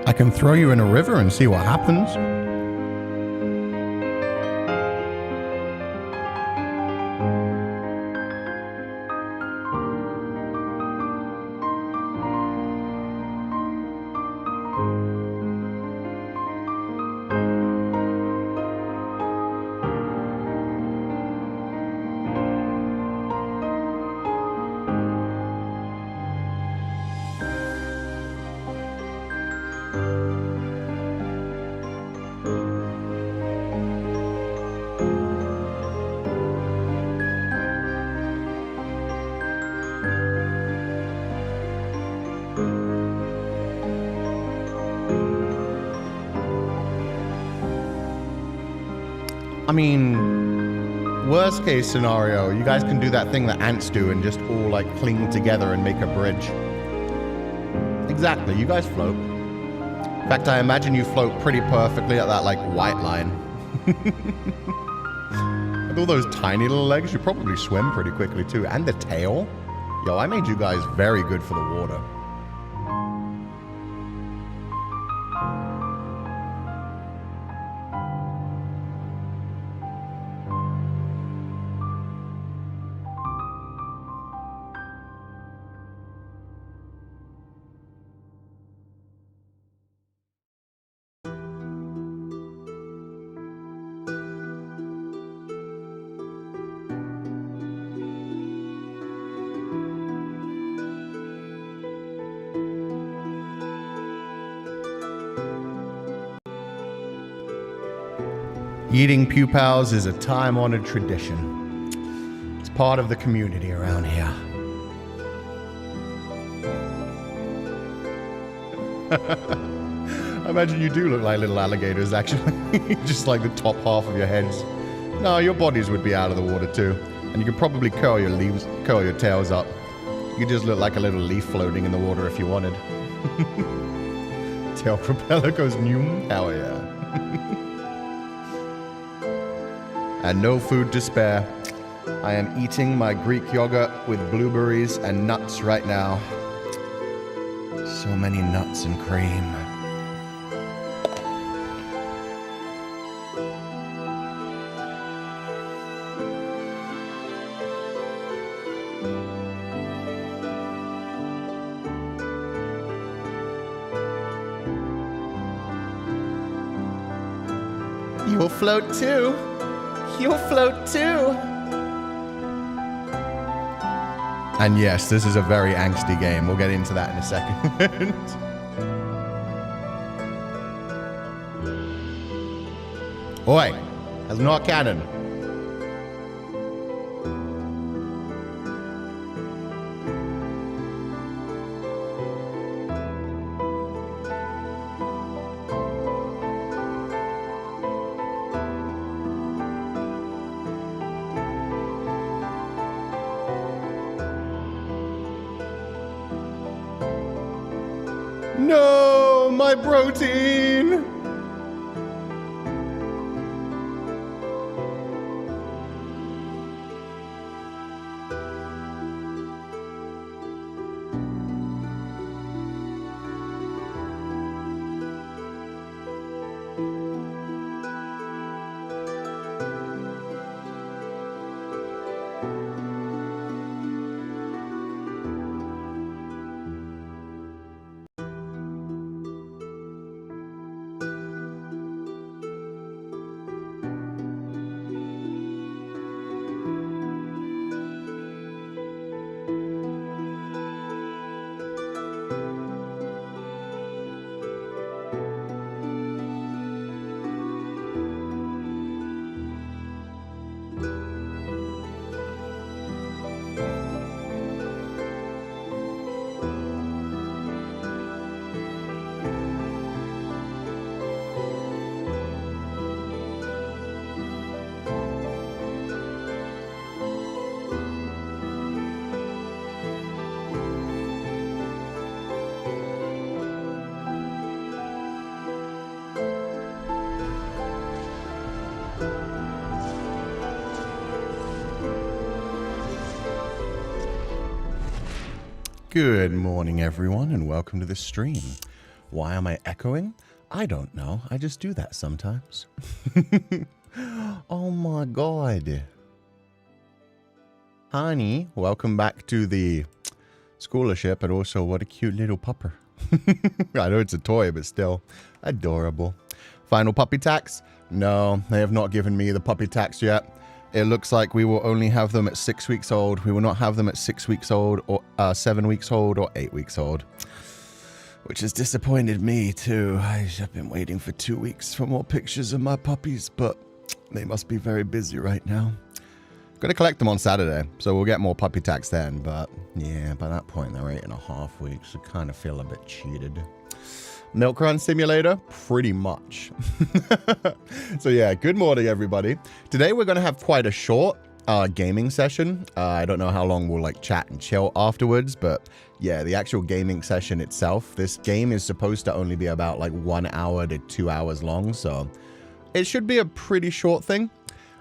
I can throw you in a river and see what happens. I mean, worst case scenario, you guys can do that thing that ants do and just all like cling together and make a bridge. Exactly, you guys float. In fact, I imagine you float pretty perfectly at that like white line. With all those tiny little legs, you probably swim pretty quickly too. And the tail. Yo, I made you guys very good for the water. Eating pupals is a time-honored tradition. It's part of the community around here. I imagine you do look like little alligators, actually. Just like the top half of your heads. No, your bodies would be out of the water too. And you could probably curl your tails up. You could just look like a little leaf floating in the water if you wanted. Tail propeller goes noom. Hell yeah. And no food to spare. I am eating my Greek yogurt with blueberries and nuts right now. So many nuts and cream. You'll float too. You'll float too. And yes, this is a very angsty game. We'll get into that in a second. Oi, that's not canon. No, my protein. Good morning, everyone, and welcome to the stream. Why am I echoing? I don't know. I just do that sometimes. Oh my god. Honey, welcome back to the scholarship, and also what a cute little pupper. I know it's a toy, but still adorable. Final puppy tax? No, they have not given me the puppy tax yet. It looks like we will only have them at 6 weeks old. We will not have them at 6 weeks old, or 7 weeks old, or 8 weeks old. Which has disappointed me too. I've been waiting for 2 weeks for more pictures of my puppies, but they must be very busy right now. Gonna collect them on Saturday, so we'll get more puppy tax then, but yeah, by that point they're 8.5 weeks. I kind of feel a bit cheated. Milk Run Simulator? Pretty much. So yeah, good morning everybody. Today we're going to have quite a short gaming session. I don't know how long we'll like chat and chill afterwards, but yeah, the actual gaming session itself, this game is supposed to only be about like 1 hour to 2 hours long, so it should be a pretty short thing.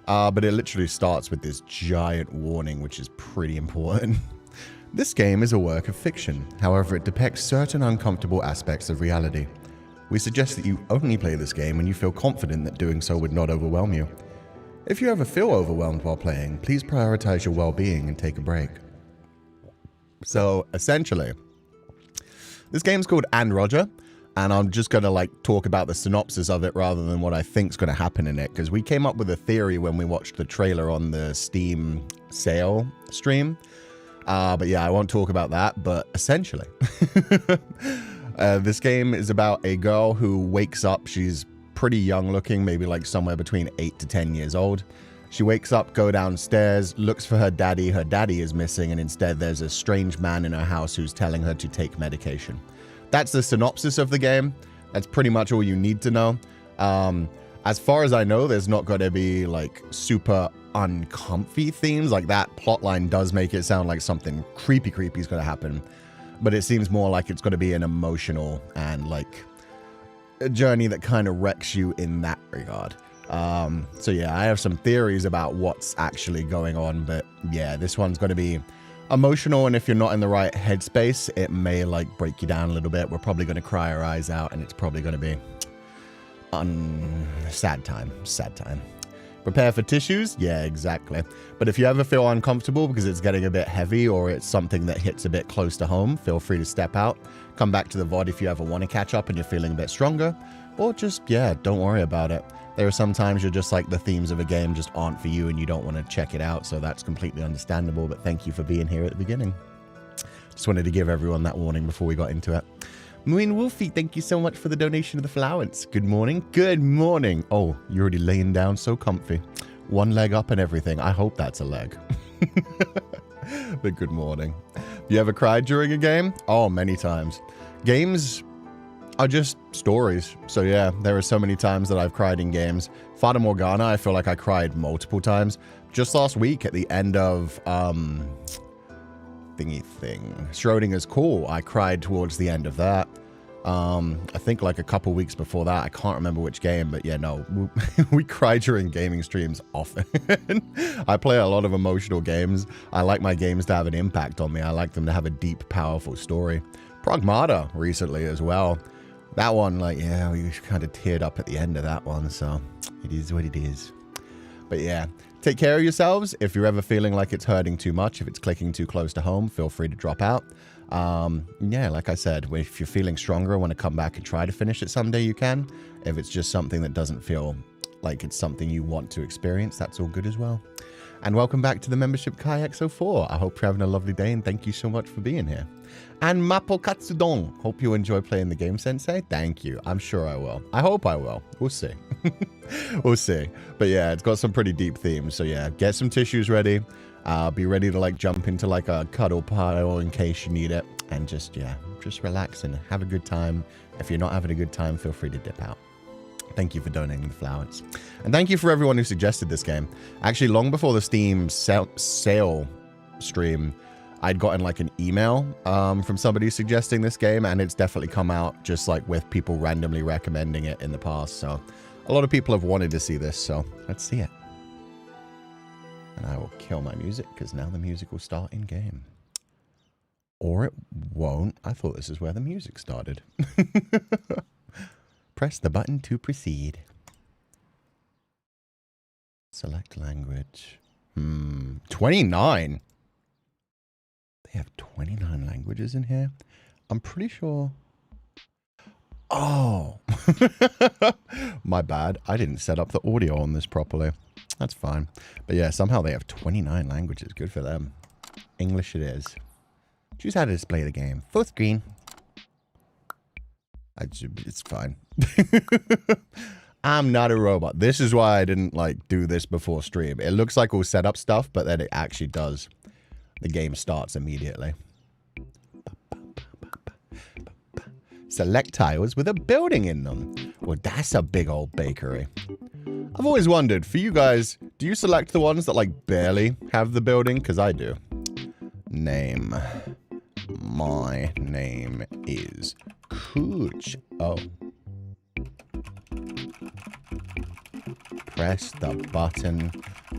But it literally starts with this giant warning, which is pretty important. This game is a work of fiction, however it depicts certain uncomfortable aspects of reality. We suggest that you only play this game when you feel confident that doing so would not overwhelm you. If you ever feel overwhelmed while playing, please prioritize your well-being and take a break. So, essentially, this game's called Enroll, and I'm just going to like talk about the synopsis of it rather than what I think's going to happen in it, because we came up with a theory when we watched the trailer on the Steam sale stream. But yeah, I won't talk about that, but essentially, this game is about a girl who wakes up. She's pretty young looking, maybe like somewhere between 8 to 10 years old. She wakes up, go downstairs, looks for her daddy. Her daddy is missing, and instead there's a strange man in her house who's telling her to take medication. That's the synopsis of the game. That's pretty much all you need to know. As far as I know, there's not going to be like super uncomfy themes. Like that plotline does make it sound like something creepy is going to happen, but it seems more like it's going to be an emotional and like a journey that kind of wrecks you in that regard. So yeah, I have some theories about what's actually going on, but yeah, this one's going to be emotional, and if you're not in the right headspace, it may like break you down a little bit. We're probably going to cry our eyes out, and it's probably going to be sad time. Prepare for tissues? Yeah, exactly. But if you ever feel uncomfortable because it's getting a bit heavy or it's something that hits a bit close to home, feel free to step out. Come back to the VOD if you ever want to catch up and you're feeling a bit stronger. Or just, yeah, don't worry about it. There are some times you're just like the themes of a game just aren't for you and you don't want to check it out, so that's completely understandable, but thank you for being here at the beginning. Just wanted to give everyone that warning before we got into it. Moon Wolfie, thank you so much for the donation of the flowers. Good morning. Good morning. Oh, you're already laying down so comfy. One leg up and everything. I hope that's a leg. But good morning. You ever cried during a game? Oh, many times. Games are just stories. So yeah, there are so many times that I've cried in games. Fata Morgana, I feel like I cried multiple times. Just last week at the end of Schrodinger's Call, I cried towards the end of that. I think like a couple weeks before that, I can't remember which game, but yeah, no, we cry during gaming streams often. I play a lot of emotional games. I like my games to have an impact on me. I like them to have a deep, powerful story. Pragmata recently as well. That one, like, yeah, we kind of teared up at the end of that one, so it is what it is. But yeah, take care of yourselves. If you're ever feeling like it's hurting too much, if it's clicking too close to home, feel free to drop out. Yeah, like I said, if you're feeling stronger, want to come back and try to finish it someday, you can. If it's just something that doesn't feel like it's something you want to experience, that's all good as well. And welcome back to the membership KaiXO4. I hope you're having a lovely day, and thank you so much for being here. And Mapo Katsudon, hope you enjoy playing the game, Sensei. Thank you. I'm sure I will. I hope I will. We'll see. We'll see. But yeah, it's got some pretty deep themes. So yeah, get some tissues ready. Be ready to like jump into like a cuddle pile in case you need it. And just, yeah, just relax and have a good time. If you're not having a good time, feel free to dip out. Thank you for donating the flowers. And thank you for everyone who suggested this game. Actually, long before the Steam sale stream, I'd gotten like an email from somebody suggesting this game, and it's definitely come out just like with people randomly recommending it in the past. So a lot of people have wanted to see this, so let's see it. And I will kill my music because now the music will start in game. Or it won't. I thought this is where the music started. Press the button to proceed. Select language. 29. They have 29 languages in here. I'm pretty sure. Oh. My bad. I didn't set up the audio on this properly. That's fine. But yeah, somehow they have 29 languages. Good for them. English it is. Choose how to display the game. Full screen. It's fine. I'm not a robot. This is why I didn't like do this before stream. It looks like we'll set up stuff, but then it actually does. The game starts immediately. Select tiles with a building in them. Well, that's a big old bakery. I've always wondered, for you guys, do you select the ones that like barely have the building? Because I do. Name. My name is Cooch. Oh. Press the button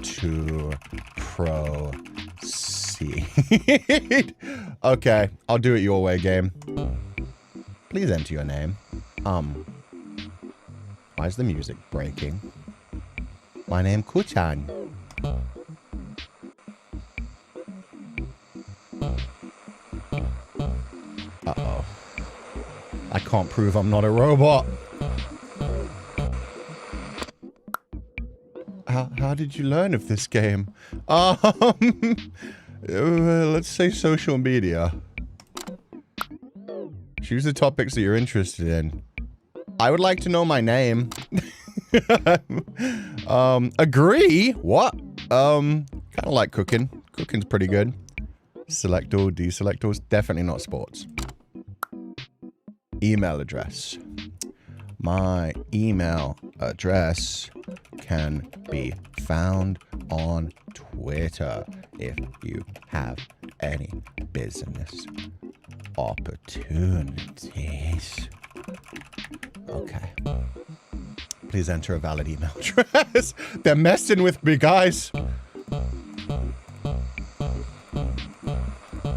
to proceed. Okay, I'll do it your way, game. Please enter your name. Why is the music breaking? My name Kuchan. Uh-oh. I can't prove I'm not a robot. How did you learn of this game? Let's say social media. Choose the topics that you're interested in. I would like to know my name. Agree? What? Kind of like cooking. Cooking's pretty good. Select all, deselect all. Definitely not sports. Email address. My email address can be found on Twitter if you have any business opportunities. Okay. Please enter a valid email address. They're messing with me, guys.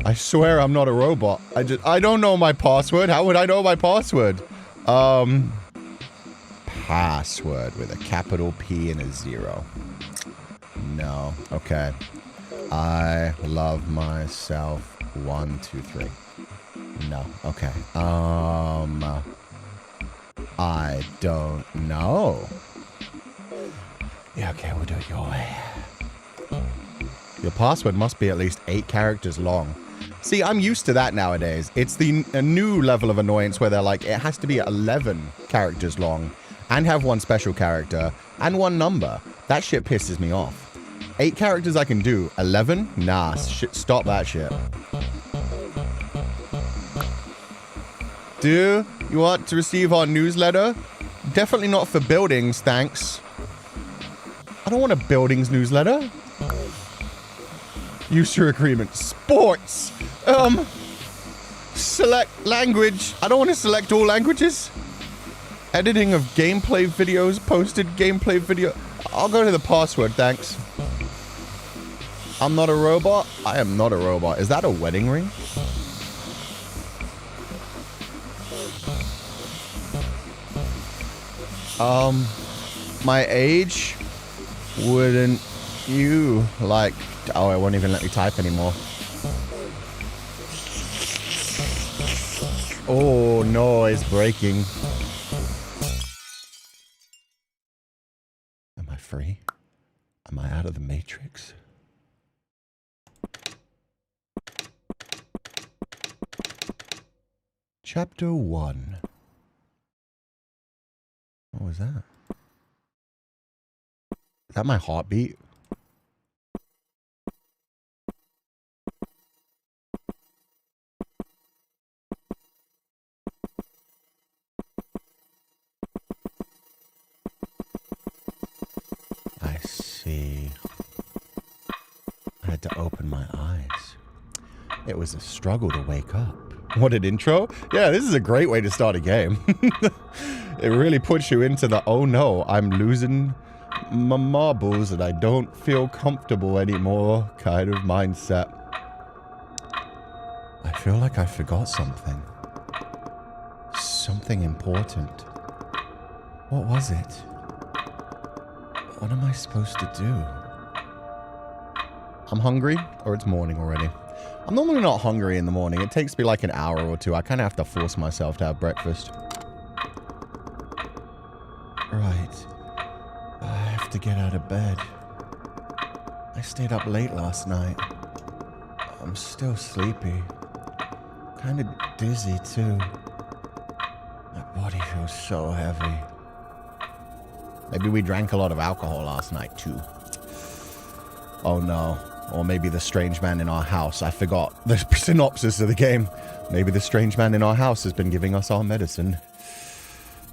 I swear I'm not a robot. I don't know my password. How would I know my password? Password with a capital P and a 0. No. Okay. I love myself. 1, 2, 3. No. Okay. I don't know. Yeah, okay, we'll do it your way. Your password must be at least 8 characters long. See, I'm used to that nowadays. It's a new level of annoyance where they're like, it has to be 11 characters long and have 1 special character and 1 number. That shit pisses me off. 8 characters I can do. 11? Nah, stop that shit. Do you want to receive our newsletter? Definitely not for buildings, thanks. I don't want a buildings newsletter. User agreement. Sports. Select language. I don't want to select all languages. Editing of gameplay videos. Posted gameplay video. I'll go to the password, thanks. I'm not a robot. I am not a robot. Is that a wedding ring? My age? Wouldn't you like... Oh, it won't even let me type anymore. Oh, no, it's breaking. Am I free? Am I out of the matrix? Chapter 1. What was that? Is that my heartbeat? I see. I had to open my eyes. It was a struggle to wake up. What an intro? Yeah, this is a great way to start a game. It really puts you into the, oh no, I'm losing my marbles and I don't feel comfortable anymore kind of mindset. I feel like I forgot something. Something important. What was it? What am I supposed to do? I'm hungry, or it's morning already. I'm normally not hungry in the morning. It takes me like an hour or two. I kind of have to force myself to have breakfast. Right. I have to get out of bed. I stayed up late last night. I'm still sleepy. Kind of dizzy, too. My body feels so heavy. Maybe we drank a lot of alcohol last night, too. Oh, no. Or maybe the strange man in our house. I forgot the synopsis of the game. Maybe the strange man in our house has been giving us our medicine.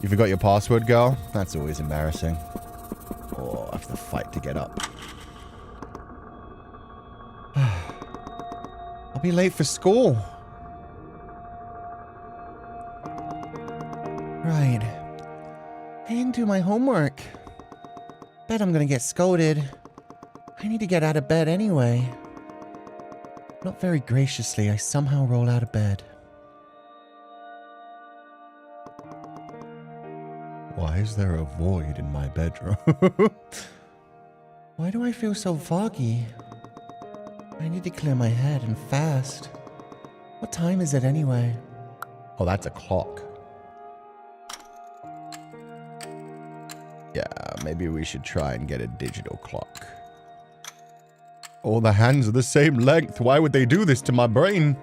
You forgot your password, girl? That's always embarrassing. Oh, I have to fight to get up. I'll be late for school. Right. I didn't do my homework. Bet I'm gonna get scolded. I need to get out of bed anyway. Not very graciously, I somehow roll out of bed. Why is there a void in my bedroom? Why do I feel so foggy? I need to clear my head and fast. What time is it anyway? Oh, that's a clock. Yeah, maybe we should try and get a digital clock. All the hands are the same length. Why would they do this to my brain?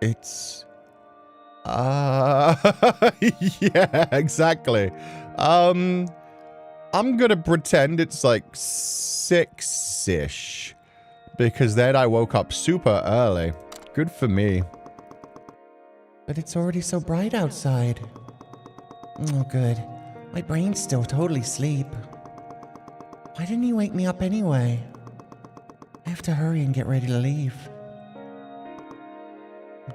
It's... yeah, exactly. I'm gonna pretend it's like 6-ish. Because then I woke up super early. Good for me. But it's already so bright outside. Oh, good. My brain's still totally asleep. Why didn't he wake me up anyway? I have to hurry and get ready to leave.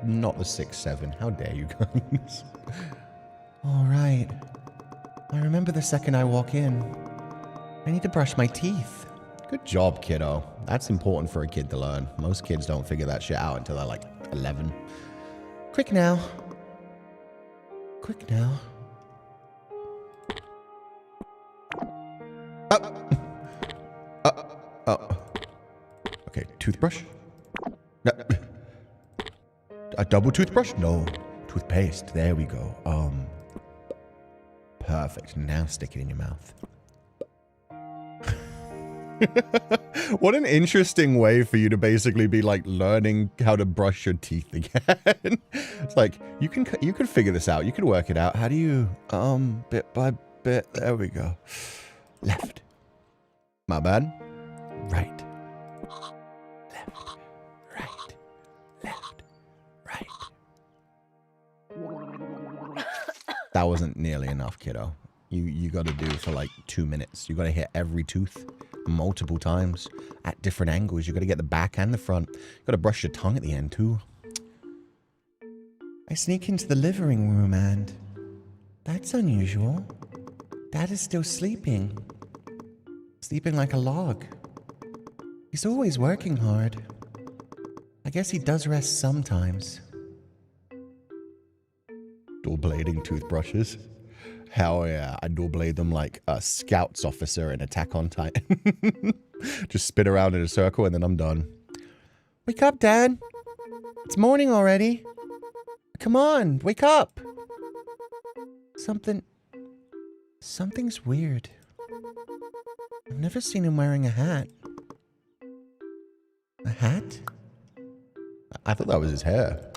Not the 6-7. How dare you guys? All right. I remember the second I walk in. I need to brush my teeth. Good job, kiddo. That's important for a kid to learn. Most kids don't figure that shit out until they're like 11. Quick now. Quick now. Okay, toothbrush? A double toothbrush? No. Toothpaste. There we go. Perfect. Now stick it in your mouth. What an interesting way for you to basically be like learning how to brush your teeth again. It's like you can figure this out. You can work it out. How do you bit by bit? There we go. Left. My bad. Right. Left. Right. Left. Right. That wasn't nearly enough, kiddo. You got to do for like 2 minutes. You got to hit every tooth multiple times at different angles. You got to get the back and the front. You got to brush your tongue at the end too. I sneak into the living room and that's unusual. Dad is still sleeping. Sleeping like a log. He's always working hard. I guess he does rest sometimes. Dual blading toothbrushes. Hell yeah, I dual blade them like a scouts officer in Attack on Titan. Just spin around in a circle and then I'm done. Wake up, Dad. It's morning already. Come on, wake up. Something's weird. I've never seen him wearing a hat. A hat? I thought that was his hair.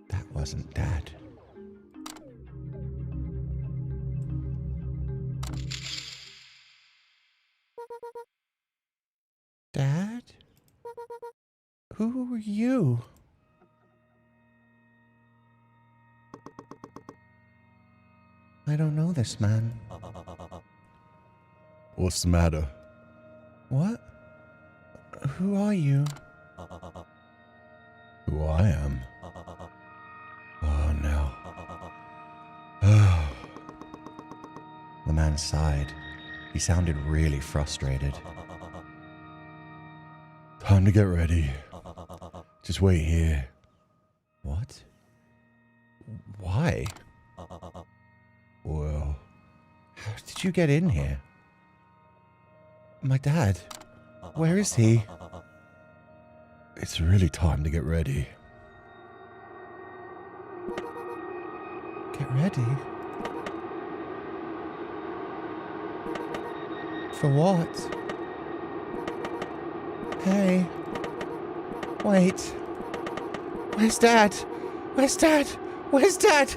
That wasn't Dad. Dad? Who are you? I don't know this man. What's the matter? What? Who are you? Who I am? Oh no. man sighed. He sounded really frustrated. Time to get ready. Just wait here. What? Why? Well, how did you get in here? My dad. Where is he? It's really time to get ready. Get ready? For what? Hey. Wait. Where's Dad? Where's Dad? Where's Dad?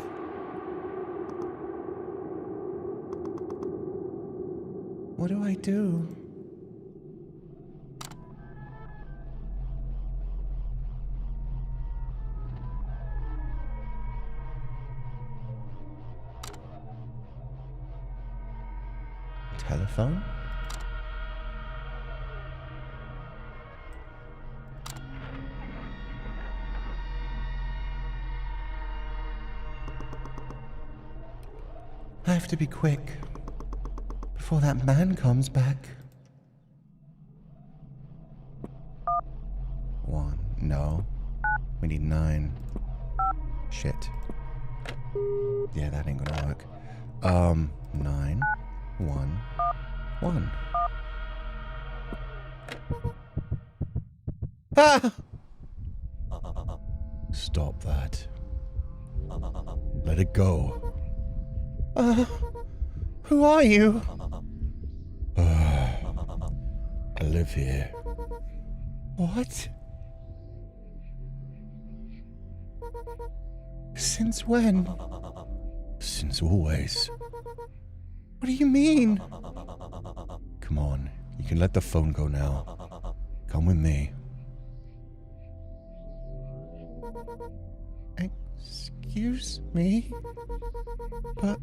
What do I do? Telephone? I have to be quick before that man comes back. 1. No. We need 9. Shit. Yeah, that ain't gonna work. 9. 1. 1. Ah! Stop that. Let it go. Who are you? I live here. What? Since when? Since always. What do you mean? Come on, you can let the phone go now. Come with me. Excuse me? But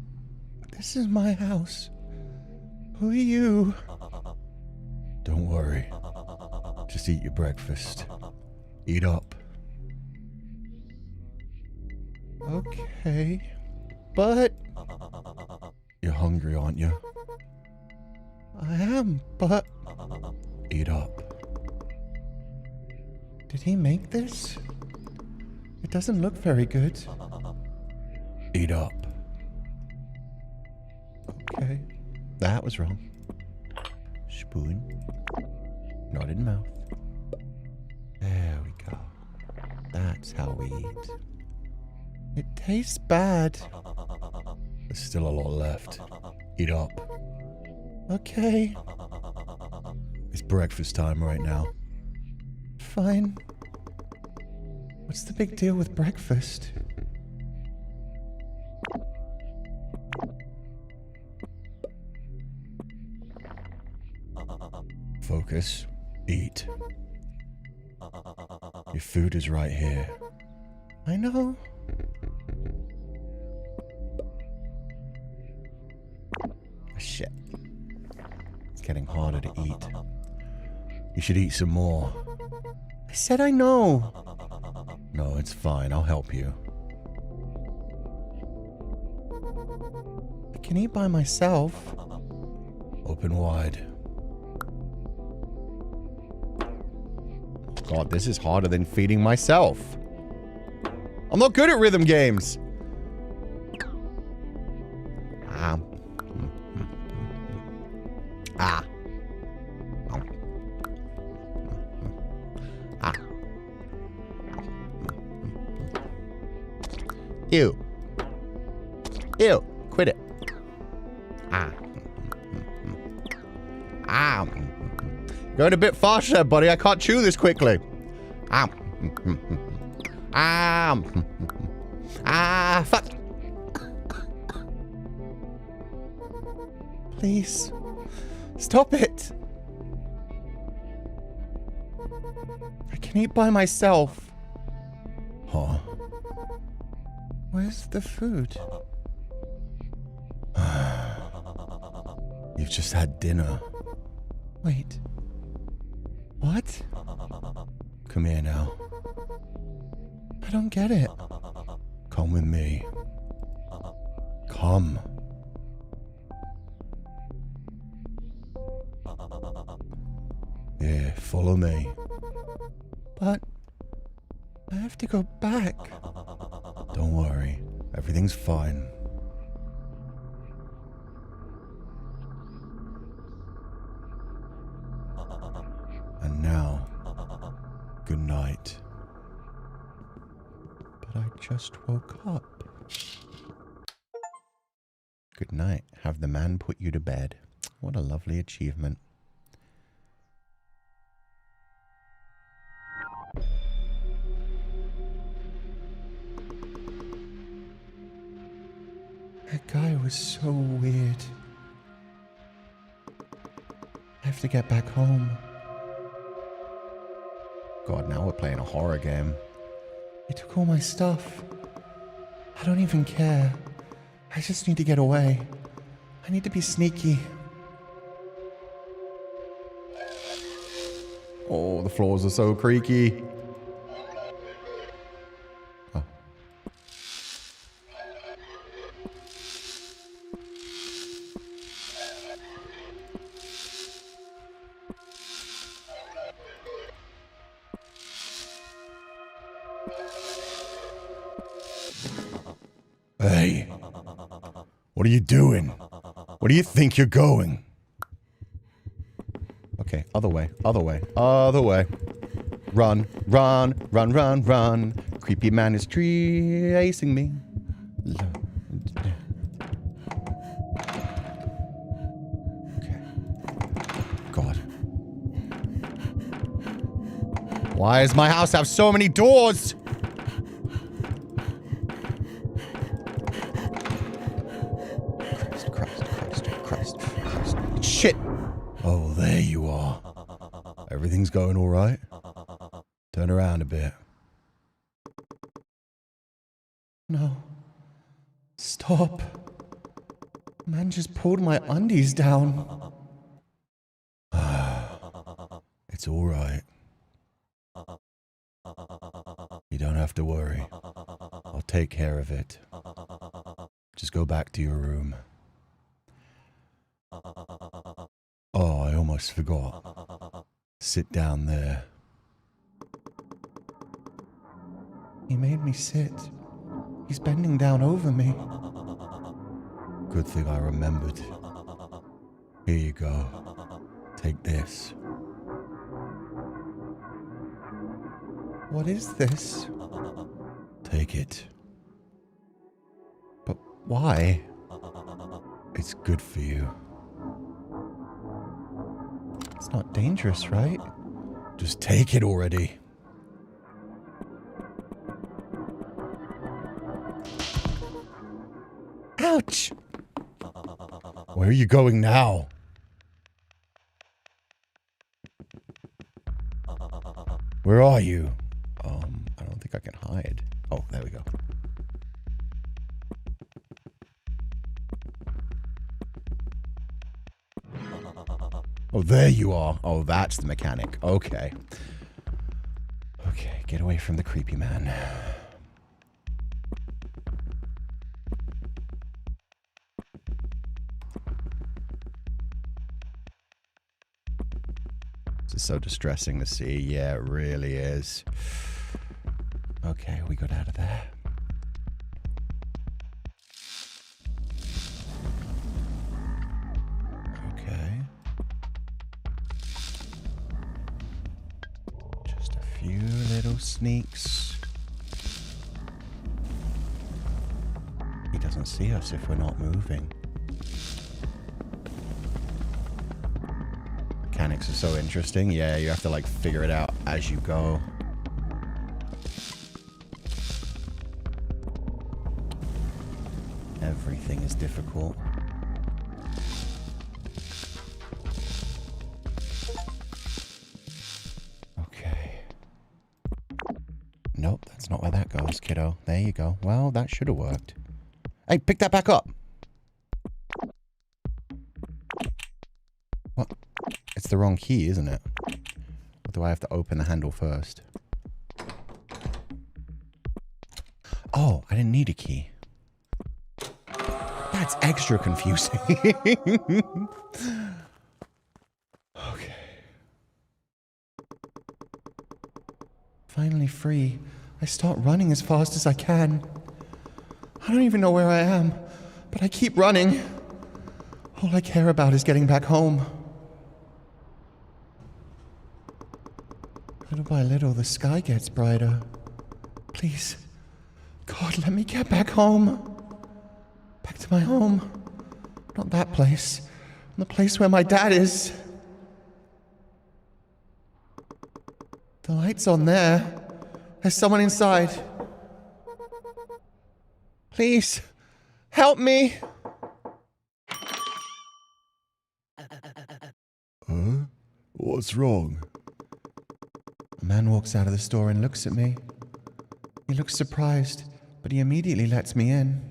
this is my house. Who are you? Don't worry. Just eat your breakfast. Eat up. Okay. But... You're hungry, aren't you? I am, but... Eat up. Did he make this? It doesn't look very good. Eat up. Okay. That was wrong. Spoon. Not in mouth. There we go. That's how we eat. It tastes bad. There's still a lot left. Eat up. Okay. It's breakfast time right now. Fine. What's the big deal with breakfast? Focus. Eat. Your food is right here. I know. Shit. It's getting harder to eat. You should eat some more. I said I know. No, it's fine. I'll help you. I can eat by myself. Open wide. God, this is harder than feeding myself. I'm not good at rhythm games. Ah. Ah. Ah. Ew. Ew. Quit it. Ah. Ah. Going a bit fast there, buddy. I can't chew this quickly. Ah. Ah. Ah. Fuck. Please. Stop it. I can eat by myself. Huh? Where's the food? You've just had dinner. Wait. What? Come here now. I don't get it. Come with me. Come. Here, follow me. But I have to go back. Don't worry. Everything's fine. And now, good night. But I just woke up. Good night. Have the man put you to bed. What a lovely achievement. That guy was so weird. I have to get back home. God, now we're playing a horror game. They took all my stuff. I don't even care. I just need to get away. I need to be sneaky. Oh, the floors are so creaky. Oh. Hey, what are you doing? Where do you think you're going? Okay, other way, other way, other way. Run, run, run, run, run. Creepy man is chasing me. Okay. God. Why does my house have so many doors? Shit! Oh, there you are. Everything's going all right? Turn around a bit. No. Stop. Man just pulled my undies down. It's all right. You don't have to worry. I'll take care of it. Just go back to your room. Oh, I almost forgot. Sit down there. He made me sit. He's bending down over me. Good thing I remembered. Here you go. Take this. What is this? Take it. But why? It's good for you. It's not dangerous, right? Just take it already. Ouch! Where are you going now? Where are you? I don't think I can hide. Oh, there we go. Oh, there you are. Oh, that's the mechanic. Okay. Okay, get away from the creepy man. This is so distressing to see. Yeah, it really is. Okay, we got out of there. Okay. Just a few little sneaks. He doesn't see us if we're not moving. Mechanics are so interesting. Yeah, you have to like figure it out as you go. Everything is difficult. Okay. Nope, that's not where that goes, kiddo. There you go. Well, that should have worked. Hey, pick that back up! What? It's the wrong key, isn't it? Or do I have to open the handle first? Oh, I didn't need a key. That's extra confusing. Okay. finally free, I start running as fast as I can. I don't even know where I am, but I keep running. All I care about is getting back home. Little by little, the sky gets brighter. Please, God, let me get back home. Back to my home. Not that place. The place where my dad is. The light's on there. There's someone inside. Please, help me. Huh? What's wrong? A man walks out of the store and looks at me. He looks surprised, but he immediately lets me in.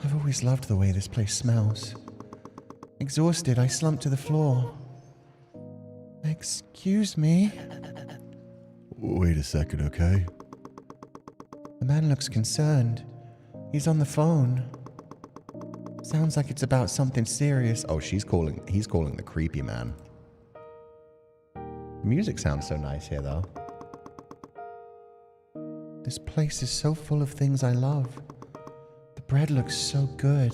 I've always loved the way this place smells. Exhausted, I slump to the floor. Excuse me? Wait a second, okay? The man looks concerned. He's on the phone. Sounds like it's about something serious. Oh, he's calling the creepy man. The music sounds so nice here, though. This place is so full of things I love. The bread looks so good.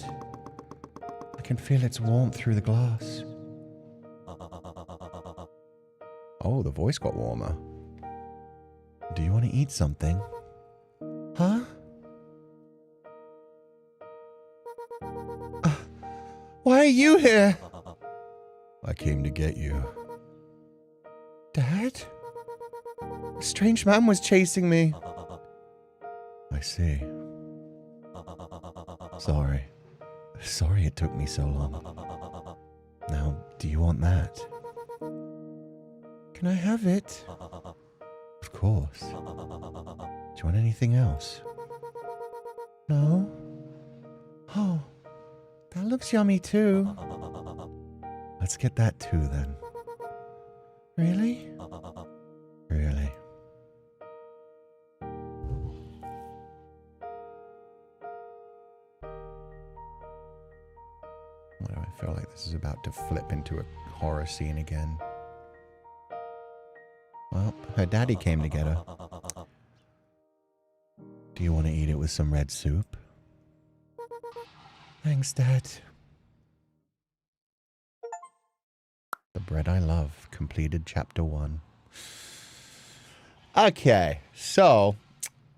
I can feel its warmth through the glass. Oh, the voice got warmer. Do you want to eat something? Huh? Why are you here? I came to get you. Dad? A strange man was chasing me. I see. Sorry it took me so long. Now, do you want that? Can I have it? Of course. Do you want anything else? No. Oh, that looks yummy too. Let's get that too, then. Really? Really. Why do I feel like this is about to flip into a horror scene again? Well, her daddy came to get her. Do you want to eat it with some red soup? Thanks, Dad. The Bread I Love, completed chapter 1. Okay, so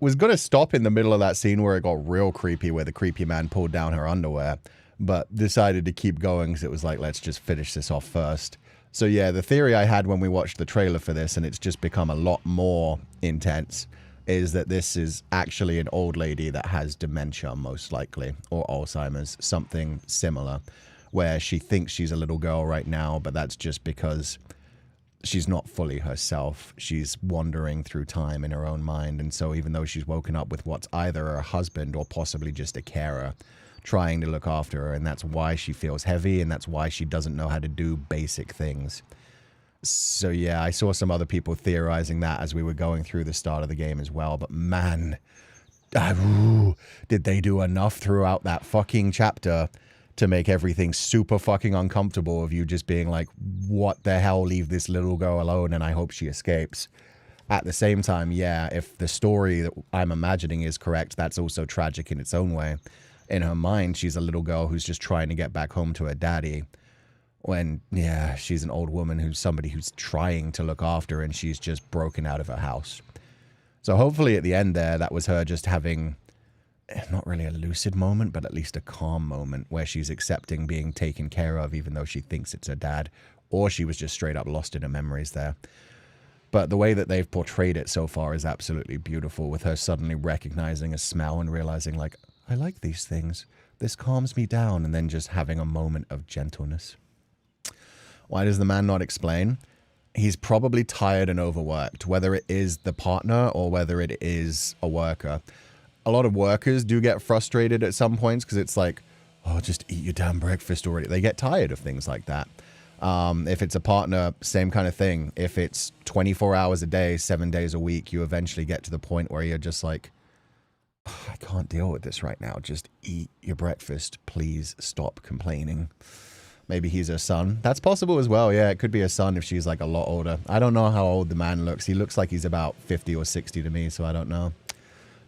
was going to stop in the middle of that scene where it got real creepy, where the creepy man pulled down her underwear, but decided to keep going because it was like, let's just finish this off first. So yeah, the theory I had when we watched the trailer for this, and it's just become a lot more intense, is that this is actually an old lady that has dementia, most likely, or Alzheimer's, something similar, where she thinks she's a little girl right now, but that's just because she's not fully herself. She's wandering through time in her own mind, and so even though she's woken up with what's either her husband or possibly just a carer trying to look after her, and that's why she feels heavy, and that's why she doesn't know how to do basic things. So yeah, I saw some other people theorizing that as we were going through the start of the game as well, but man, did they do enough throughout that fucking chapter to make everything super fucking uncomfortable of you just being like, what the hell, leave this little girl alone and I hope she escapes. At the same time, yeah, if the story that I'm imagining is correct, that's also tragic in its own way. In her mind, she's a little girl who's just trying to get back home to her daddy. When, yeah, she's an old woman who's somebody who's trying to look after her, and she's just broken out of her house. So hopefully at the end there, that was her just having, not really a lucid moment, but at least a calm moment where she's accepting being taken care of, even though she thinks it's her dad, or she was just straight up lost in her memories there. But the way that they've portrayed it so far is absolutely beautiful, with her suddenly recognizing a smell and realizing, like, I like these things. This calms me down, and then just having a moment of gentleness. Why does the man not explain? He's probably tired and overworked, whether it is the partner or whether it is a worker. A lot of workers do get frustrated at some points because it's like, oh, just eat your damn breakfast already. They get tired of things like that. If it's a partner, same kind of thing. If it's 24 hours a day, 7 days a week, you eventually get to the point where you're just like, oh, I can't deal with this right now. Just eat your breakfast. Please stop complaining. Maybe he's her son. That's possible as well. Yeah, it could be her son if she's like a lot older. I don't know how old the man looks. He looks like he's about 50 or 60 to me, so I don't know.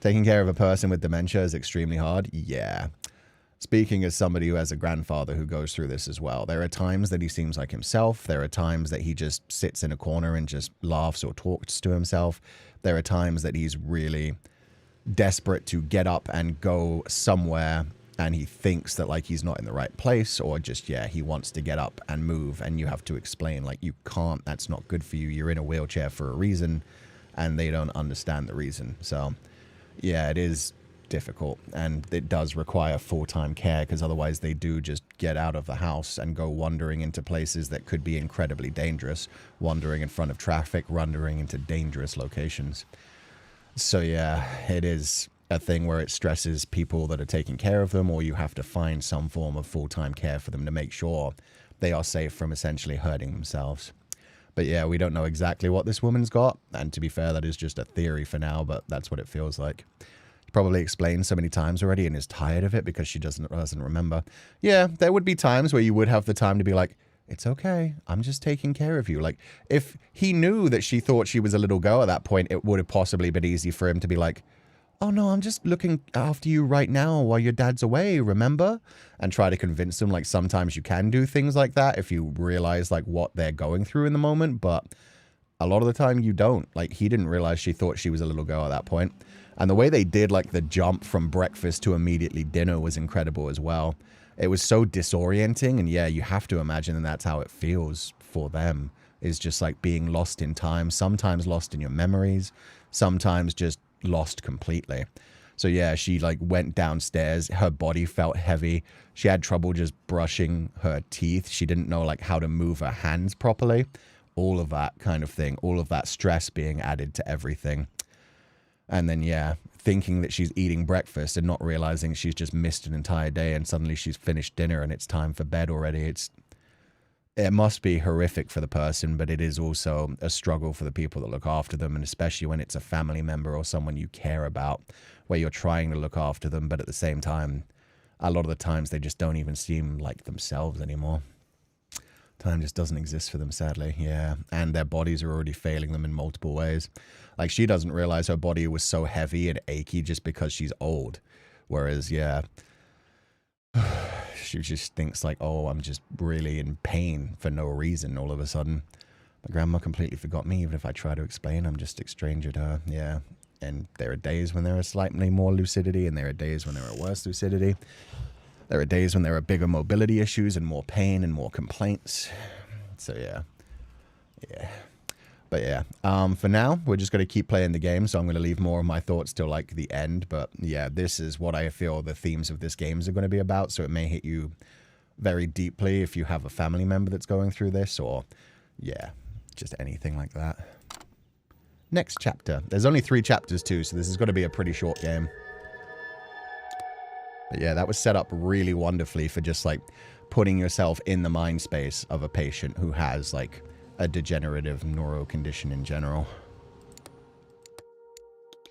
Taking care of a person with dementia is extremely hard. Yeah. Speaking as somebody who has a grandfather who goes through this as well, there are times that he seems like himself. There are times that he just sits in a corner and just laughs or talks to himself. There are times that he's really desperate to get up and go somewhere, and he thinks that like he's not in the right place, or just, yeah, he wants to get up and move, and you have to explain like, you can't, that's not good for you. You're in a wheelchair for a reason, and they don't understand the reason. So yeah, it is difficult, and it does require full-time care, because otherwise they do just get out of the house and go wandering into places that could be incredibly dangerous, wandering in front of traffic, wandering into dangerous locations. So yeah, it is a thing where it stresses people that are taking care of them, or you have to find some form of full-time care for them to make sure they are safe from essentially hurting themselves. But yeah, we don't know exactly what this woman's got, and to be fair, that is just a theory for now, but that's what it feels like. Probably explained so many times already and is tired of it because she doesn't remember. Yeah, there would be times where you would have the time to be like, it's okay, I'm just taking care of you. Like, if he knew that she thought she was a little girl at that point, it would have possibly been easy for him to be like, oh no, I'm just looking after you right now while your dad's away, remember? And try to convince them, like, sometimes you can do things like that if you realize, like, what they're going through in the moment, but a lot of the time you don't. Like, he didn't realize she thought she was a little girl at that point. And the way they did, like, the jump from breakfast to immediately dinner was incredible as well. It was so disorienting, and yeah, you have to imagine that that's how it feels for them, is just like being lost in time, sometimes lost in your memories, sometimes just lost completely. So yeah, she like went downstairs, her body felt heavy, she had trouble just brushing her teeth, she didn't know like how to move her hands properly, all of that kind of thing, all of that stress being added to everything. And then, yeah, thinking that she's eating breakfast and not realizing she's just missed an entire day, and suddenly she's finished dinner and it's time for bed already. It must be horrific for the person, but it is also a struggle for the people that look after them, and especially when it's a family member or someone you care about, where you're trying to look after them, but at the same time, a lot of the times they just don't even seem like themselves anymore. Time just doesn't exist for them, sadly. Yeah, and their bodies are already failing them in multiple ways. Like, she doesn't realize her body was so heavy and achy just because she's old. Whereas, yeah, she just thinks like, oh, I'm just really in pain for no reason all of a sudden. My grandma completely forgot me. Even if I try to explain, I'm just a stranger to her. Yeah, and there are days when there are slightly more lucidity, and there are days when there are worse lucidity. There are days when there are bigger mobility issues and more pain and more complaints. So yeah. But yeah, for now, we're just going to keep playing the game, so I'm going to leave more of my thoughts till like the end. But yeah, this is what I feel the themes of this game are going to be about, so it may hit you very deeply if you have a family member that's going through this, or yeah, just anything like that. Next chapter. There's only 3 chapters too, so this is going to be a pretty short game. But yeah, that was set up really wonderfully for just like putting yourself in the mind space of a patient who has like a degenerative neuro condition in general.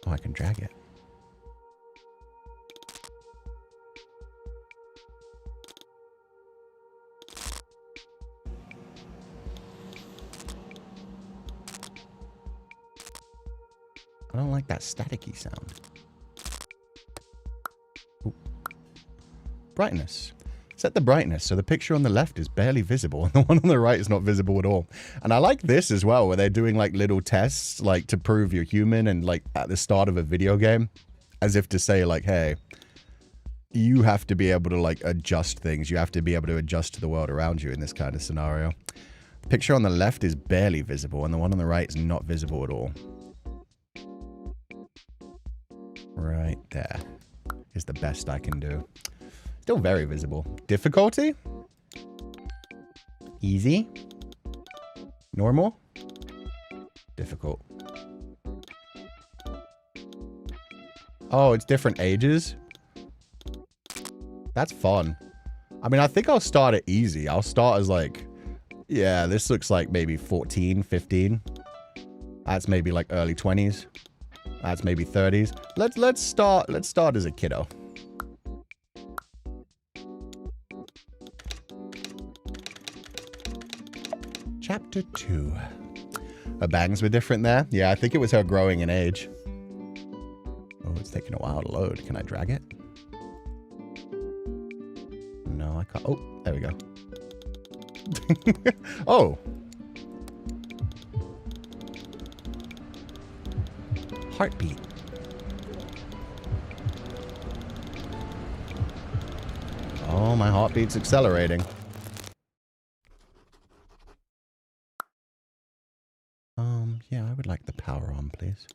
Oh, I can drag it. I don't like that staticky sound. Ooh. Brightness. Set the brightness so the picture on the left is barely visible and the one on the right is not visible at all. And I like this as well, where they're doing like little tests like to prove you're human, and like at the start of a video game, as if to say like, hey, you have to be able to like adjust things. You have to be able to adjust to the world around you in this kind of scenario. The picture on the left is barely visible and the one on the right is not visible at all. Right there is the best I can do. Still very visible. Difficulty? Easy? Normal? Difficult. Oh, it's different ages? That's fun. I mean, I think I'll start it easy. I'll start as like, yeah, this looks like maybe 14, 15. That's maybe like early 20s. That's maybe 30s. Let's start as a kiddo. Chapter 2. Her bangs were different there? Yeah, I think it was her growing in age. Oh, it's taking a while to load. Can I drag it? No, I can't. Oh, there we go. Oh. Heartbeat. Oh, my heartbeat's accelerating. Yeah, I would like the power on, please.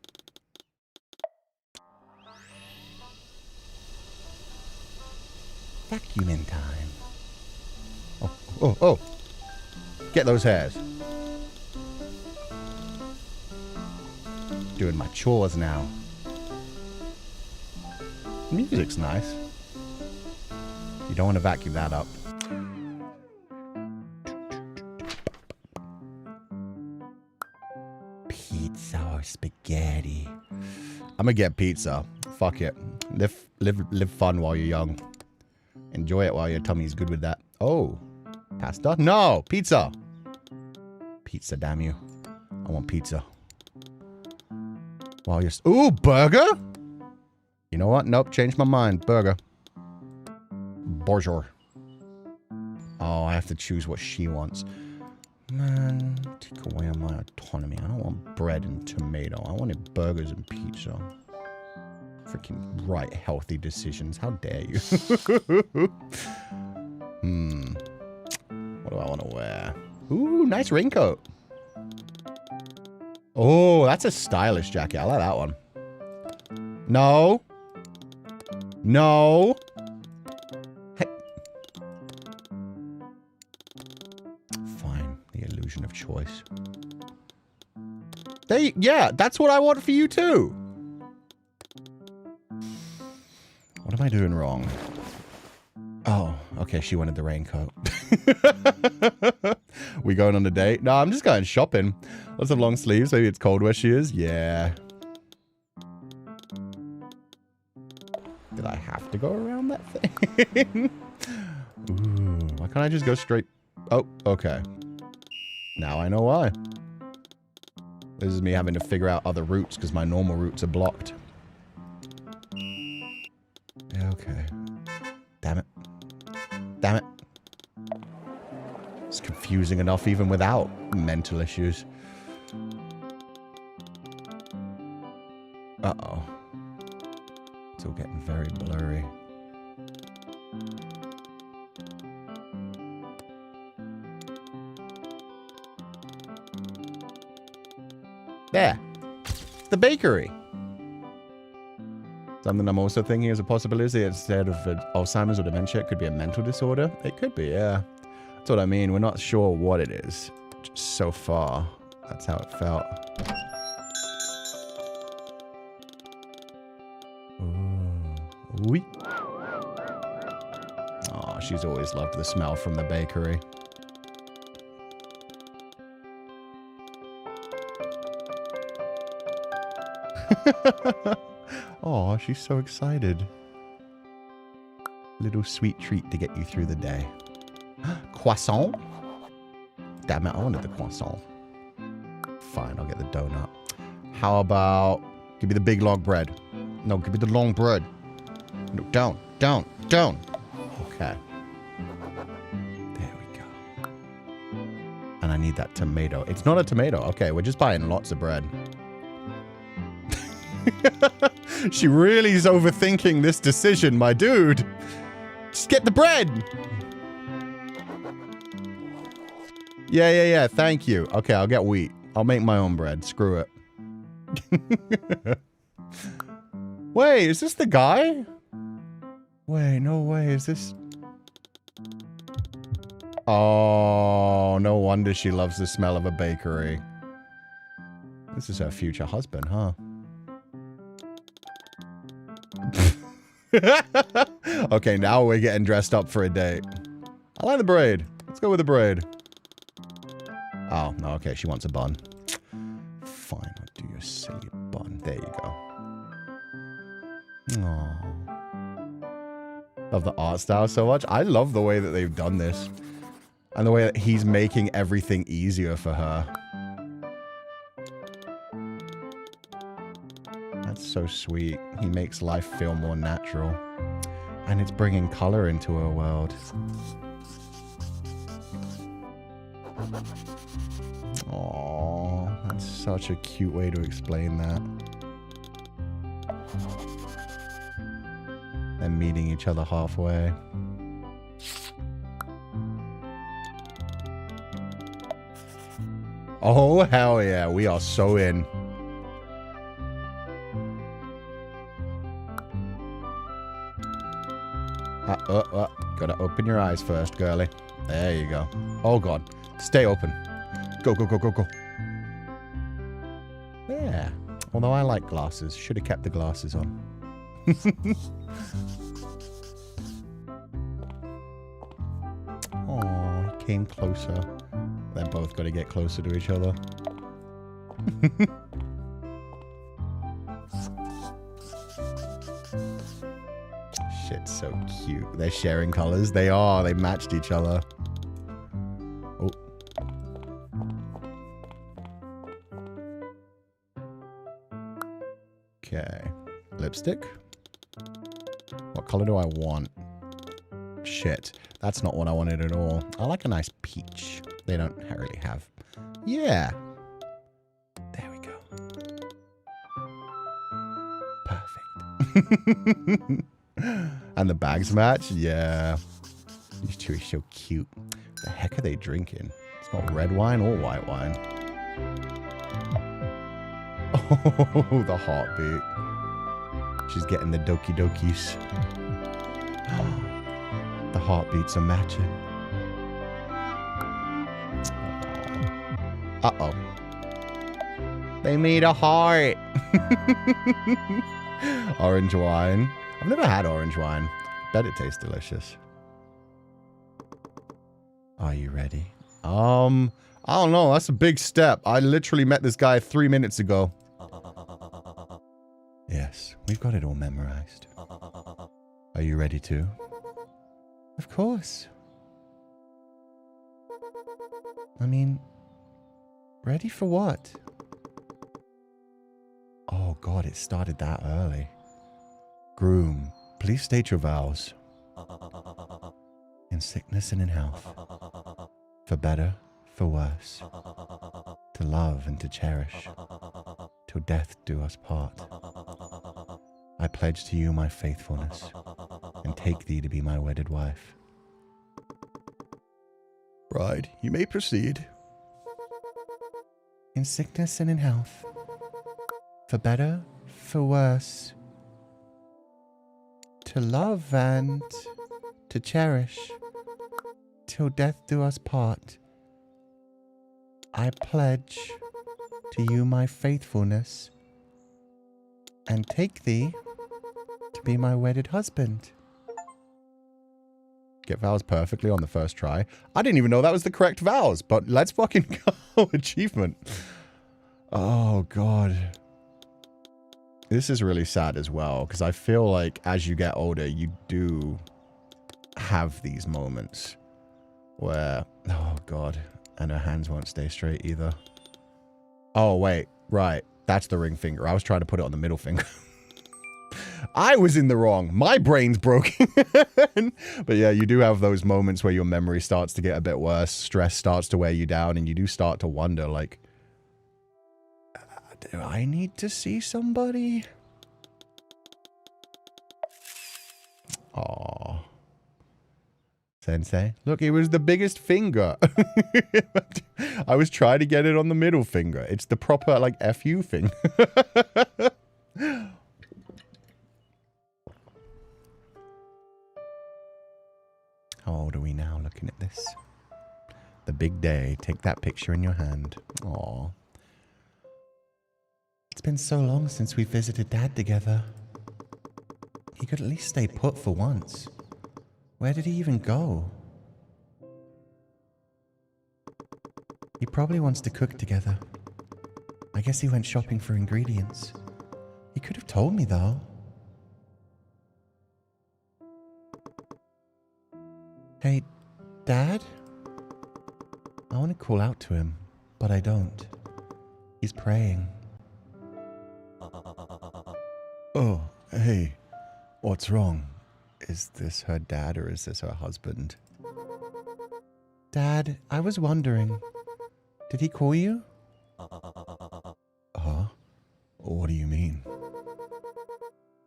Vacuuming time. Oh. Get those hairs. Doing my chores now. Music's nice. You don't want to vacuum that up. Pizza or spaghetti? I'm gonna get pizza. Fuck it. Live fun while you're young. Enjoy it while your tummy's good with that. Oh. Pasta? No! Pizza! Pizza, damn you. I want pizza. While you're... Ooh, burger? You know what? Nope, changed my mind. Burger. Bonjour. Oh, I have to choose what she wants. Man, take away my autonomy. I don't want bread and tomato. I wanted burgers and pizza. Freaking right healthy decisions. How dare you? What do I want to wear? Ooh, nice raincoat. Oh, that's a stylish jacket. I like that one. No. No. Hey. Fine. The illusion of choice. Yeah, that's what I want for you too. What am I doing wrong? Oh, okay, she wanted the raincoat. We going on a date? No, I'm just going shopping. Lots of long sleeves. Maybe it's cold where she is. Yeah. Did I have to go around that thing? Ooh, why can't I just go straight? Oh, okay. Now I know why. This is me having to figure out other routes because my normal routes are blocked. Okay. Damn it. Damn it. It's confusing enough even without mental issues. Uh-oh. It's all getting very blurry. There. It's the bakery. Something I'm also thinking is a possibility instead of Alzheimer's or dementia, it could be a mental disorder. It could be, yeah. That's what I mean. We're not sure what it is. Just so far, that's how it felt. Ooh. Wee. Oh, she's always loved the smell from the bakery. Oh, she's so excited. Little sweet treat to get you through the day. Croissant? Damn it, I wanted the croissant. Fine, I'll get the donut. How about... Give me the big long bread. No, give me the long bread. No, down. Okay. There we go. And I need that tomato. It's not a tomato. Okay, we're just buying lots of bread. She really is overthinking this decision, my dude. Just get the bread. Yeah. Thank you. Okay, I'll get wheat. I'll make my own bread. Screw it. Wait, is this the guy? Wait, no way. Is this... Oh, no wonder she loves the smell of a bakery. This is her future husband, huh? Okay, now we're getting dressed up for a date. I like the braid. Let's go with the braid. Oh, no, okay, she wants a bun. Fine, I'll do your silly bun. There you go. Aww. Love the art style so much. I love the way that they've done this. And the way that he's making everything easier for her. That's so sweet. He makes life feel more natural. And it's bringing color into her world. Aww, that's such a cute way to explain that. They're meeting each other halfway. Oh, hell yeah. We are so in. Gotta open your eyes first, girly. There you go. Oh, God. Stay open. Go, go, go, go, go. Yeah. Although I like glasses. Should have kept the glasses on. Oh, he came closer. They're both got to get closer to each other. Shit's so cute. They're sharing colors. They are. They matched each other. Oh. Okay. Lipstick? What color do I want? Shit. That's not what I wanted at all. I like a nice peach. They don't really have. Yeah. There we go. Perfect. And the bags match? Yeah. These two are so cute. The heck are they drinking? It's not red wine or white wine. Oh, the heartbeat. She's getting the doki dokis. The heartbeats are matching. Uh-oh. They made a heart. Orange wine. I've never had orange wine. Bet it tastes delicious. Are you ready? I don't know. That's a big step. I literally met this guy 3 minutes ago. Yes, we've got it all memorized. Are you ready too? Of course. I mean, ready for what? Oh God, it started that early. Groom, please state your vows. In sickness and in health. For better, for worse. To love and to cherish. Till death do us part. I pledge to you my faithfulness. And take thee to be my wedded wife. Bride, you may proceed. In sickness and in health. For better, for worse. To love and to cherish. Till death do us part. I pledge to you my faithfulness. And take thee to be my wedded husband. Get vows perfectly on the first try. I didn't even know that was the correct vows, but let's fucking go. Achievement. Oh, God. This is really sad as well, because I feel like as you get older, you do have these moments where, oh, God, and her hands won't stay straight either. Oh, wait, right. That's the ring finger. I was trying to put it on the middle finger. I was in the wrong. My brain's broken. But yeah, you do have those moments where your memory starts to get a bit worse. Stress starts to wear you down, and you do start to wonder, like, do I need to see somebody? Aww. Sensei. Look, it was the biggest finger. I was trying to get it on the middle finger. It's the proper, like, FU thing. How old are we now looking at this? The big day. Take that picture in your hand. Aww. It's been so long since we visited Dad together. He could at least stay put for once. Where did he even go? He probably wants to cook together. I guess he went shopping for ingredients. He could have told me, though. Hey, Dad? I want to call out to him, but I don't. He's praying. Oh, hey. What's wrong? Is this her dad or is this her husband? Dad, I was wondering. Did he call you? Huh? What do you mean?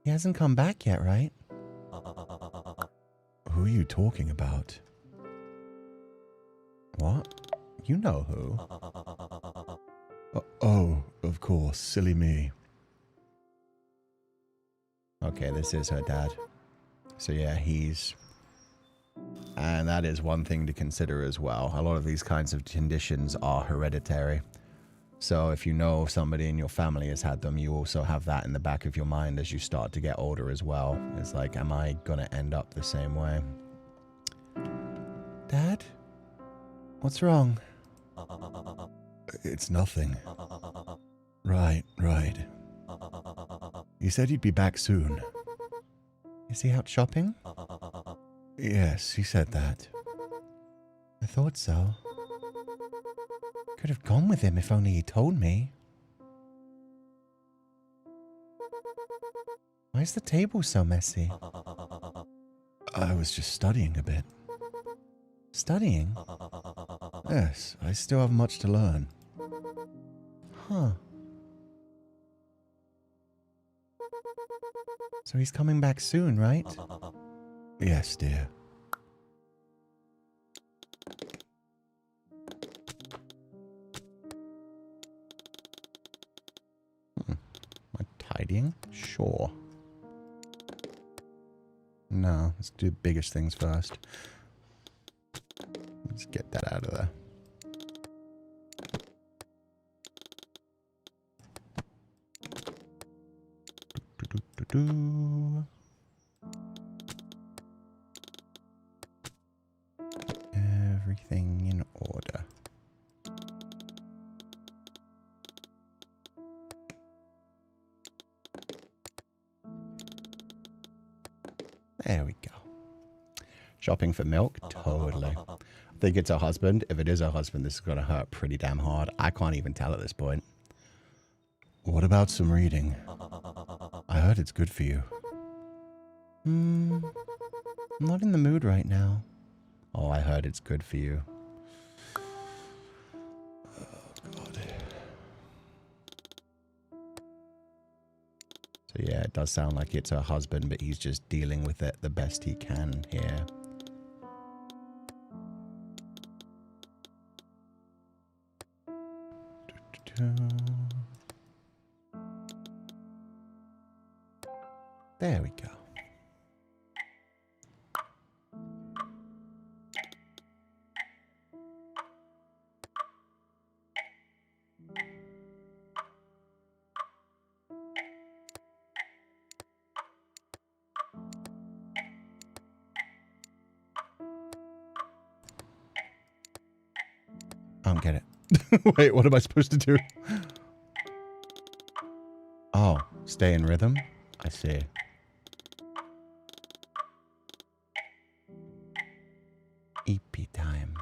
He hasn't come back yet, right? Who are you talking about? What? You know who. Oh, of course. Silly me. Okay, this is her dad. So yeah, he's... And that is one thing to consider as well. A lot of these kinds of conditions are hereditary. So if you know somebody in your family has had them, you also have that in the back of your mind as you start to get older as well. It's like, am I going to end up the same way? Dad? What's wrong? It's nothing. Right. He said he'd be back soon. Is he out shopping? Yes, he said that. I thought so. Could have gone with him if only he told me. Why is the table so messy? I was just studying a bit. Studying? Yes, I still have much to learn. Huh. So he's coming back soon, right? Yes, dear. Am I tidying? Sure. No, let's do the biggest things first. Let's get that out of there. Everything in order. There we go. Shopping for milk? Totally. I think it's her husband. If it is her husband, this is going to hurt pretty damn hard. I can't even tell at this point. What about some reading? I heard it's good for you. I'm not in the mood right now. Oh, I heard it's good for you. Oh, God. So yeah, it does sound like it's her husband, but he's just dealing with it the best he can here. There we go. I don't get it. Wait, what am I supposed to do? Oh, stay in rhythm? I see. EP time.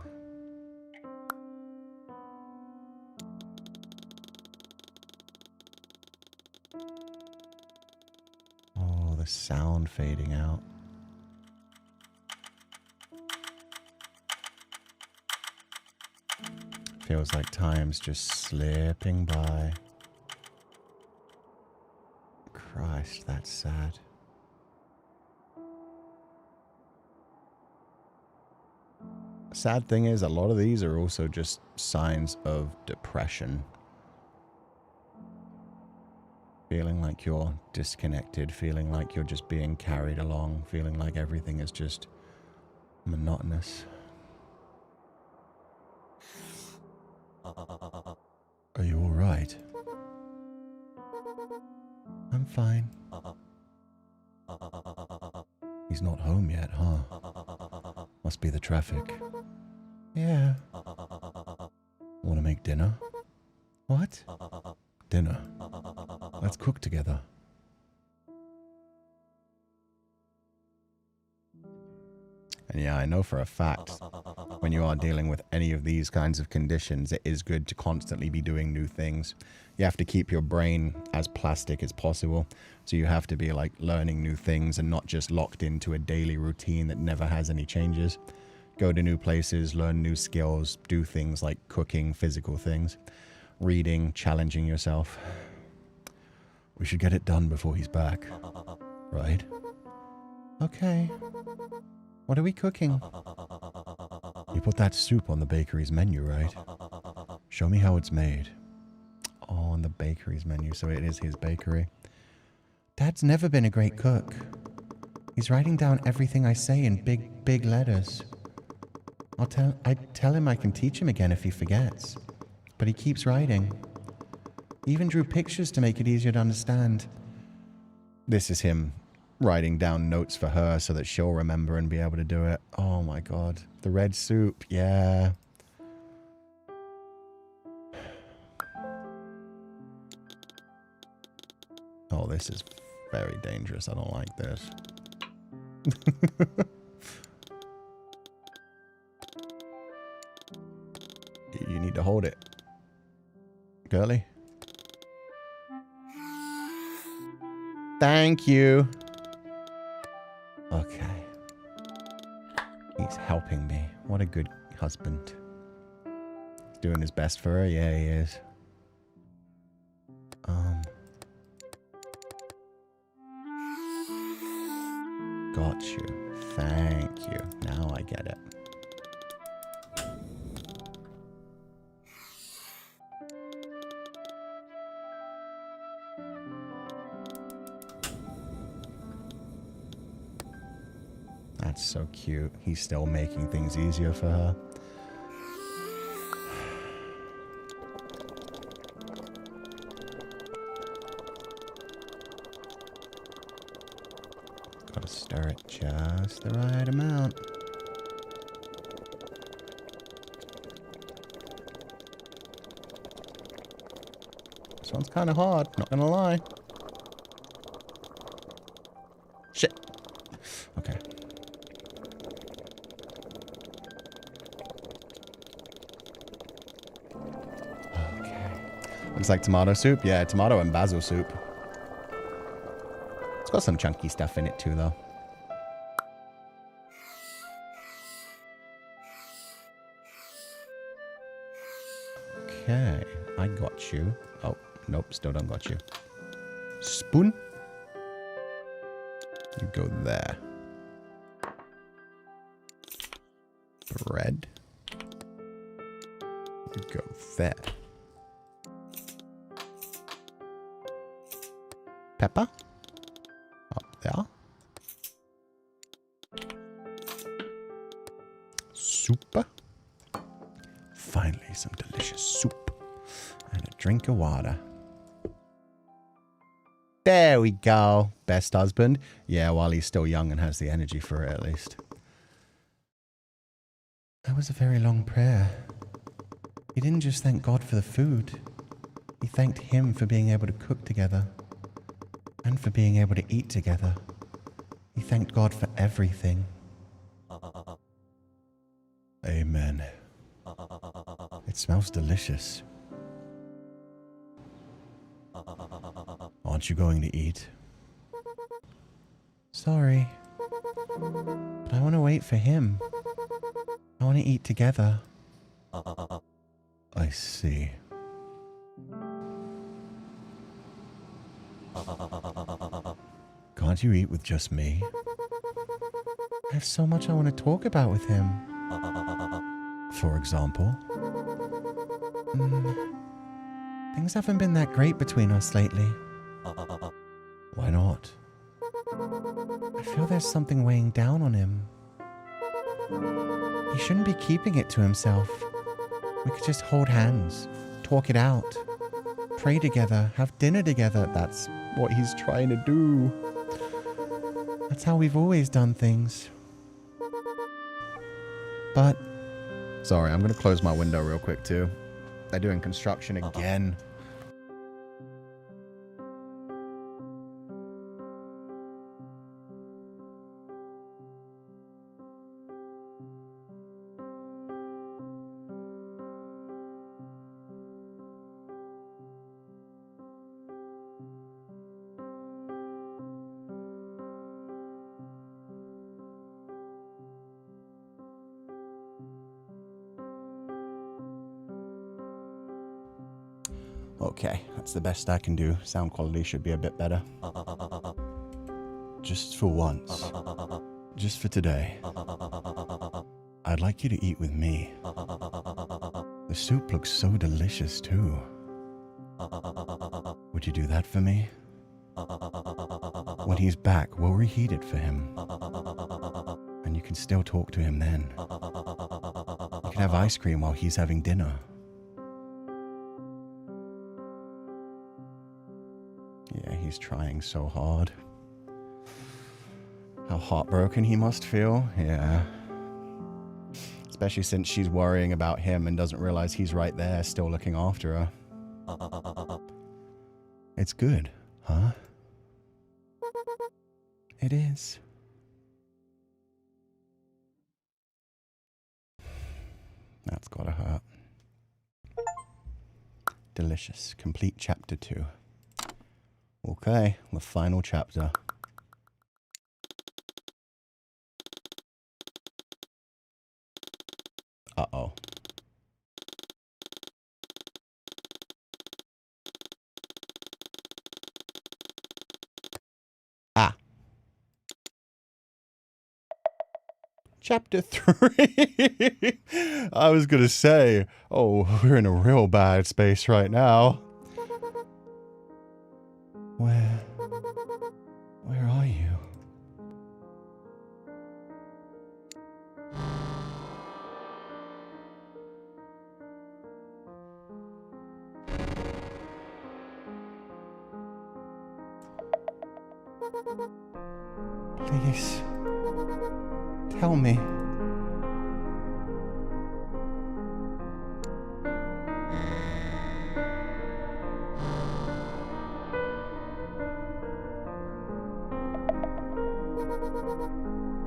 Oh, the sound fading out. Feels like time's just slipping by. Christ, that's sad. Sad thing is, a lot of these are also just signs of depression. Feeling like you're disconnected, feeling like you're just being carried along, feeling like everything is just monotonous. Are you all right? I'm fine. He's not home yet, huh? Must be the traffic. Yeah. Want to make dinner? What? Dinner. Let's cook together. And yeah, I know for a fact when you are dealing with any of these kinds of conditions, it is good to constantly be doing new things. You have to keep your brain as plastic as possible. So you have to be like learning new things and not just locked into a daily routine that never has any changes. Go to new places, learn new skills, do things like cooking, physical things, reading, challenging yourself. We should get it done before he's back, right? Okay. What are we cooking? You put that soup on the bakery's menu, right? Show me how it's made. Oh, on the bakery's menu, so it is his bakery. Dad's never been a great cook. He's writing down everything I say in big, big letters. I tell him I can teach him again if he forgets. But he keeps writing. He even drew pictures to make it easier to understand. This is him writing down notes for her so that she'll remember and be able to do it. Oh my god. The red soup, yeah. Oh, this is very dangerous. I don't like this. You need to hold it. Girly. Thank you. Okay. He's helping me. What a good husband. He's doing his best for her. Yeah, he is. Got you. Thank you. Now I get it. That's so cute. He's still making things easier for her. Gotta stir it just the right amount. This one's kind of hard, not gonna lie. Shit. Okay. Looks like tomato soup. Yeah, tomato and basil soup. It's got some chunky stuff in it too, though. Okay, I got you. Oh, nope, still don't got you. Spoon. You go there. Bread. You go there. Pepper. Up there. Soup. Finally, some delicious soup. And a drink of water. There we go. Best husband. Yeah, while he's still young and has the energy for it, at least. That was a very long prayer. He didn't just thank God for the food. He thanked him for being able to cook together. And for being able to eat together. He thanked God for everything. Amen. It smells delicious. Aren't you going to eat? Sorry. But I want to wait for him. I want to eat together. I see. Can't you eat with just me? I have so much I want to talk about with him. For example? Things haven't been that great between us lately. Why not? I feel there's something weighing down on him. He shouldn't be keeping it to himself. We could just hold hands, talk it out, pray together, have dinner together. That's what he's trying to do. That's how we've always done things. But... Sorry, I'm going to close my window real quick too. They're doing construction again. Okay, that's the best I can do. Sound quality should be a bit better. Just for once. Just for today. I'd like you to eat with me. The soup looks so delicious, too. Would you do that for me? When he's back, we'll reheat it for him. And you can still talk to him then. You can have ice cream while he's having dinner. Yeah, he's trying so hard. How heartbroken he must feel. Yeah. Especially since she's worrying about him and doesn't realize he's right there, still looking after her. It's good, huh? It is. That's gotta hurt. Delicious. Complete chapter 2. Okay, the final chapter. Uh-oh. Ah. Chapter 3. I was gonna say, oh, we're in a real bad space right now. Where are you? Please, tell me.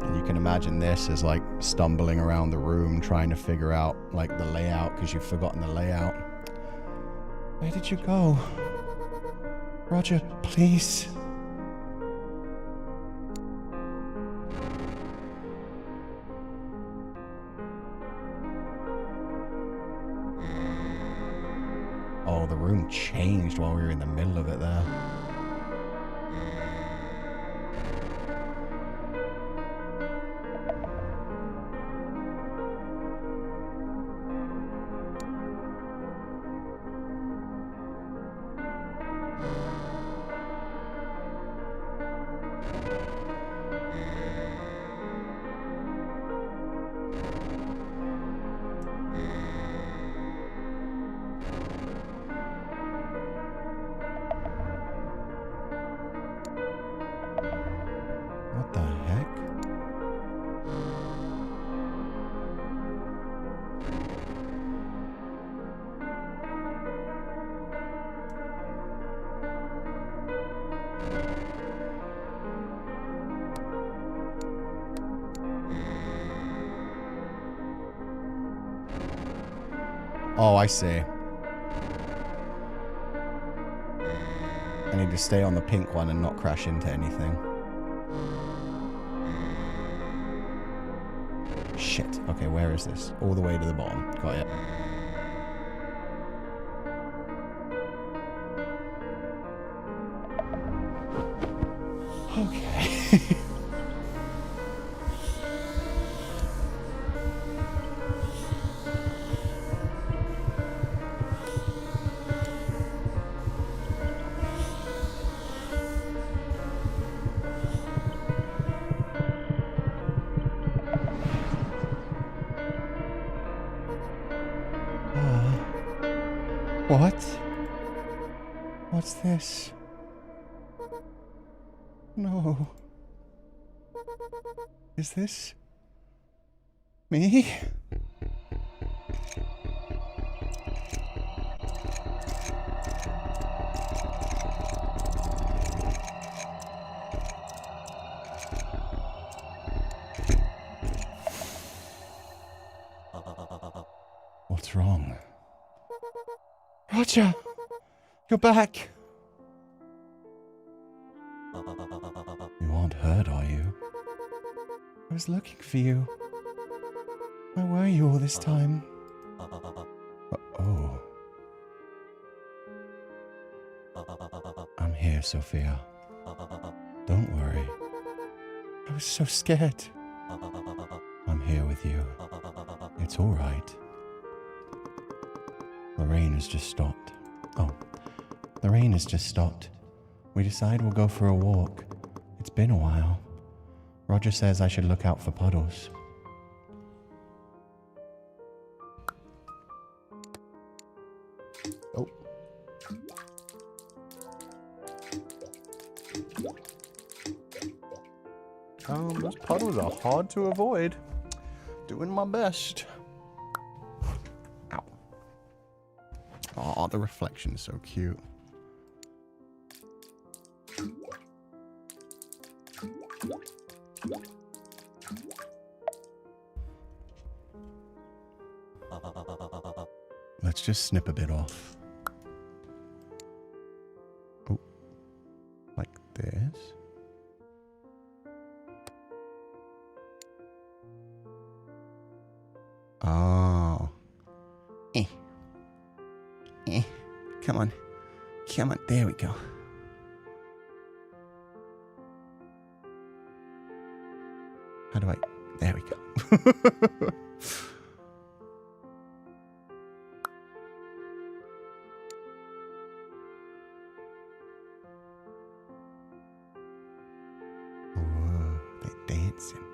And you can imagine this as like stumbling around the room trying to figure out like the layout because you've forgotten the layout. Where did you go? Roger, please. Oh, the room changed while we were in the middle of it there. What the heck? Oh, I see. I need to stay on the pink one and not crash into anything. Shit. Okay, where is this? All the way to the bottom. Got it. Okay. What? What's this? No. Is this me? What's wrong? Roger! You're back! You aren't hurt, are you? I was looking for you. Where were you all this time? Oh. Sophia. Don't worry. I was so scared. I'm here with you. It's all right. The rain has just stopped. Oh, the rain has just stopped. We decide we'll go for a walk. It's been a while. Roger says I should look out for puddles. Oh. Those puddles are hard to avoid. Doing my best. Ow. Oh, the reflection's so cute. Let's just snip a bit off. Oh, like this. Oh. Come on. Come on. There we go. How do I... There we go. Whoa, they're dancing.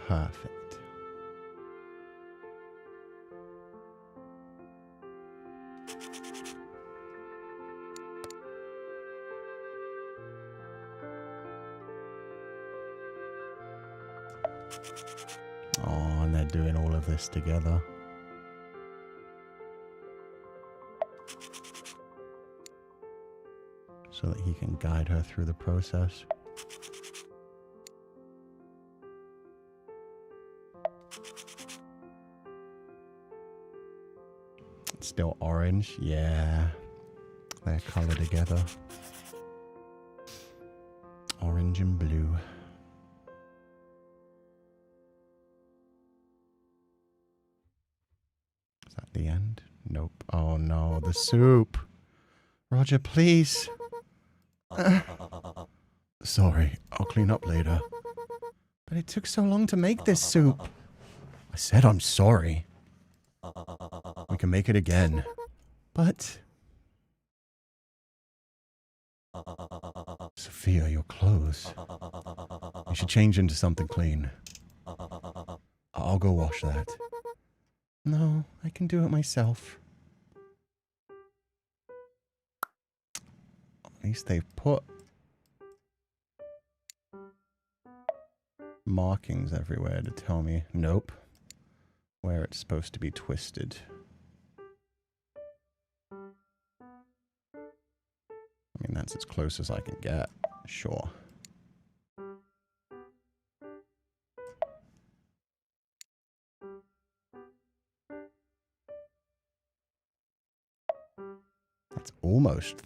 Perfect. Oh, and they're doing all of this together. So that he can guide her through the process. It's still orange, yeah. They're colored together. Orange and blue. Is that the end? Nope. Oh no, the soup. Roger, please. Sorry, I'll clean up later. But it took so long to make this soup. I said I'm sorry. We can make it again. But... Sophia, your clothes. You should change into something clean. I'll go wash that. No, I can do it myself. At least they've put markings everywhere to tell me, nope, where it's supposed to be twisted. I mean, that's as close as I can get, sure. That's almost.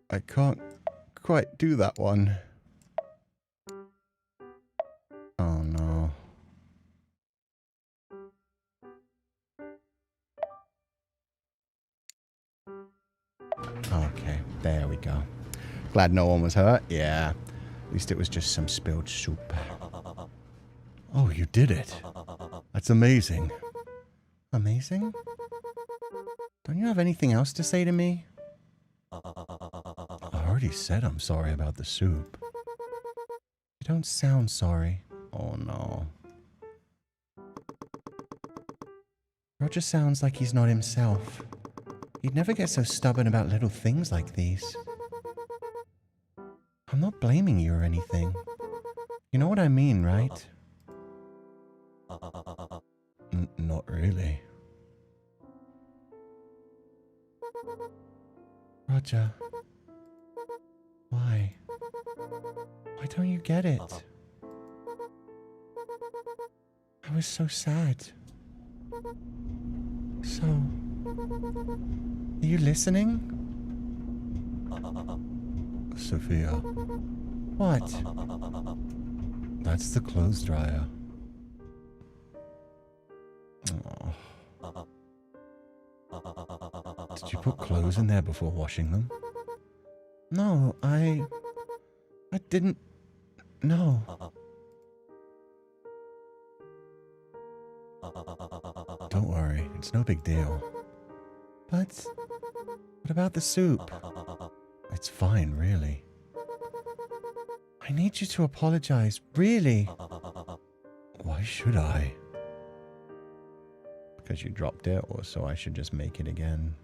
I can't quite do that one. Oh no. Okay, there we go. Glad no one was hurt. Yeah. At least it was just some spilled soup. Oh, you did it. That's amazing. Amazing? Don't you have anything else to say to me? I already said I'm sorry about the soup. You don't sound sorry. Oh no. Roger sounds like he's not himself. He'd never get so stubborn about little things like these. I'm not blaming you or anything. You know what I mean, right? Not really. Roger. Why? Why don't you get it? I was so sad. So... Are you listening? Sophia. What? That's the clothes dryer. Oh. Did you put clothes in there before washing them? No, I didn't. No. Don't worry, it's no big deal. But what about the soup? It's fine, really. I need you to apologize, really. Why should I? Because you dropped it, or so I should just make it again?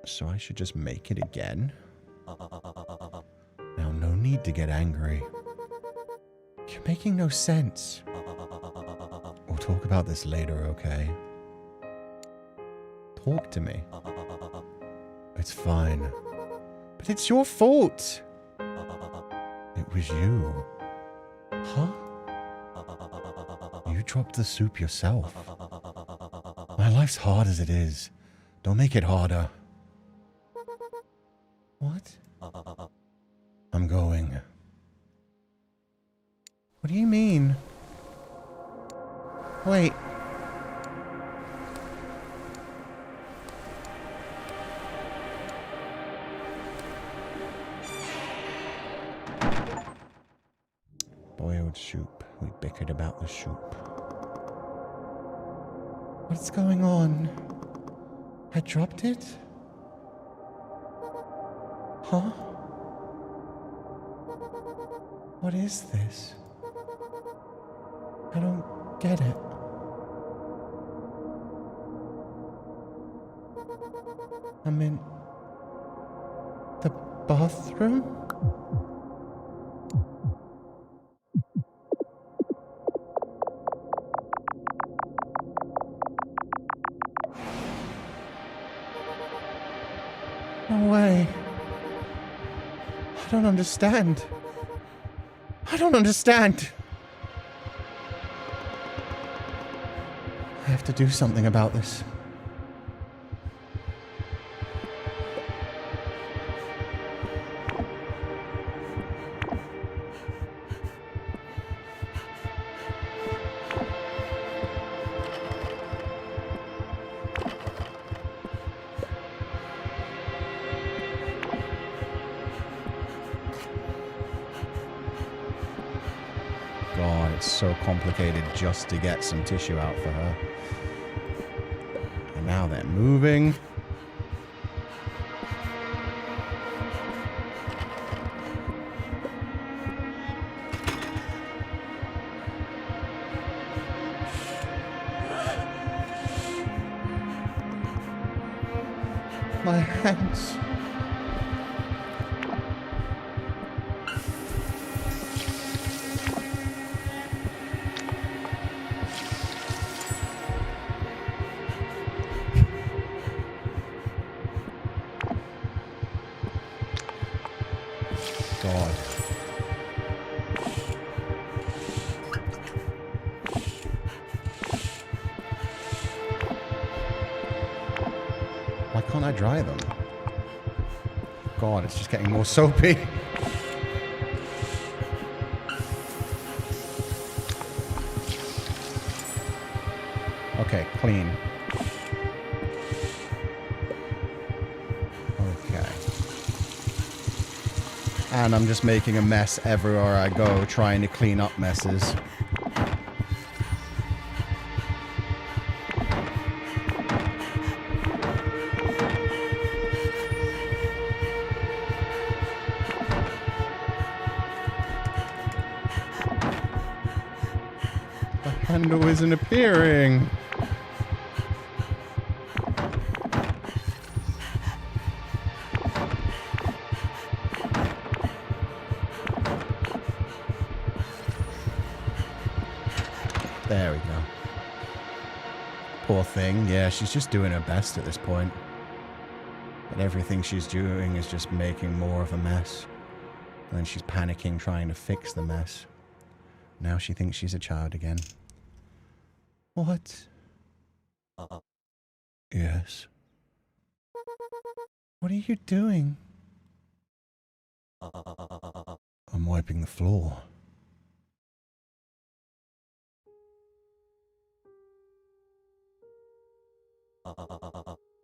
So I should just make it again? Now, no need to get angry. You're making no sense. We'll talk about this later, okay? Talk to me. It's fine. But it's your fault. It was you. Huh? You dropped the soup yourself. My life's hard as it is. Don't make it harder. What? I'm going. What do you mean? Wait. Boiled soup. We bickered about the soup. What's going on? I dropped it? Huh? What is this? I don't get it. I'm in the bathroom? No way. I don't understand. I don't understand. I have to do something about this. God, it's so complicated just to get some tissue out for her. And now they're moving. My hands. God. Why can't I dry them? God, it's just getting more soapy. Okay, clean. Okay. And I'm just making a mess everywhere I go, trying to clean up messes. The handle isn't appearing. There we go. Poor thing. Yeah, she's just doing her best at this point. But everything she's doing is just making more of a mess. And then she's panicking, trying to fix the mess. Now she thinks she's a child again. What? Yes. What are you doing? I'm wiping the floor.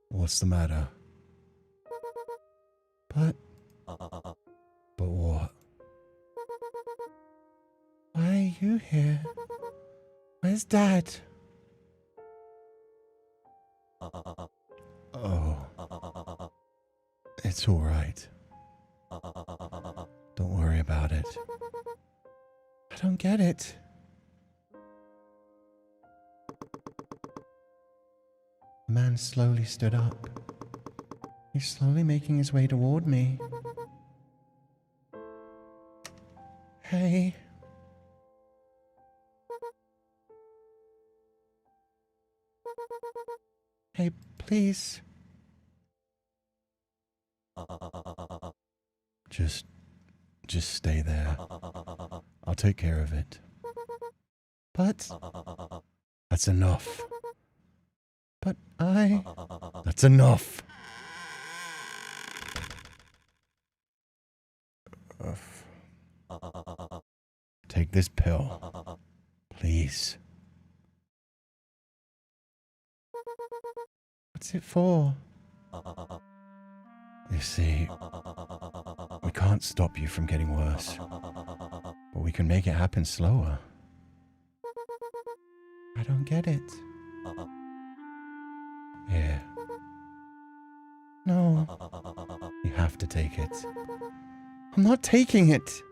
What's the matter? But what? Why are you here? Where's Dad? Oh. It's all right. Don't worry about it. I don't get it. The man slowly stood up. He's slowly making his way toward me. Hey. Hey, please. Just stay there. I'll take care of it. But that's enough. But that's enough. Take this pill. Please. What's it for? You see, we can't stop you from getting worse, but we can make it happen slower. I don't get it. Here. No. You have to take it. I'm not taking it.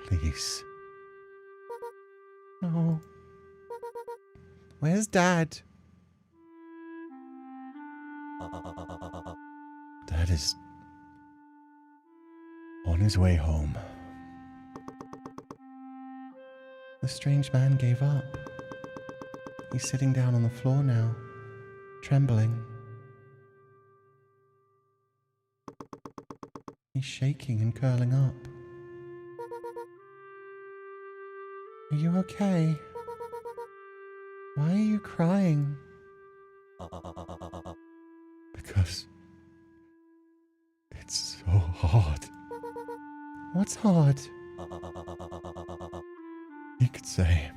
Please. No. Where's Dad? Dad is on his way home. The strange man gave up. He's sitting down on the floor now, trembling. He's shaking and curling up. Are you okay? Why are you crying? Because it's so hard. What's hard? You could say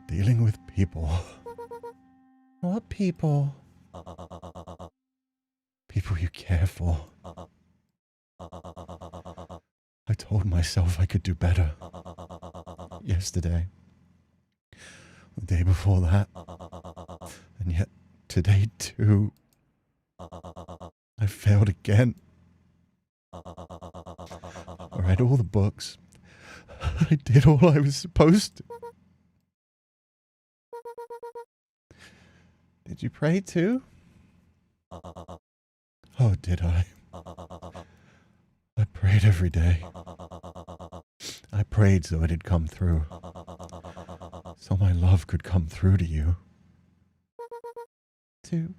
dealing with people. What people? People you care for. I told myself I could do better. Yesterday. The day before that. And yet today too. I failed again. I read all the books. I did all I was supposed to. Did you pray too? Oh, did I? I prayed every day. I prayed so it'd come through. So my love could come through to you. To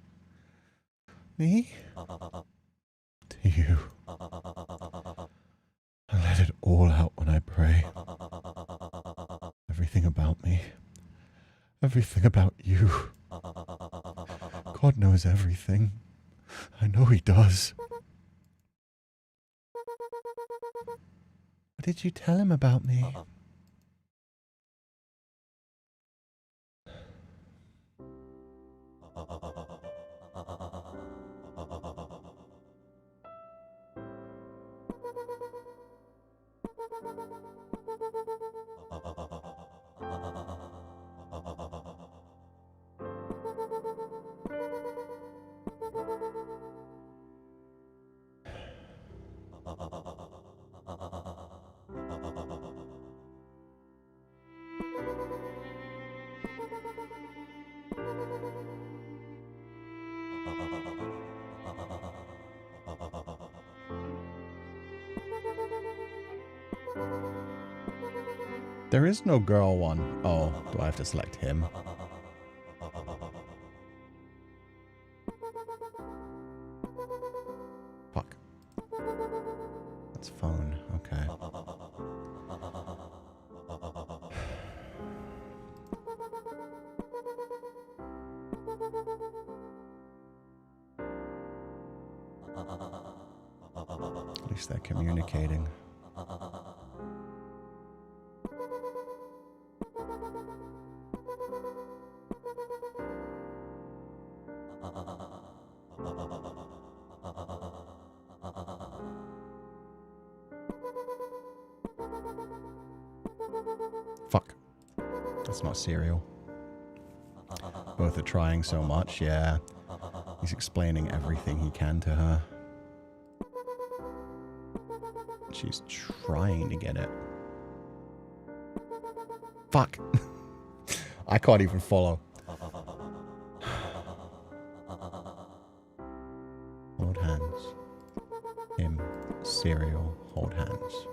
me? To you. I let it all out when I pray. Everything about me. Everything about you. God knows everything. I know He does. What did you tell Him about me? There is no girl one. Oh, do I have to select him? Fuck. That's phone. Okay. At least they're communicating. Fuck. That's not cereal. Both are trying so much, yeah. He's explaining everything he can to her. She's trying to get it. Fuck. I can't even follow. Hold hands. Him. Cereal. Hold hands.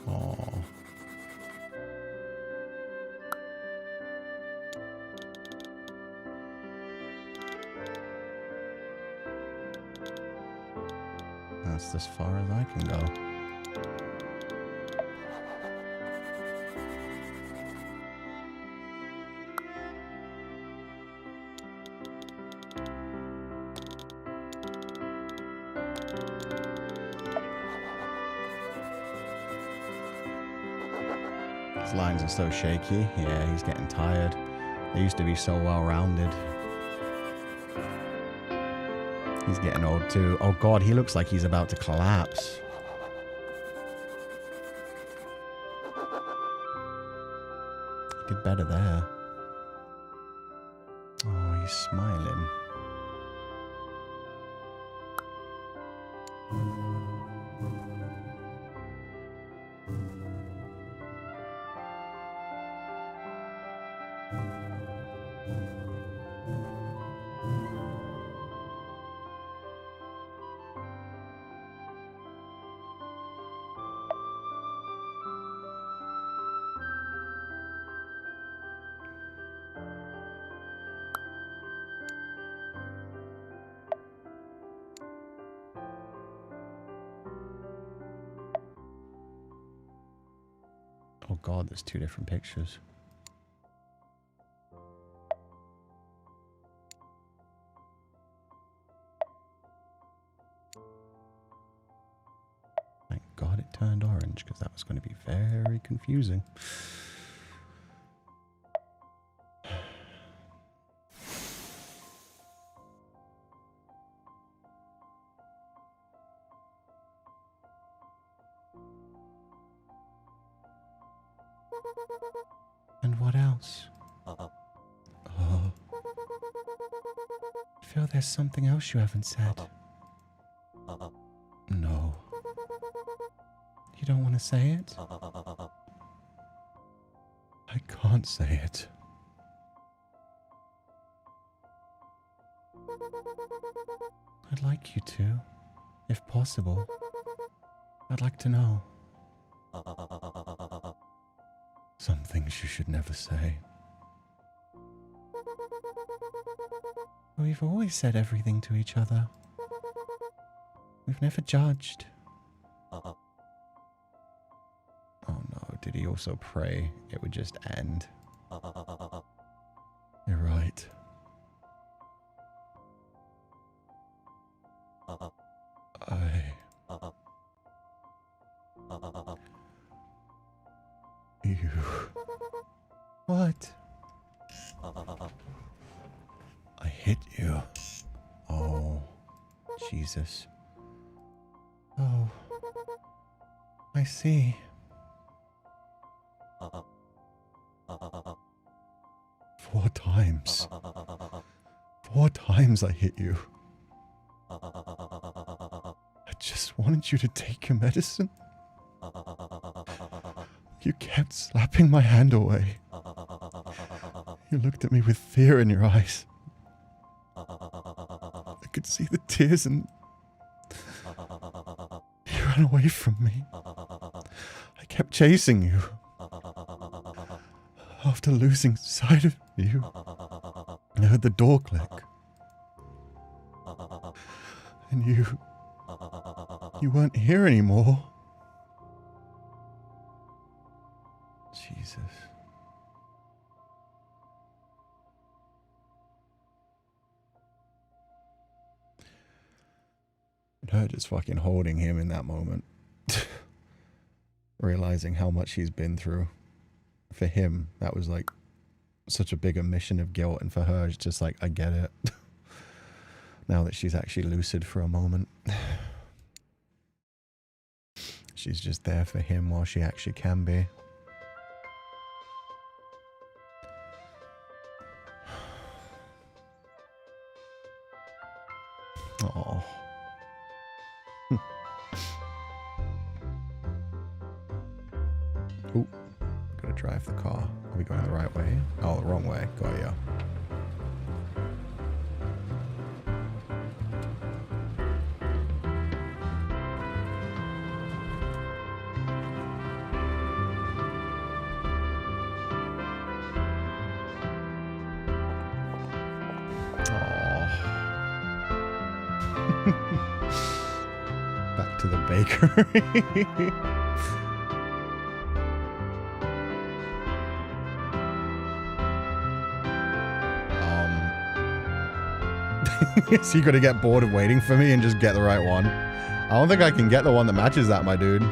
Aww. That's as far as I can go. His lines are so shaky. Yeah, he's getting tired. They used to be so well-rounded. He's getting old too. Oh god, he looks like he's about to collapse. He did better there. Oh, he's smiling. Oh god, there's two different pictures. Thank god it turned orange, because that was going to be very confusing. And what else? Oh. I feel there's something else you haven't said. No. You don't want to say it? I can't say it. I'd like you to, if possible. I'd like to know. Some things you should never say. We've always said everything to each other. We've never judged. Oh no, did he also pray it would just end? You're right. You. What? I hit you. Oh, Jesus. Oh, I see. 4 times. 4 times I hit you. I just wanted you to take your medicine. You kept slapping my hand away. You looked at me with fear in your eyes. I could see the tears and you ran away from me. I kept chasing you. After losing sight of you, I heard the door click. And you weren't here anymore. Jesus. And her just fucking holding him in that moment. Realizing how much he's been through. for him, that was like such a big omission of guilt, and for her, it's just like, I get it. Now that she's actually lucid for a moment. She's just there for him while she actually can be. Oh. Ooh, gotta drive the car. Are we going the right way? Oh, the wrong way. Got ya. Back to the bakery. So you're gonna get bored of waiting for me and just get the right one? I don't think I can get the one that matches that, my dude.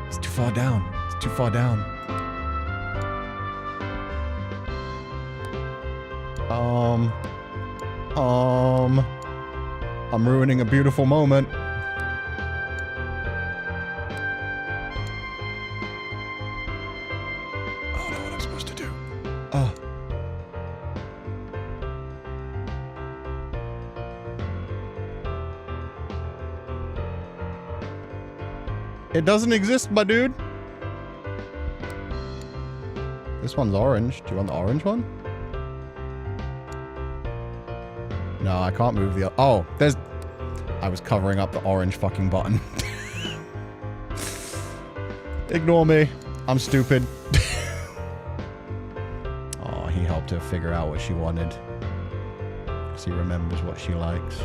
It's too far down. It's too far down. I'm ruining a beautiful moment. I don't know what I'm supposed to do. Oh. It doesn't exist, my dude. This one's orange. Do you want the orange one? No, I can't move the... Oh, there's... I was covering up the orange fucking button. Ignore me. I'm stupid. Oh, he helped her figure out what she wanted. Because he remembers what she likes.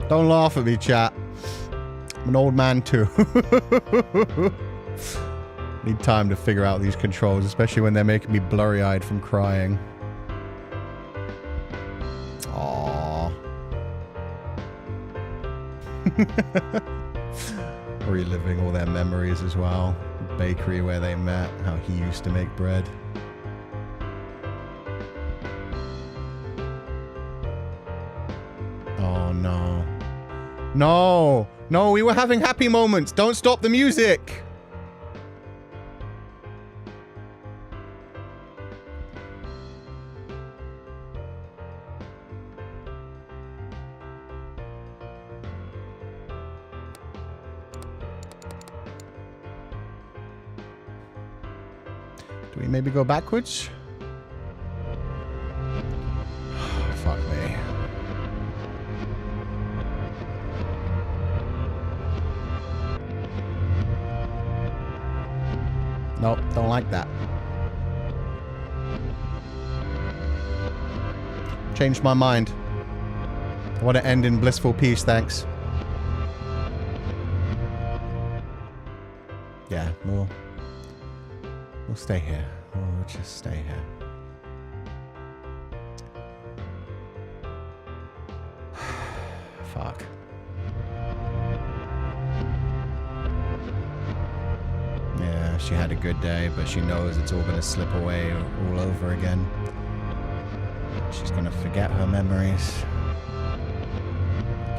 Don't laugh at me, chat. I'm an old man too. Need time to figure out these controls, especially when they're making me blurry-eyed from crying. Aww. Reliving all their memories as well. The bakery where they met, how he used to make bread. Oh no. No! No, we were having happy moments! Don't stop the music! Do we maybe go backwards? Fuck me. Nope, don't like that. Changed my mind. I want to end in blissful peace, thanks. Yeah, we'll stay here. We'll just stay here. Fuck. Yeah, she had a good day, but she knows it's all gonna slip away all over again. She's gonna forget her memories.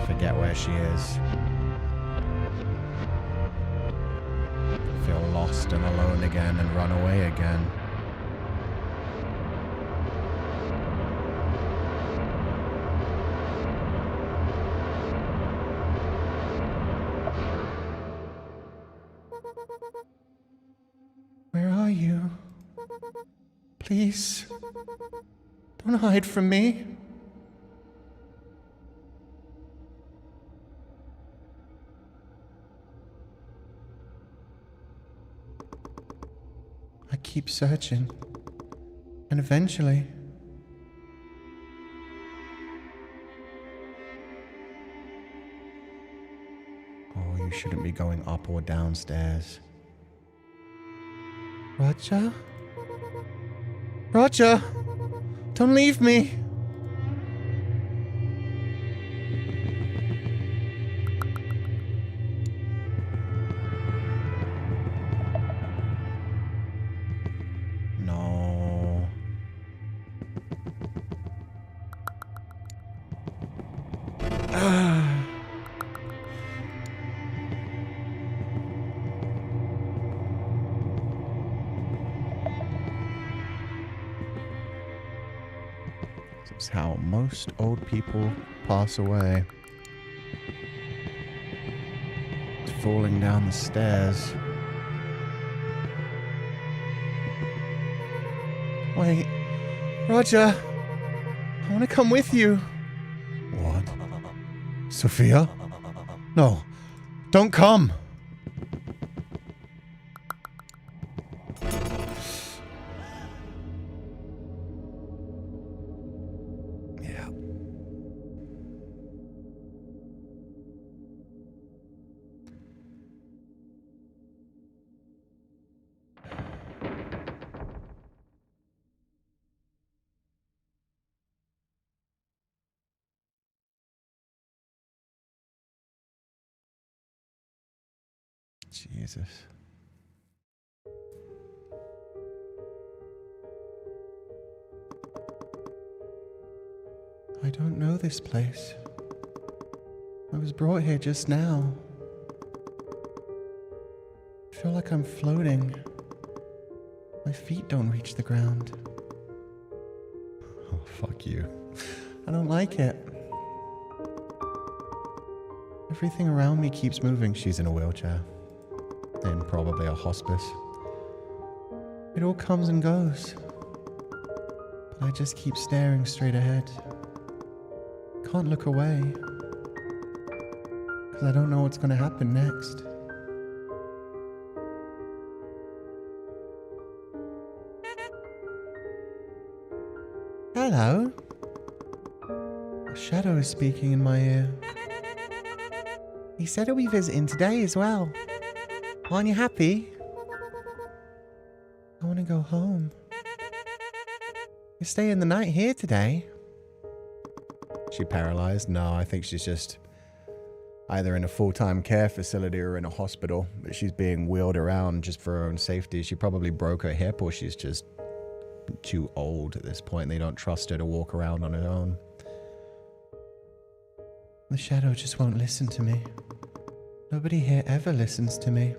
Forget where she is. Feel lost and alone again and run away again. Where are you? Please, don't hide from me. I keep searching, and eventually... Oh, you shouldn't be going up or downstairs. Roger? Roger! Don't leave me! This is how most old people pass away. Falling down the stairs. Wait, Roger, I want to come with you. What? Sophia? No, don't come. Yeah. Jesus. I don't know this place. I was brought here just now. I feel like I'm floating. My feet don't reach the ground. Oh, fuck you. I don't like it. Everything around me keeps moving. She's in a wheelchair. In probably a hospice. It all comes and goes. But I just keep staring straight ahead. Can't look away. Because I don't know what's going to happen next. Hello? A shadow is speaking in my ear. He said he'll be visiting today as well. Aren't you happy? I want to go home. You're staying the night here today? Is she paralyzed? No, I think she's just either in a full-time care facility or in a hospital. But she's being wheeled around just for her own safety. She probably broke her hip, or she's just too old at this point. They don't trust her to walk around on her own. The shadow just won't listen to me. Nobody here ever listens to me.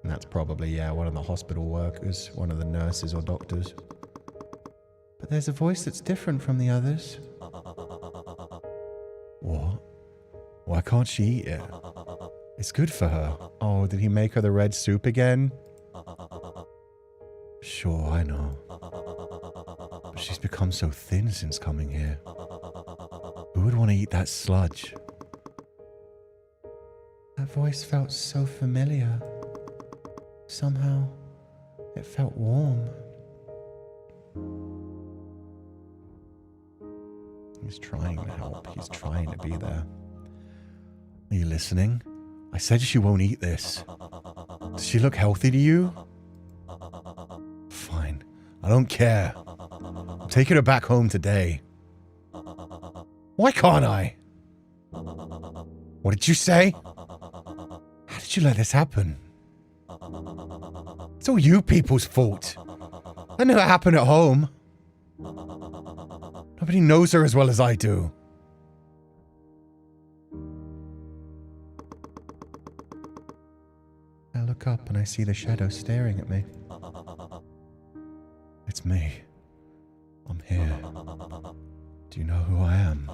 And that's probably, yeah, one of the hospital workers, one of the nurses or doctors. But there's a voice that's different from the others. What? Why can't she eat it? It's good for her. Oh, did he make her the red soup again? Sure, I know. But she's become so thin since coming here. Who would want to eat that sludge? That voice felt so familiar. Somehow, it felt warm. He's trying to help. He's trying to be there. Are you listening? I said she won't eat this. Does she look healthy to you? Fine. I don't care. I'm taking her back home today. Why can't I? What did you say? How did you let this happen? It's all you people's fault. That never happened at home. Nobody knows her as well as I do. I look up and I see the shadow staring at me. It's me. I'm here. Do you know who I am?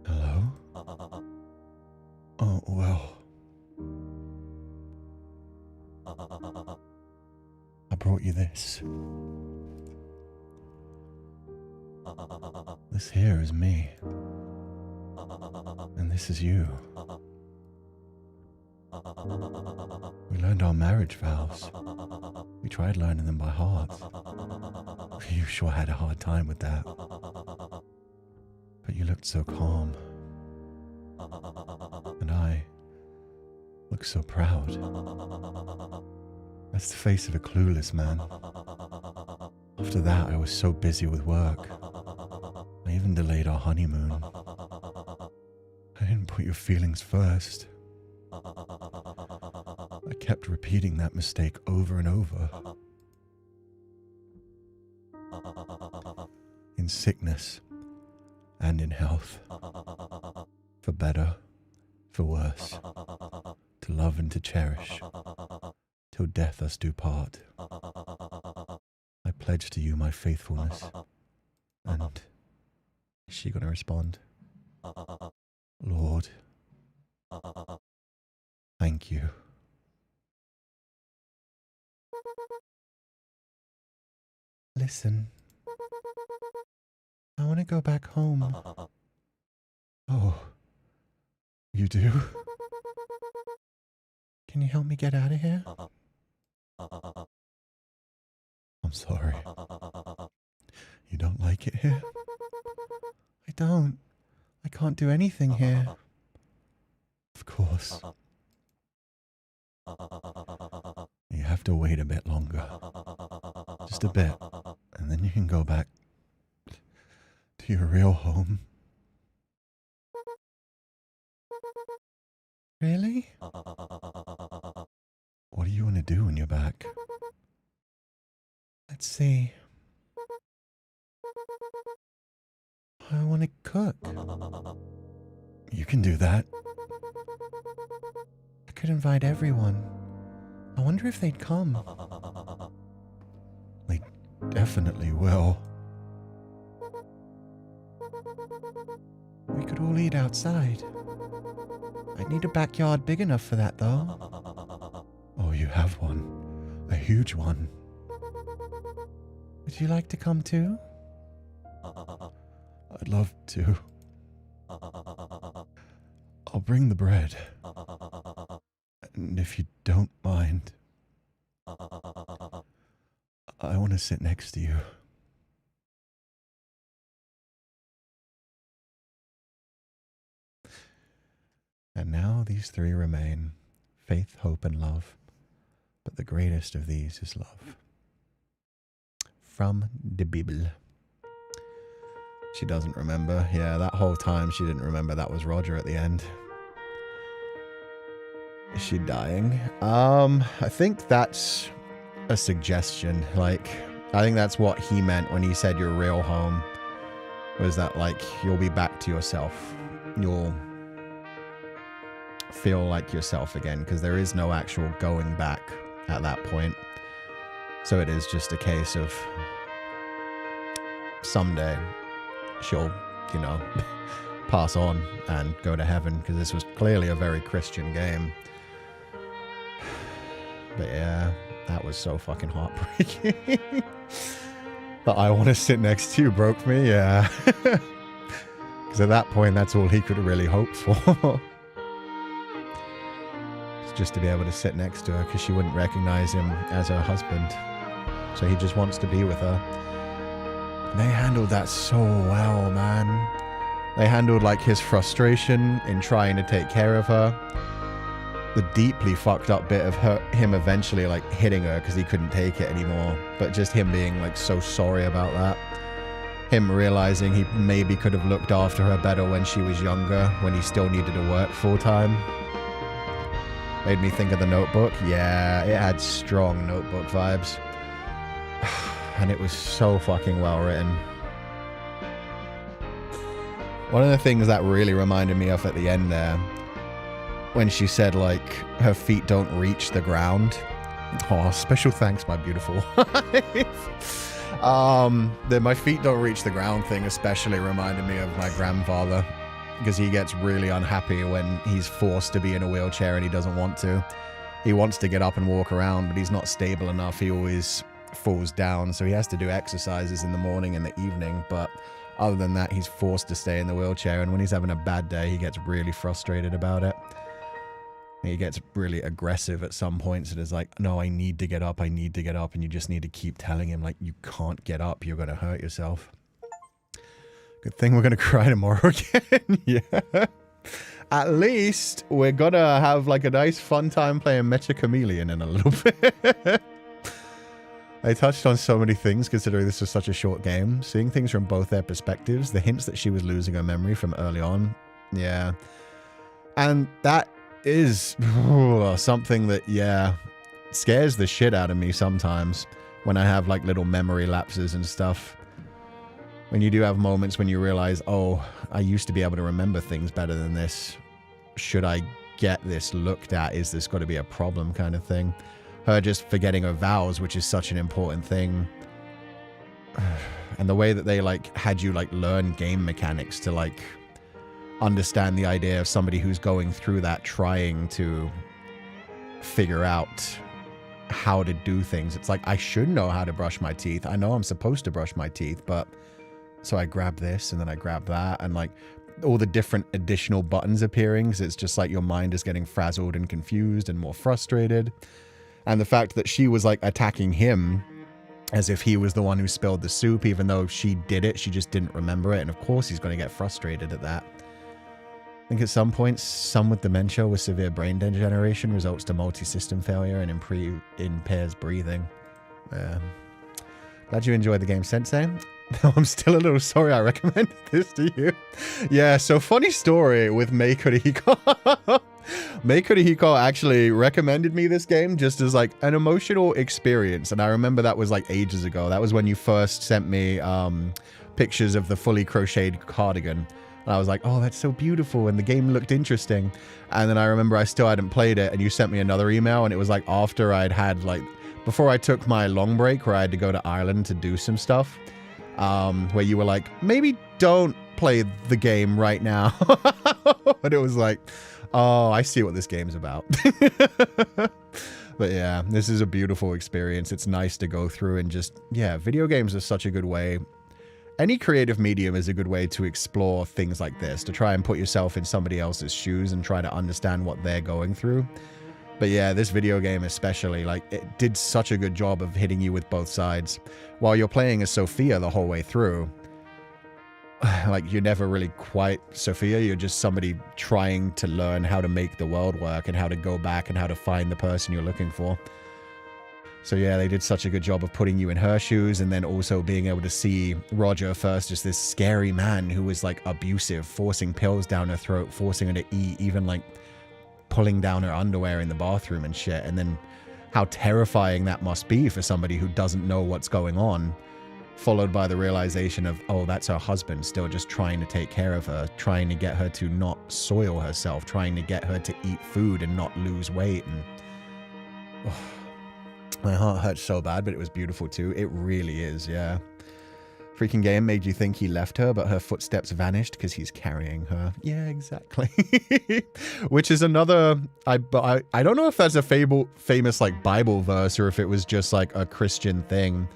Hello? Oh, well. I brought you this. This here is me. And this is you. We learned our marriage vows. We tried learning them by heart. You sure had a hard time with that. But you looked so calm. And I looked so proud. That's the face of a clueless man. After that, I was so busy with work. I even delayed our honeymoon. I didn't put your feelings first. I kept repeating that mistake over and over. In in sickness and in health, for better, for worse, to love and to cherish, till death us do part. I pledge to you my faithfulness. And is she going to respond? Lord, thank you. Listen, I want to go back home. Oh, you do? Can you help me get out of here? I'm sorry. You don't like it here? I don't. I can't do anything here. Of course. You have to wait a bit longer. Just a bit. And then you can go back to your real home. Really? What do you want to do when you're back? Let's see. I want to cook. You can do that. I could invite everyone. I wonder if they'd come. They definitely will. We could all eat outside. I'd need a backyard big enough for that, though. Oh, you have one. A huge one. Would you like to come too? I'd love to. I'll bring the bread. And if you don't mind, I want to sit next to you. And now these three remain, faith, hope, and love. But the greatest of these is love. From the Bible. She doesn't remember. Yeah, that whole time she didn't remember that was Roger at the end. Is she dying? I think that's a suggestion. Like, I think that's what he meant when he said your real home. Was that, like, you'll be back to yourself. You'll feel like yourself again, because there is no actual going back at that point. So it is just a case of someday she'll, you know, pass on and go to heaven, because this was clearly a very Christian game. But yeah, that was so fucking heartbreaking. But I want to sit next to you broke me, yeah. Because at that point, that's all he could have really hoped for. Just to be able to sit next to her, because she wouldn't recognize him as her husband. So he just wants to be with her. And they handled that so well, man. They handled, like, his frustration in trying to take care of her. The deeply fucked up bit of him eventually, like, hitting her because he couldn't take it anymore. But just him being, like, so sorry about that. Him realizing he maybe could have looked after her better when she was younger, when he still needed to work full time. Made me think of The Notebook. Yeah, it had strong Notebook vibes. And it was so fucking well written. One of the things that really reminded me of at the end there, when she said, like, her feet don't reach the ground. Oh, special thanks, my beautiful wife. My feet don't reach the ground thing especially reminded me of my grandfather. Because he gets really unhappy when he's forced to be in a wheelchair and he doesn't want to. He wants to get up and walk around, but he's not stable enough. He always falls down, so he has to do exercises in the morning and the evening. But other than that, he's forced to stay in the wheelchair. And when he's having a bad day, he gets really frustrated about it. He gets really aggressive at some points. It is like, no, I need to get up. I need to get up. And you just need to keep telling him, like, you can't get up. You're going to hurt yourself. Good thing we're going to cry tomorrow again. Yeah. At least we're going to have, like, a nice fun time playing Mecha Chameleon in a little bit. They touched on so many things considering this was such a short game. Seeing things from both their perspectives. The hints that she was losing her memory from early on. Yeah. And that is something that, yeah, scares the shit out of me sometimes when I have, like, little memory lapses and stuff. when you do have moments when you realize, oh, I used to be able to remember things better than this. Should I get this looked at? Is this got to be a problem kind of thing? Her just forgetting her vows, which is such an important thing. And the way that they like had you like learn game mechanics to like understand the idea of somebody who's going through that, trying to figure out how to do things. It's like, I should know how to brush my teeth. I know I'm supposed to brush my teeth, but so I grab this and then I grab that, and like all the different additional buttons appearing. So it's just like your mind is getting frazzled and confused and more frustrated. And the fact that she was like attacking him as if he was the one who spilled the soup, even though she did it, she just didn't remember it. And of course he's going to get frustrated at that. I think at some points, some with dementia with severe brain degeneration results to multi-system failure and impairs breathing. Glad you enjoyed the game, Sensei. I'm still a little sorry I recommended this to you. Yeah, so funny story with Mei Kurihiko. Mei Kurihiko actually recommended me this game just as like an emotional experience. And I remember that was like ages ago. That was when you first sent me pictures of the fully crocheted cardigan. And I was like, oh, that's so beautiful. And the game looked interesting. And then I remember I still hadn't played it. And you sent me another email. And it was like after I'd had like, before I took my long break where I had to go to Ireland to do some stuff. Where you were like, maybe don't play the game right now. And it was like, oh, I see what this game's about. But yeah, this is a beautiful experience. It's nice to go through and just, yeah, video games are such a good way. Any creative medium is a good way to explore things like this, to try and put yourself in somebody else's shoes and try to understand what they're going through. But yeah, this video game especially, like, it did such a good job of hitting you with both sides. While you're playing as Sophia the whole way through, like, you're never really quite Sophia. You're just somebody trying to learn how to make the world work and how to go back and how to find the person you're looking for. So yeah, they did such a good job of putting you in her shoes, and then also being able to see Roger first as this scary man who was, like, abusive, forcing pills down her throat, forcing her to eat, even, like, pulling down her underwear in the bathroom and shit. And then how terrifying that must be for somebody who doesn't know what's going on, followed by the realization of, oh, that's her husband still just trying to take care of her, trying to get her to not soil herself, trying to get her to eat food and not lose weight. And oh, my heart hurt so bad, but it was beautiful too. It really is, yeah. Freaking game made you think he left her, but her footsteps vanished because he's carrying her. Yeah, exactly. Which is another... I don't know if that's a famous like Bible verse or if it was just like a Christian thing.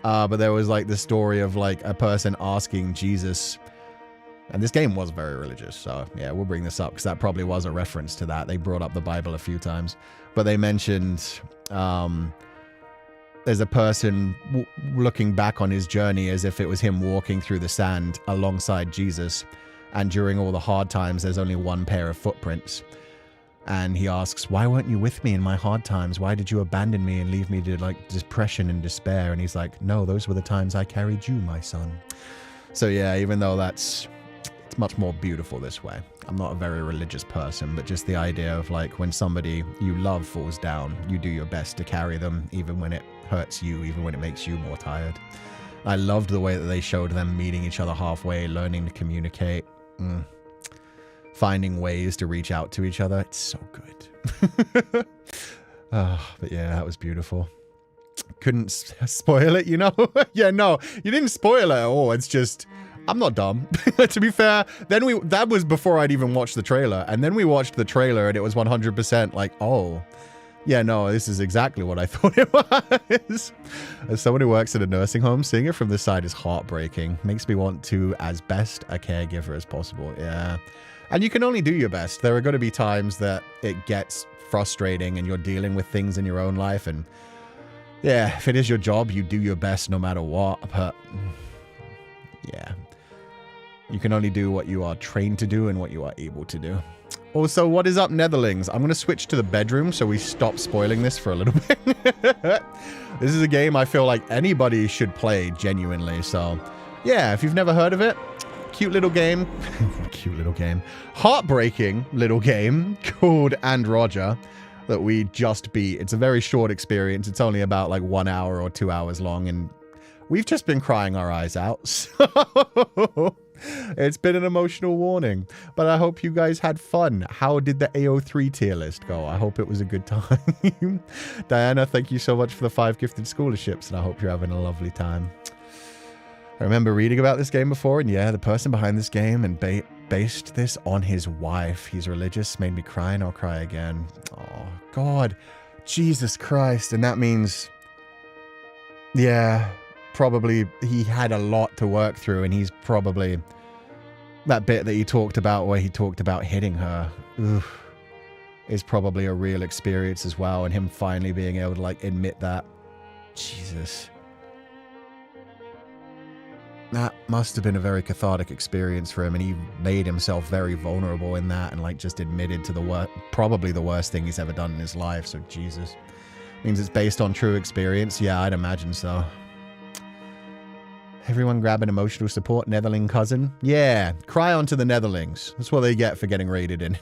But there was like the story of like a person asking Jesus... And this game was very religious, so yeah, we'll bring this up because that probably was a reference to that. They brought up the Bible a few times. But they mentioned... there's a person looking back on his journey as if it was him walking through the sand alongside Jesus. And during all the hard times, there's only one pair of footprints. And he asks, why weren't you with me in my hard times? Why did you abandon me and leave me to like depression and despair? And he's like, no, those were the times I carried you, my son. So yeah, even though it's much more beautiful this way. I'm not a very religious person, but just the idea of like when somebody you love falls down, you do your best to carry them, even when it hurts you, even when it makes you more tired. I loved the way that they showed them meeting each other halfway, learning to communicate, finding ways to reach out to each other. It's so good. But yeah, that was beautiful. Couldn't spoil it, you know? Yeah, no, you didn't spoil it at all. It's just... I'm not dumb. To be fair, that was before I'd even watched the trailer. And then we watched the trailer and it was 100% like, oh, yeah, no, this is exactly what I thought it was. As someone who works at a nursing home, seeing it from this side is heartbreaking. Makes me want to, as best a caregiver as possible. Yeah. And you can only do your best. There are going to be times that it gets frustrating and you're dealing with things in your own life. And yeah, if it is your job, you do your best no matter what. But yeah. You can only do what you are trained to do and what you are able to do. Also, what is up, Netherlings? I'm going to switch to the bedroom so we stop spoiling this for a little bit. This is a game I feel like anybody should play genuinely. So, yeah, if you've never heard of it, cute little game. Cute little game. Heartbreaking little game called And Roger that we just beat. It's a very short experience. It's only about like 1 hour or 2 hours long, and We've just been crying our eyes out. So it's been an emotional warning. But I hope you guys had fun. How did the AO3 tier list go? I hope it was a good time. Diana, thank you so much for the 5 gifted scholarships, and I hope you're having a lovely time. I remember reading about this game before, and yeah, the person behind this game and based this on his wife. He's religious, made me cry, and I'll cry again. Oh, God. Jesus Christ. And that means, yeah, probably he had a lot to work through, and he's probably, that bit that he talked about where he talked about hitting her, is probably a real experience as well, and him finally being able to, like, admit that. Jesus. That must have been a very cathartic experience for him, and he made himself very vulnerable in that, and like just admitted to probably the worst thing he's ever done in his life. So Jesus, means it's based on true experience. Yeah, I'd imagine so. Everyone grab an emotional support Netherling cousin. Yeah, cry onto the Netherlings. That's what they get for getting raided in.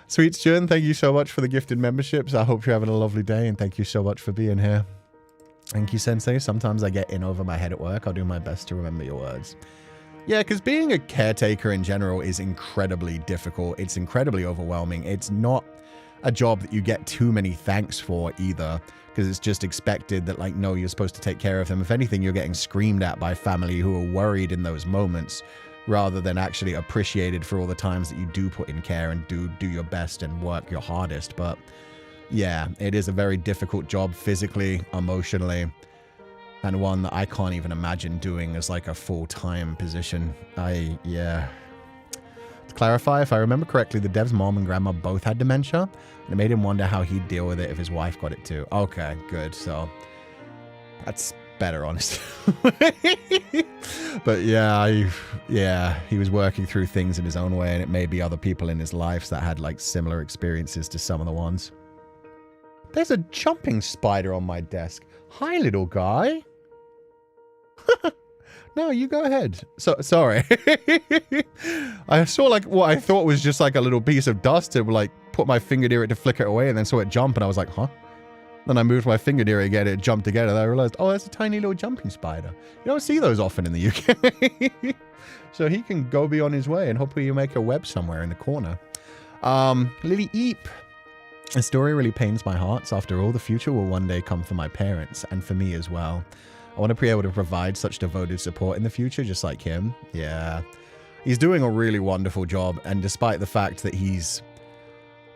Sweet Stern, thank you so much for the gifted memberships. I hope you're having a lovely day, and thank you so much for being here. Thank you, Sensei. Sometimes I get in over my head at work. I'll do my best to remember your words. Yeah, because being a caretaker in general is incredibly difficult. It's incredibly overwhelming. It's not a job that you get too many thanks for either, because it's just expected that, like, no, you're supposed to take care of them. If anything, you're getting screamed at by family who are worried in those moments, rather than actually appreciated for all the times that you do put in care and do your best and work your hardest. But yeah, it is a very difficult job physically, emotionally, and one that I can't even imagine doing as like a full-time position. Yeah. To clarify, if I remember correctly, the dev's mom and grandma both had dementia, and it made him wonder how he'd deal with it if his wife got it too. Okay, good. So that's better, honestly. But yeah, he was working through things in his own way, and it may be other people in his life that had like similar experiences to some of the ones. There's a jumping spider on my desk. Hi, little guy. No, you go ahead. Sorry. I saw like what I thought was just like a little piece of dust to like put my finger near it to flick it away, and then saw it jump, and I was like, huh? Then I moved my finger near it again, it jumped again, and I realized, oh, that's a tiny little jumping spider. You don't see those often in the UK. So he can go be on his way, and hopefully you make a web somewhere in the corner. Lily Eep. The story really pains my heart. So after all, the future will one day come for my parents and for me as well. I want to be able to provide such devoted support in the future, just like him. Yeah. He's doing a really wonderful job. And despite the fact that he's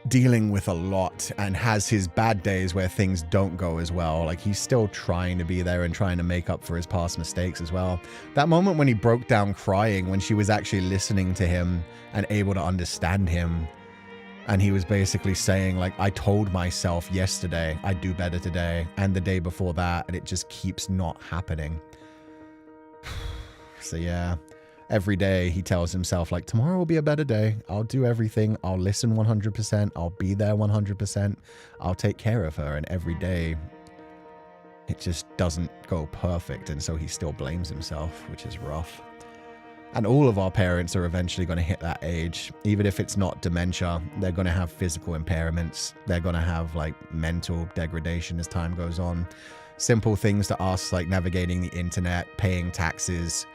dealing with a lot and has his bad days where things don't go as well, like he's still trying to be there and trying to make up for his past mistakes as well. That moment when he broke down crying, when she was actually listening to him and able to understand him, and he was basically saying, like, I told myself yesterday I'd do better today, and the day before that, and it just keeps not happening. So yeah, every day he tells himself, like, tomorrow will be a better day. I'll do everything. I'll listen 100%. I'll be there 100%. I'll take care of her. And every day it just doesn't go perfect. And so he still blames himself, which is rough. And all of our parents are eventually going to hit that age. Even if it's not dementia, they're going to have physical impairments. They're going to have like mental degradation as time goes on. Simple things to us like navigating the internet, paying taxes,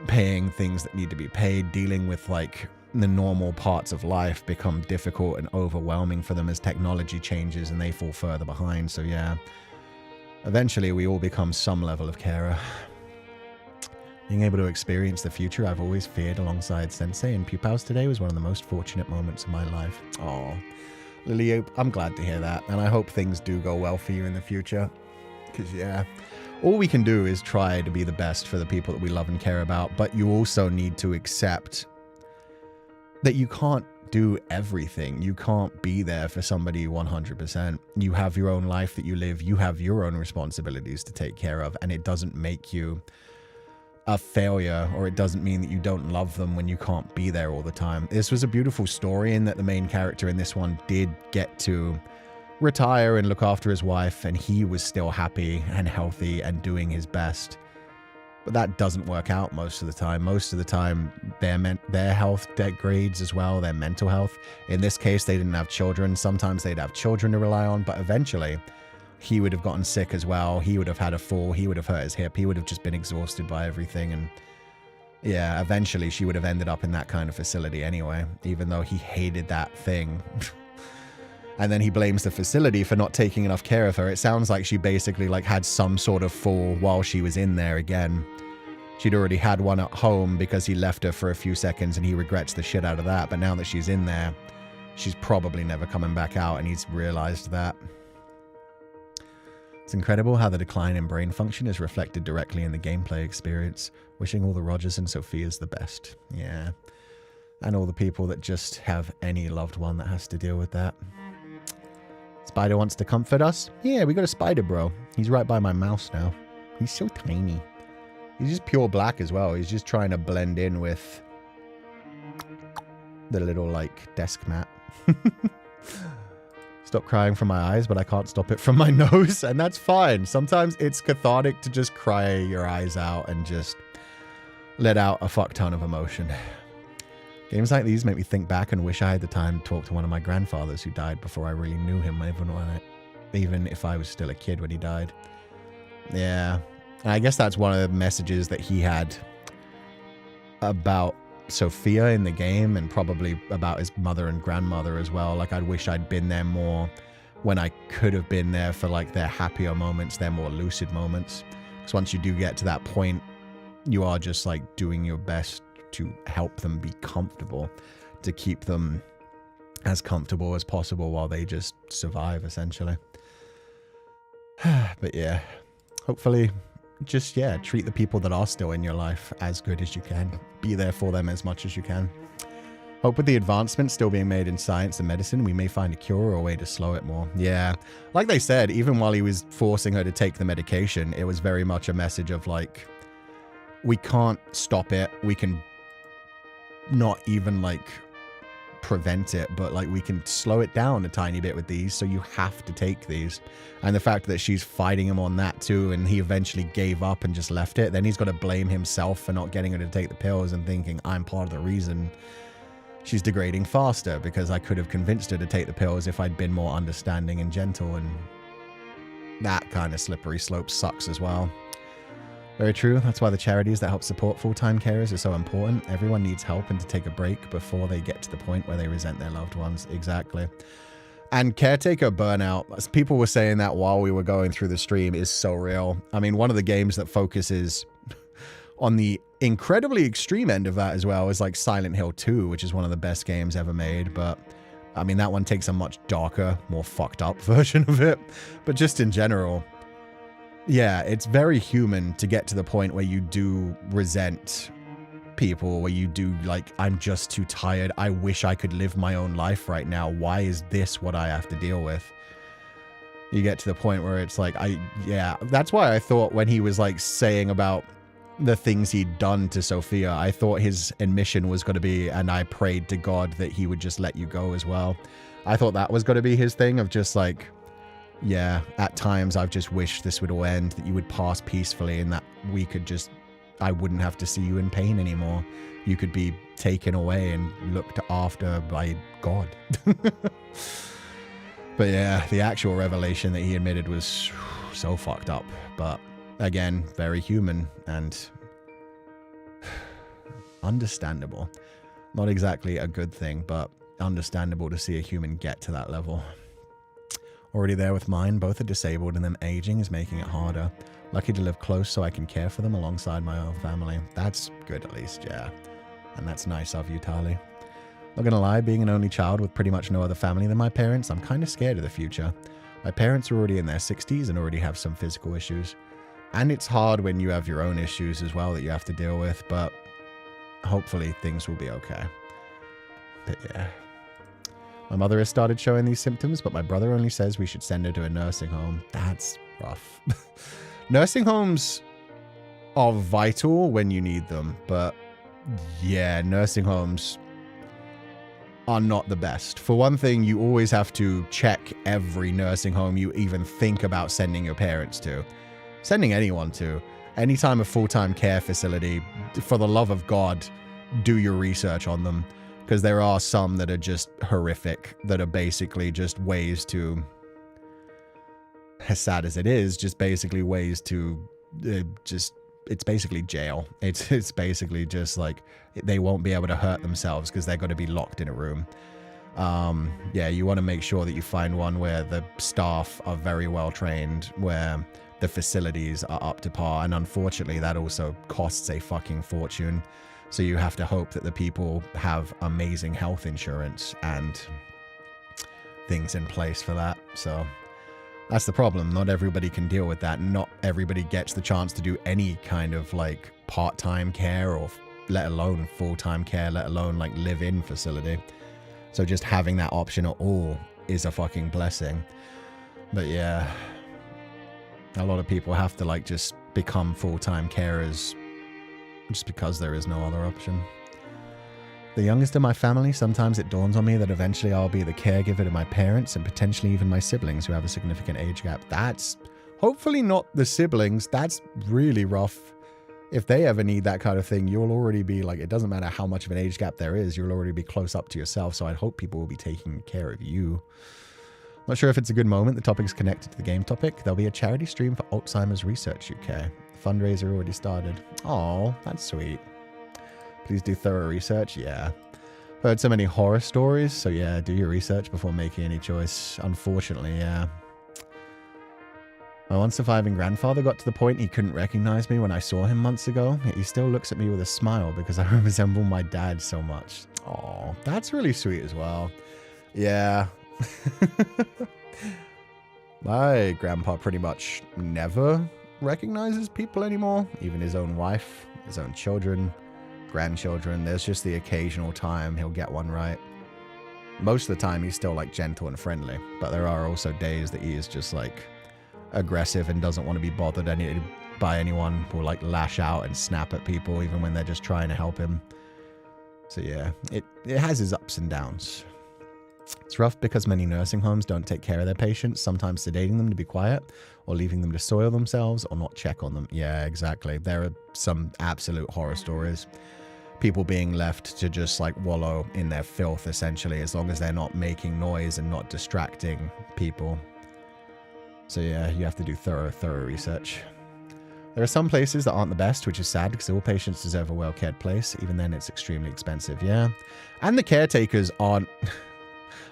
paying things that need to be paid, dealing with like the normal parts of life become difficult and overwhelming for them as technology changes and they fall further behind. So yeah, eventually we all become some level of carer. Being able to experience the future I've always feared alongside Sensei and Pupals today was one of the most fortunate moments of my life. Oh, Lily, I'm glad to hear that. And I hope things do go well for you in the future. Because, yeah, all we can do is try to be the best for the people that we love and care about. But you also need to accept that you can't do everything. You can't be there for somebody 100%. You have your own life that you live. You have your own responsibilities to take care of. And it doesn't make you a failure, or it doesn't mean that you don't love them when you can't be there all the time. This was a beautiful story in that the main character in this one did get to retire and look after his wife, and he was still happy and healthy and doing his best. But that doesn't work out most of the time. Most of the time, their health degrades as well, their mental health. In this case, they didn't have children. Sometimes they'd have children to rely on, but eventually he would have gotten sick as well. He would have had a fall. He would have hurt his hip. He would have just been exhausted by everything. And yeah, eventually she would have ended up in that kind of facility anyway, even though he hated that thing. And then he blames the facility for not taking enough care of her. It sounds like she basically like had some sort of fall while she was in there again. She'd already had one at home because he left her for a few seconds and he regrets the shit out of that. But now that she's in there, she's probably never coming back out, and he's realized that. It's incredible how the decline in brain function is reflected directly in the gameplay experience. Wishing all the Rogers and Sophias the best. Yeah. And all the people that just have any loved one that has to deal with that. Spider wants to comfort us. Yeah, we got a spider, bro. He's right by my mouse now. He's so tiny. He's just pure black as well. He's just trying to blend in with the little, like, desk mat. Stop crying from my eyes, but I can't stop it from my nose, and that's fine. Sometimes it's cathartic to just cry your eyes out and just let out a fuck ton of emotion. Games like these make me think back and wish I had the time to talk to one of my grandfathers who died before I really knew him, even if I was still a kid when he died. Yeah. And I guess that's one of the messages that he had about Sophia in the game, and probably about his mother and grandmother as well. Like, I wish I'd been there more when I could have been there for, like, their happier moments, their more lucid moments. Because once you do get to that point, you are just, like, doing your best to help them be comfortable, to keep them as comfortable as possible while they just survive, essentially. But yeah, hopefully just, yeah, treat the people that are still in your life as good as you can. Be there for them as much as you can. Hope with the advancements still being made in science and medicine, we may find a cure or a way to slow it more. Yeah, like they said, even while he was forcing her to take the medication, it was very much a message of, like, we can't stop it. We can not even, like, prevent it, but, like, we can slow it down a tiny bit with these, so you have to take these. And the fact that she's fighting him on that too, and he eventually gave up and just left it, then he's got to blame himself for not getting her to take the pills and thinking, I'm part of the reason she's degrading faster, because I could have convinced her to take the pills if I'd been more understanding and gentle. And that kind of slippery slope sucks as well. Very true. That's why the charities that help support full-time carers are so important. Everyone needs help and to take a break before they get to the point where they resent their loved ones. Exactly. And caretaker burnout, as people were saying that while we were going through the stream, is so real. I mean, one of the games that focuses on the incredibly extreme end of that as well is like Silent Hill 2, which is one of the best games ever made. But I mean, that one takes a much darker, more fucked up version of it. But just in general, yeah, it's very human to get to the point where you do resent people, where you do, like, I'm just too tired. I wish I could live my own life right now. Why is this what I have to deal with? You get to the point where it's like, yeah, that's why I thought when he was, like, saying about the things he'd done to Sophia, I thought his admission was going to be, and I prayed to God that he would just let you go as well. I thought that was going to be his thing of just like, yeah, at times I've just wished this would all end, that you would pass peacefully, and that we could just, I wouldn't have to see you in pain anymore. You could be taken away and looked after by God. But yeah, the actual revelation that he admitted was so fucked up. But again, very human and understandable. Not exactly a good thing, but understandable to see a human get to that level. Already there with mine, both are disabled and them aging is making it harder. Lucky to live close so I can care for them alongside my own family. That's good at least, yeah. And that's nice of you, Tali. Not gonna lie, being an only child with pretty much no other family than my parents, I'm kind of scared of the future. My parents are already in their 60s and already have some physical issues. And it's hard when you have your own issues as well that you have to deal with, but hopefully things will be okay. But yeah. My mother has started showing these symptoms, but my brother only says we should send her to a nursing home. That's rough. Nursing homes are vital when you need them, but yeah, nursing homes are not the best. For one thing, you always have to check every nursing home you even think about sending your parents to. Sending anyone to. Anytime a full-time care facility, for the love of God, do your research on them. Because there are some that are just horrific, that are basically just ways to as sad as it is, just basically ways to it's basically jail. It's basically just like they won't be able to hurt themselves because they're going to be locked in a room. Yeah, you want to make sure that you find one where the staff are very well trained, where the facilities are up to par, and unfortunately that also costs a fucking fortune. So you have to hope that the people have amazing health insurance and things in place for that. So that's the problem. Not everybody can deal with that. Not everybody gets the chance to do any kind of like part-time care, or let alone full-time care, let alone like live-in facility. So just having that option at all is a fucking blessing. But yeah, a lot of people have to like just become full-time carers just because there is no other option. The youngest of my family, sometimes it dawns on me that eventually I'll be the caregiver to my parents and potentially even my siblings who have a significant age gap. That's hopefully not the siblings. That's really rough. If they ever need that kind of thing, you'll already be like, it doesn't matter how much of an age gap there is, you'll already be close up to yourself. So I'd hope people will be taking care of you. Not sure if it's a good moment. The topic is connected to the game topic. There'll be a charity stream for Alzheimer's Research UK. Fundraiser already started. Oh, that's sweet. Please do thorough research. Yeah. Heard so many horror stories. So yeah, do your research before making any choice. Unfortunately, yeah. My one surviving grandfather got to the point he couldn't recognize me when I saw him months ago. He still looks at me with a smile because I resemble my dad so much. Oh, that's really sweet as well. Yeah. My grandpa pretty much never recognizes people anymore. Even his own wife, his own children, grandchildren. There's just the occasional time he'll get one right. Most of the time he's still like gentle and friendly, but there are also days that he is just like aggressive and doesn't want to be bothered by anyone. Will like lash out and snap at people even when they're just trying to help him. So yeah, it has its ups and downs. It's rough because many nursing homes don't take care of their patients, sometimes sedating them to be quiet or leaving them to soil themselves or not check on them. Yeah, exactly. There are some absolute horror stories. People being left to just like wallow in their filth, essentially, as long as they're not making noise and not distracting people. So yeah, you have to do thorough research. There are some places that aren't the best, which is sad because all patients deserve a well-cared place. Even then, it's extremely expensive, yeah. And the caretakers aren't...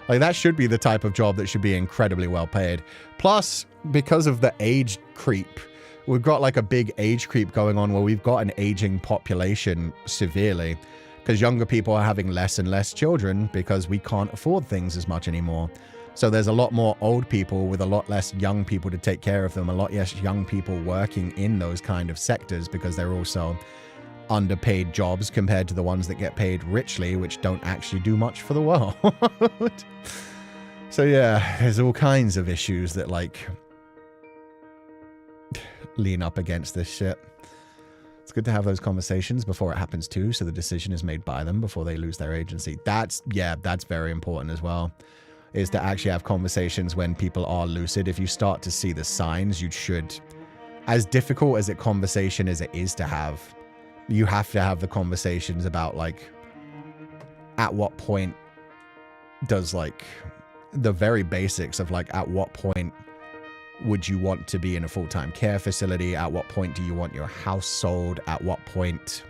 like, that should be the type of job that should be incredibly well paid. Plus, because of the age creep, we've got like a big age creep going on where we've got an aging population severely because younger people are having less and less children because we can't afford things as much anymore. So there's a lot more old people with a lot less young people to take care of them, a lot less young people working in those kind of sectors because they're also underpaid jobs compared to the ones that get paid richly, which don't actually do much for the world. So yeah, there's all kinds of issues that like lean up against this shit. It's good to have those conversations before it happens too, so the decision is made by them before they lose their agency. That's very important as well, is to actually have conversations when people are lucid. If you start to see the signs, you should, as difficult as a conversation as it is to have, you have to have the conversations about like, at what point does like the very basics of like, at what point would you want to be in a full-time care facility? At what point do you want your house sold? At what point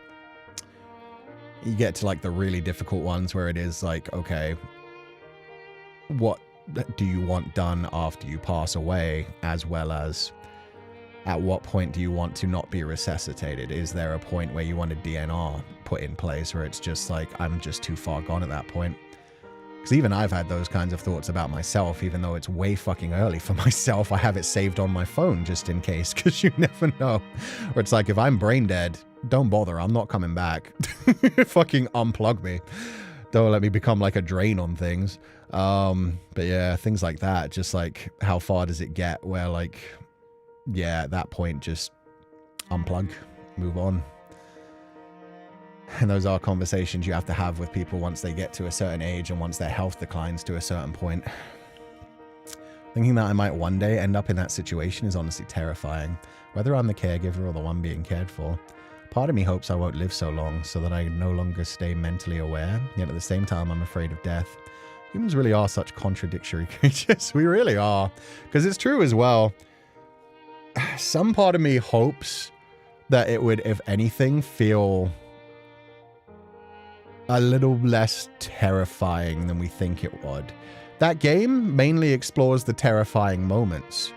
you get to like the really difficult ones where it is like, okay, what do you want done after you pass away? As well as at what point do you want to not be resuscitated? Is there a point where you want a DNR put in place where it's just like, I'm just too far gone at that point? Because even I've had those kinds of thoughts about myself, even though it's way fucking early for myself. I have it saved on my phone just in case, because you never know. Or it's like, if I'm brain dead, don't bother. I'm not coming back. Fucking unplug me. Don't let me become like a drain on things. But yeah, things like that. Just like, how far does it get where like, yeah, at that point, just unplug, move on. And those are conversations you have to have with people once they get to a certain age and once their health declines to a certain point. Thinking that I might one day end up in that situation is honestly terrifying, whether I'm the caregiver or the one being cared for. Part of me hopes I won't live so long so that I no longer stay mentally aware, yet at the same time I'm afraid of death. Humans really are such contradictory creatures. We really are. Because it's true as well. Some part of me hopes that it would, if anything, feel a little less terrifying than we think it would. That game mainly explores the terrifying moments,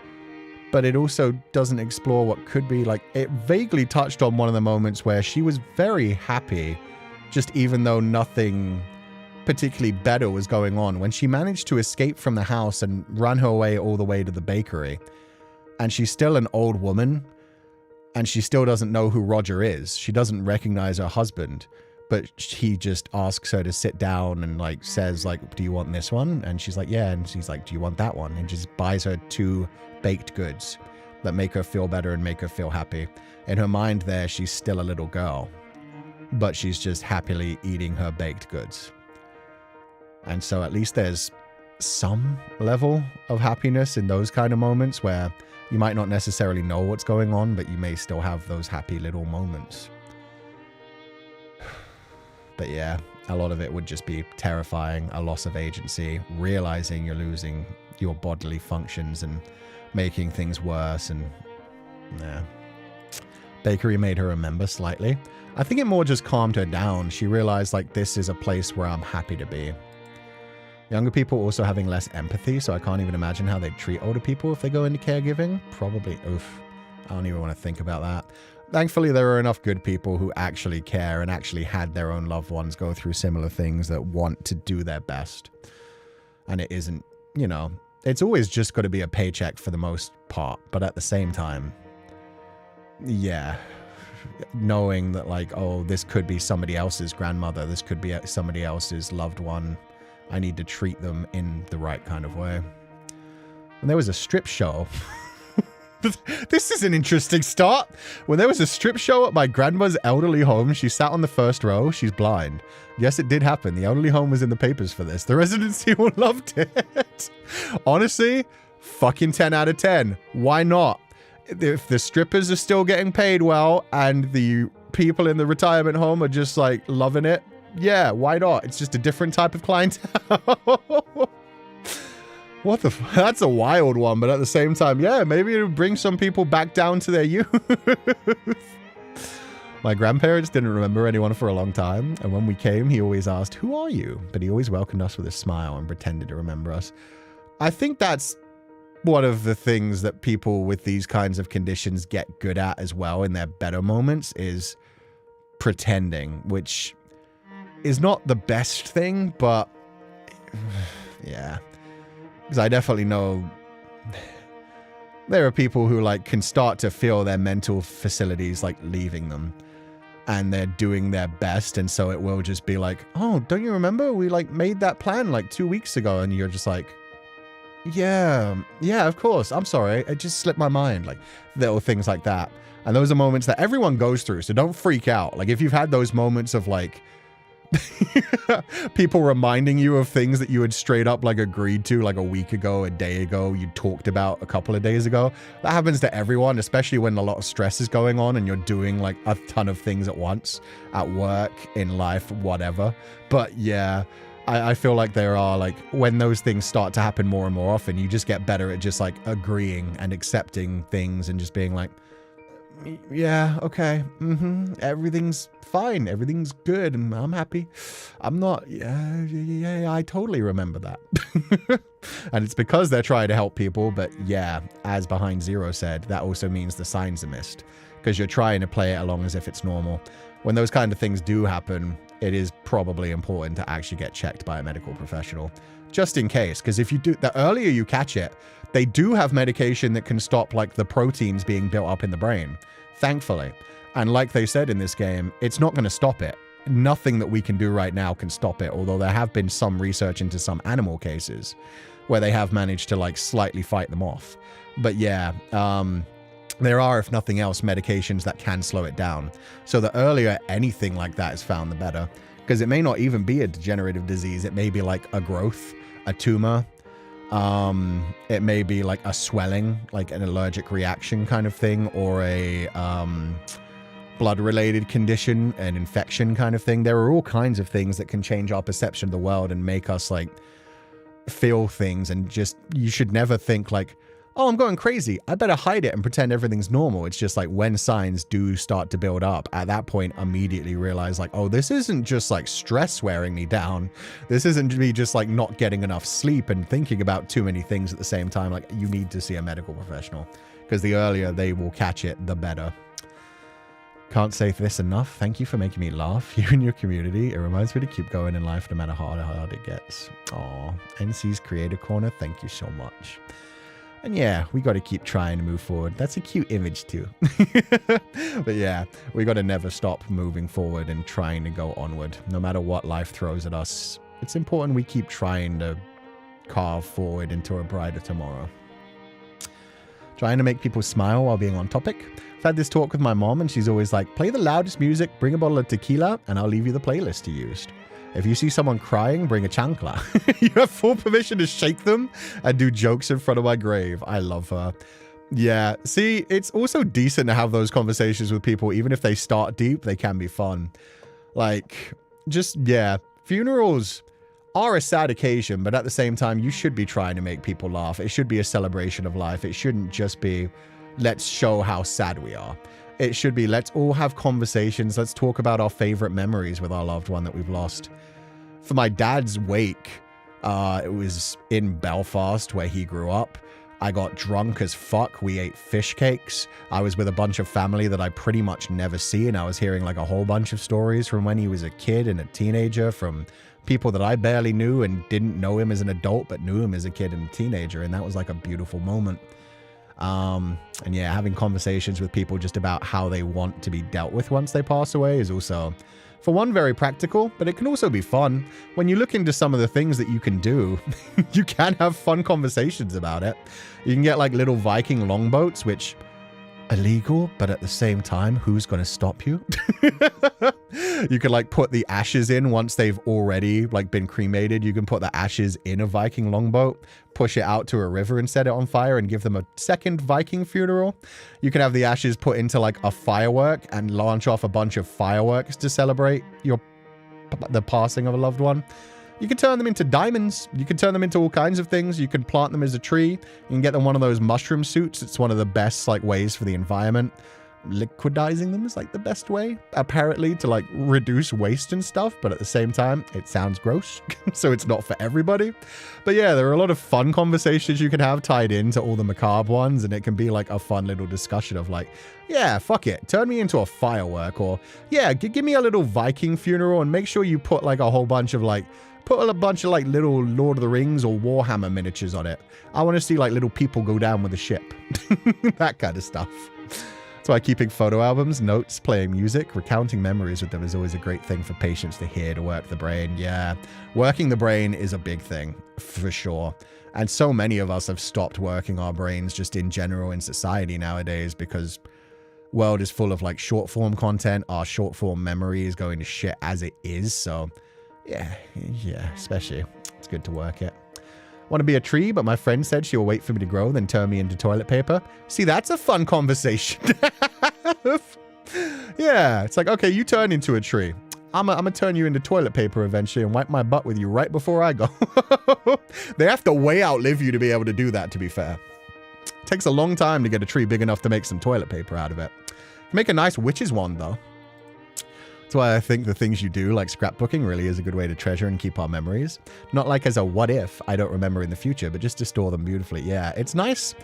but it also doesn't explore what could be like. It vaguely touched on one of the moments where she was very happy, just even though nothing particularly better was going on, when she managed to escape from the house and run her way all the way to the bakery. And she's still an old woman, and she still doesn't know who Roger is. She doesn't recognize her husband, but he just asks her to sit down and like says like, do you want this one? And she's like, yeah. And she's like, do you want that one? And just buys her 2 baked goods that make her feel better and make her feel happy. In her mind there, she's still a little girl, but she's just happily eating her baked goods. And so at least there's some level of happiness in those kind of moments where you might not necessarily know what's going on, but you may still have those happy little moments. But yeah, a lot of it would just be terrifying, a loss of agency, realizing you're losing your bodily functions and making things worse. And yeah, bakery made her remember slightly. I think it more just calmed her down. She realized like, this is a place where I'm happy to be. Younger people also having less empathy, so I can't even imagine how they'd treat older people if they go into caregiving. Probably, oof, I don't even want to think about that. Thankfully, there are enough good people who actually care and actually had their own loved ones go through similar things that want to do their best. And it isn't, you know, it's always just got to be a paycheck for the most part. But at the same time, yeah, knowing that like, oh, this could be somebody else's grandmother, this could be somebody else's loved one. I need to treat them in the right kind of way. And there was a strip show. This is an interesting start. When there was a strip show at my grandma's elderly home, she sat on the first row. She's blind. Yes, it did happen. The elderly home was in the papers for this. The residency all loved it. Honestly, fucking 10 out of 10. Why not? If the strippers are still getting paid well and the people in the retirement home are just like loving it, yeah, why not? It's just a different type of clientele. What the f- That's a wild one, but at the same time, yeah, maybe it'll bring some people back down to their youth. My grandparents didn't remember anyone for a long time, and when we came, he always asked, who are you? But he always welcomed us with a smile and pretended to remember us. I think that's one of the things that people with these kinds of conditions get good at as well in their better moments is pretending, which is not the best thing, but yeah. Because I definitely know there are people who like can start to feel their mental facilities like leaving them, and they're doing their best, and so it will just be like, oh, don't you remember we like made that plan like 2 weeks ago? And you're just like, yeah, of course, I'm sorry, it just slipped my mind. Like little things like that. And those are moments that everyone goes through, so don't freak out. Like if you've had those moments of like people reminding you of things that you had straight up like agreed to like a week ago, a day ago, you talked about a couple of days ago. That happens to everyone, especially when a lot of stress is going on and you're doing like a ton of things at once, at work, in life, whatever. But yeah, I feel like there are like, when those things start to happen more and more often, you just get better at just like agreeing and accepting things and just being like, yeah, okay, everything's fine, everything's good, and I'm happy. I'm not, yeah, I totally remember that. And it's because they're trying to help people, but yeah, as Behind Zero said, that also means the signs are missed, because you're trying to play it along as if it's normal. When those kind of things do happen, it is probably important to actually get checked by a medical professional, just in case, because if you do, the earlier you catch it, they do have medication that can stop like the proteins being built up in the brain, thankfully. And like they said in this game, it's not going to stop it. Nothing that we can do right now can stop it, although there have been some research into some animal cases where they have managed to like slightly fight them off. But yeah, there are, if nothing else, medications that can slow it down. So the earlier anything like that is found, the better. Because it may not even be a degenerative disease. It may be like a growth, a tumor. It may be like a swelling, like an allergic reaction kind of thing, or a blood-related condition, an infection kind of thing. There are all kinds of things that can change our perception of the world and make us like feel things, and just, you should never think like, oh, I'm going crazy, I better hide it and pretend everything's normal. It's just like when signs do start to build up, at that point, immediately realize like, oh, this isn't just like stress wearing me down. This isn't me just like not getting enough sleep and thinking about too many things at the same time. Like, you need to see a medical professional, because the earlier they will catch it, the better. Can't say this enough. Thank you for making me laugh. You and your community. It reminds me to keep going in life no matter how hard it gets. Aw, NC's Creator Corner, thank you so much. And yeah, we got to keep trying to move forward. That's a cute image too. But yeah, we got to never stop moving forward and trying to go onward. No matter what life throws at us, it's important we keep trying to carve forward into a brighter tomorrow. Trying to make people smile while being on topic. I've had this talk with my mom, and she's always like, play the loudest music, bring a bottle of tequila, and I'll leave you the playlist you used. If you see someone crying, bring a chancla. You have full permission to shake them and do jokes in front of my grave. I love her. Yeah, see, it's also decent to have those conversations with people. Even if they start deep, they can be fun. Like, just, yeah, funerals are a sad occasion, but at the same time, you should be trying to make people laugh. It should be a celebration of life. It shouldn't just be, let's show how sad we are. It should be, let's all have conversations. Let's talk about our favorite memories with our loved one that we've lost. For my dad's wake, it was in Belfast where he grew up. I got drunk as fuck. We ate fish cakes. I was with a bunch of family that I pretty much never see, and I was hearing like a whole bunch of stories from when he was a kid and a teenager, from people that I barely knew and didn't know him as an adult, but knew him as a kid and a teenager. And that was like a beautiful moment. And yeah, having conversations with people just about how they want to be dealt with once they pass away is also, for one, very practical, but it can also be fun. When you look into some of the things that you can do, you can have fun conversations about it. You can get like little Viking longboats, which illegal, but at the same time, who's going to stop you? You can like put the ashes in once they've already like been cremated. You can put the ashes in a Viking longboat, push it out to a river and set it on fire and give them a second Viking funeral. You can have the ashes put into like a firework and launch off a bunch of fireworks to celebrate the passing of a loved one. You can turn them into diamonds. You can turn them into all kinds of things. You can plant them as a tree. You can get them one of those mushroom suits. It's one of the best like ways for the environment. Liquidizing them is like the best way, apparently, to like reduce waste and stuff. But at the same time, it sounds gross. So it's not for everybody. But yeah, there are a lot of fun conversations you can have tied into all the macabre ones. And it can be like a fun little discussion of like, yeah, fuck it. Turn me into a firework. Or yeah, give me a little Viking funeral and make sure you put like a whole bunch of like, put a bunch of like little Lord of the Rings or Warhammer miniatures on it. I want to see like little people go down with a ship. That kind of stuff. That's why keeping photo albums, notes, playing music, recounting memories with them is always a great thing for patients to hear, to work the brain. Yeah, working the brain is a big thing, for sure. And so many of us have stopped working our brains just in general in society nowadays because world is full of like short form content. Our short form memory is going to shit as it is. So yeah, especially it's good to work it. Want to be a tree, but my friend said she'll wait for me to grow, then turn me into toilet paper. See, that's a fun conversation. Yeah, it's like, okay, you turn into a tree. I'm gonna turn you into toilet paper eventually and wipe my butt with you right before I go. They have to way outlive you to be able to do that, to be fair. It takes a long time to get a tree big enough to make some toilet paper out of it. Make a nice witch's wand, though. That's why I think the things you do, like scrapbooking, really is a good way to treasure and keep our memories. Not like as a what if, I don't remember in the future, but just to store them beautifully. Yeah, it's nice.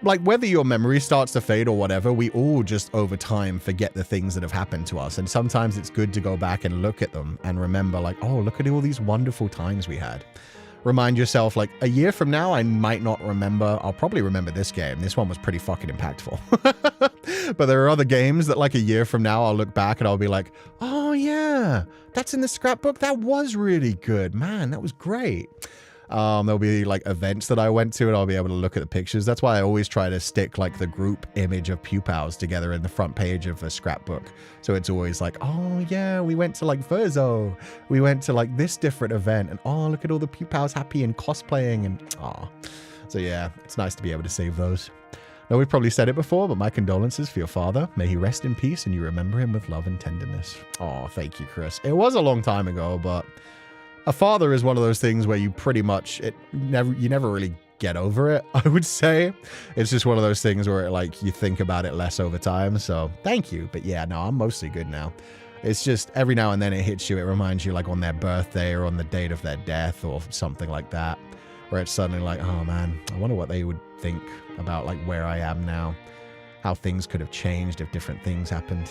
Like, whether your memory starts to fade or whatever, we all just over time forget the things that have happened to us. And sometimes it's good to go back and look at them and remember, like, oh, look at all these wonderful times we had. Remind yourself, like, a year from now, I might not remember. I'll probably remember this game. This one was pretty fucking impactful. But there are other games that, like, a year from now, I'll look back and I'll be like, oh, yeah, that's in the scrapbook. That was really good. Man, that was great. There'll be like events that I went to and I'll be able to look at the pictures. That's why I always try to stick like the group image of Pupals together in the front page of a scrapbook. So it's always like, oh yeah, we went to like Verzo. We went to like this different event and oh, look at all the Pupals happy and cosplaying and oh. So yeah, it's nice to be able to save those. Now, we've probably said it before, but my condolences for your father. May he rest in peace and you remember him with love and tenderness. Oh, thank you, Chris. It was a long time ago, but a father is one of those things where you pretty much, you never really get over it, I would say. It's just one of those things where like you think about it less over time. So thank you. But yeah, no, I'm mostly good now. It's just every now and then it hits you. It reminds you like on their birthday or on the date of their death or something like that, where it's suddenly like, oh man, I wonder what they would think about like where I am now, how things could have changed if different things happened.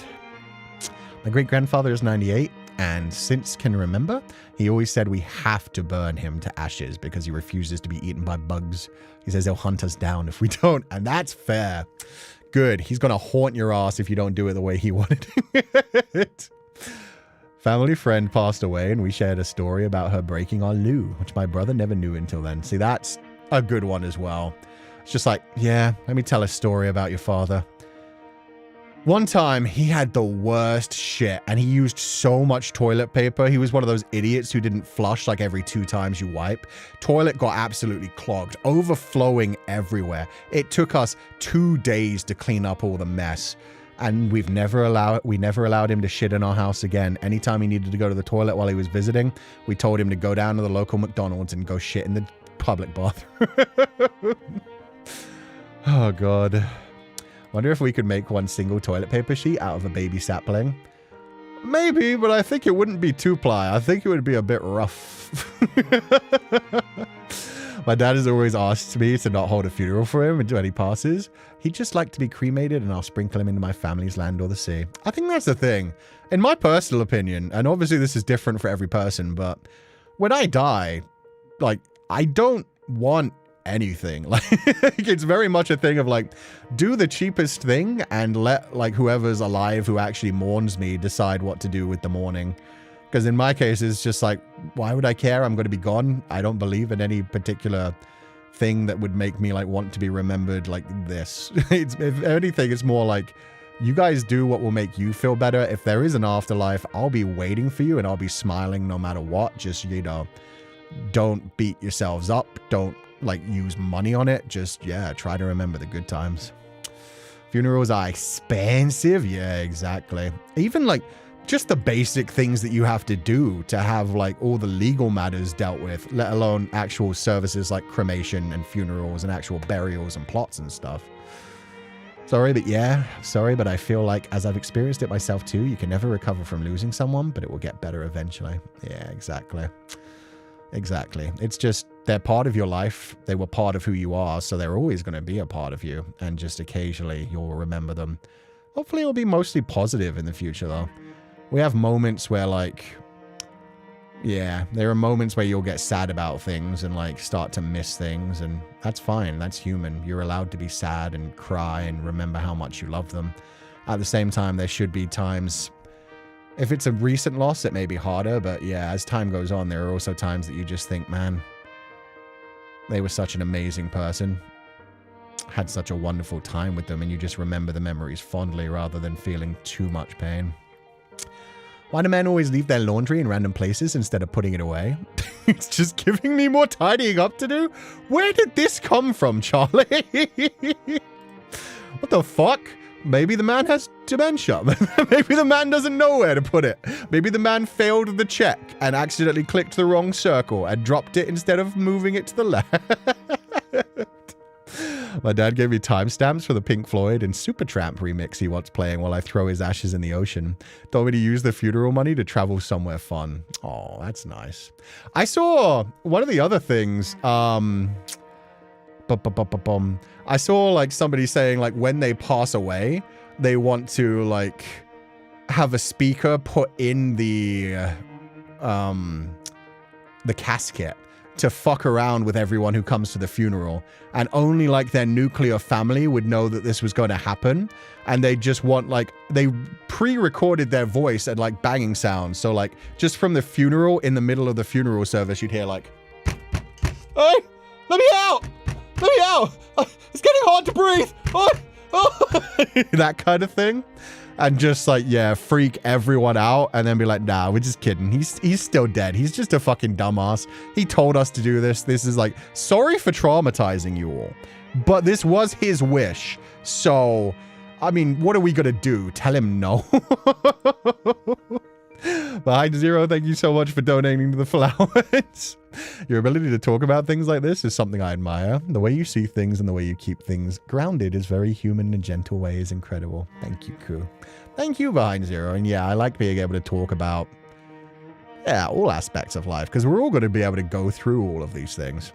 My great-grandfather is 98, and since can remember, he always said we have to burn him to ashes because he refuses to be eaten by bugs. He says he'll hunt us down if we don't, and that's fair. Good. He's going to haunt your ass if you don't do it the way he wanted it. Family friend passed away, and we shared a story about her breaking our loo, which my brother never knew until then. See, that's a good one as well. It's just like, yeah, let me tell a story about your father. One time, he had the worst shit, and he used so much toilet paper. He was one of those idiots who didn't flush like every 2 times you wipe. Toilet got absolutely clogged, overflowing everywhere. It took us 2 days to clean up all the mess, and we never allowed him to shit in our house again. Anytime he needed to go to the toilet while he was visiting, we told him to go down to the local McDonald's and go shit in the public bathroom. Oh, God. Wonder if we could make one single toilet paper sheet out of a baby sapling. Maybe, but I think it wouldn't be 2-ply. I think it would be a bit rough. My dad has always asked me to not hold a funeral for him when he passes. He'd just like to be cremated and I'll sprinkle him into my family's land or the sea. I think that's the thing. In my personal opinion, and obviously this is different for every person, but when I die, like, I don't want anything. Like, it's very much a thing of like, do the cheapest thing and let like whoever's alive who actually mourns me decide what to do with the mourning. Because in my case, it's just like, why would I care? I'm going to be gone. I don't believe in any particular thing that would make me like want to be remembered like this. If anything, it's more like, you guys do what will make you feel better. If there is an afterlife, I'll be waiting for you and I'll be smiling no matter what. Just, you know, don't beat yourselves up. Don't like use money on it. Just, yeah, try to remember the good times. Funerals are expensive. Yeah, exactly. Even like just the basic things that you have to do to have like all the legal matters dealt with, let alone actual services like cremation and funerals and actual burials and plots and stuff. Sorry, but I feel like as I've experienced it myself too, you can never recover from losing someone, but it will get better eventually. Yeah, exactly. Exactly. It's just, they're part of your life. They were part of who you are, so they're always going to be a part of you. And just occasionally you'll remember them. Hopefully it'll be mostly positive in the future though. We have moments where like, yeah, there are moments where you'll get sad about things and like start to miss things, and that's fine. That's human. You're allowed to be sad and cry and remember how much you love them. At the same time, there should be times, if it's a recent loss, it may be harder, but yeah, as time goes on, there are also times that you just think, man, they were such an amazing person. Had such a wonderful time with them, and you just remember the memories fondly rather than feeling too much pain. Why do men always leave their laundry in random places instead of putting it away? It's just giving me more tidying up to do? Where did this come from, Charlie? What the fuck? Maybe the man has dementia. Maybe the man doesn't know where to put it. Maybe the man failed the check and accidentally clicked the wrong circle and dropped it instead of moving it to the left. My dad gave me timestamps for the Pink Floyd and Supertramp remix he wants playing while I throw his ashes in the ocean. Told me to use the funeral money to travel somewhere fun. Oh, that's nice. I saw one of the other things, I saw like somebody saying like when they pass away, they want to like have a speaker put in the casket to fuck around with everyone who comes to the funeral, and only like their nuclear family would know that this was going to happen, and they just want like, they pre-recorded their voice and like banging sounds, so like just from the funeral, in the middle of the funeral service, you'd hear like, hey, let me out, it's getting hard to breathe, that kind of thing. And just like, yeah, freak everyone out and then be like, nah, we're just kidding. He's still dead. He's just a fucking dumbass. He told us to do this. This is like, sorry for traumatizing you all, but this was his wish. So, I mean, what are we going to do? Tell him no? Behind Zero, thank you so much for donating to the flowers. Your ability to talk about things like this is something I admire. The way you see things and the way you keep things grounded is very human and gentle way is incredible. Thank you, Koo. Thank you, Behind Zero. And yeah, I like being able to talk about, yeah, all aspects of life, because we're all going to be able to go through all of these things.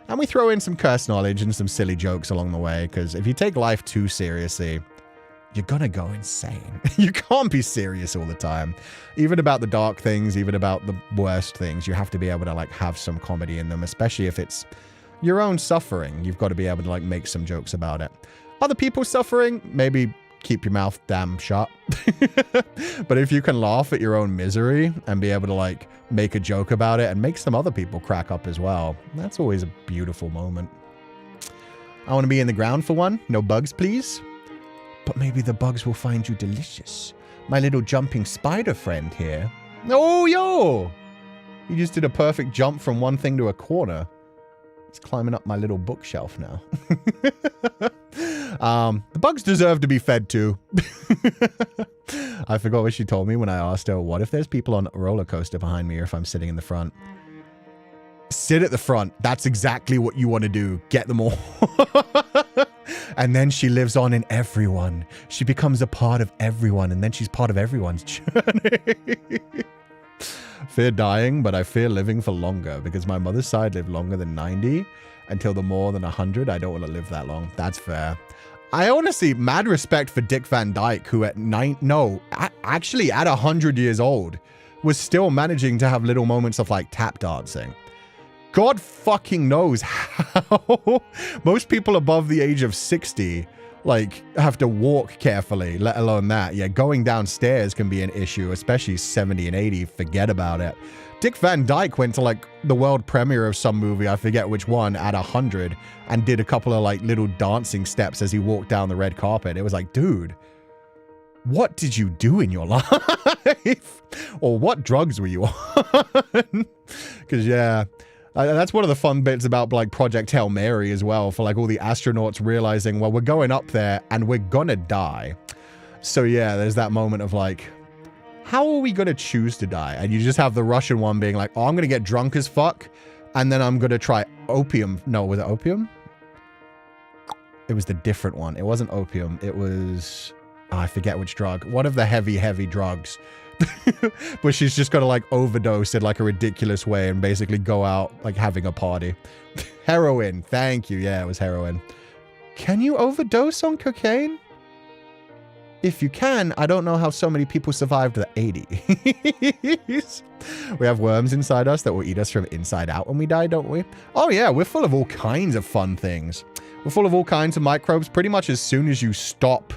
And we throw in some curse knowledge and some silly jokes along the way, because if you take life too seriously, you're gonna go insane. You can't be serious all the time. Even about the dark things, even about the worst things, you have to be able to like have some comedy in them, especially if it's your own suffering. You've got to be able to like make some jokes about it. Other people suffering, maybe keep your mouth damn shut. But if you can laugh at your own misery and be able to like make a joke about it and make some other people crack up as well, that's always a beautiful moment. I want to be in the ground for one. No bugs, please. But maybe the bugs will find you delicious. My little jumping spider friend here. Oh, yo! You just did a perfect jump from one thing to a corner. It's climbing up my little bookshelf now. The bugs deserve to be fed too. I forgot what she told me when I asked her, what if there's people on a roller coaster behind me or if I'm sitting in the front? Sit at the front. That's exactly what you want to do. Get them all. And then she lives on in everyone. She becomes a part of everyone, and then she's part of everyone's journey. Fear dying, but I fear living for longer, because my mother's side lived longer than 90. Until the more than 100, I don't want to live that long. That's fair. I honestly, mad respect for Dick Van Dyke, who at actually at 100 years old, was still managing to have little moments of like tap dancing. God fucking knows how. Most people above the age of 60, like, have to walk carefully, let alone that. Yeah, going downstairs can be an issue, especially 70 and 80. Forget about it. Dick Van Dyke went to, like, the world premiere of some movie, I forget which one, at 100, and did a couple of, like, little dancing steps as he walked down the red carpet. It was like, dude, what did you do in your life? Or what drugs were you on? Because, yeah... that's one of the fun bits about like Project Hail Mary as well, for like all the astronauts realizing, well, we're going up there and we're gonna die. So yeah, there's that moment of like, how are we gonna choose to die? And you just have the Russian one being like, oh, I'm gonna get drunk as fuck, and then I'm gonna try opium. No, was it opium? It was the different one. It wasn't opium. It was, oh, I forget which drug. One of the heavy drugs. But she's just got to like overdose in like a ridiculous way and basically go out like having a party. Heroin. Thank you. Yeah, it was heroin. Can you overdose on cocaine? If you can, I don't know how so many people survived the 80s. We have worms inside us that will eat us from inside out when we die, don't we? Oh yeah, we're full of all kinds of fun things. We're full of all kinds of microbes. Pretty much as soon as you stop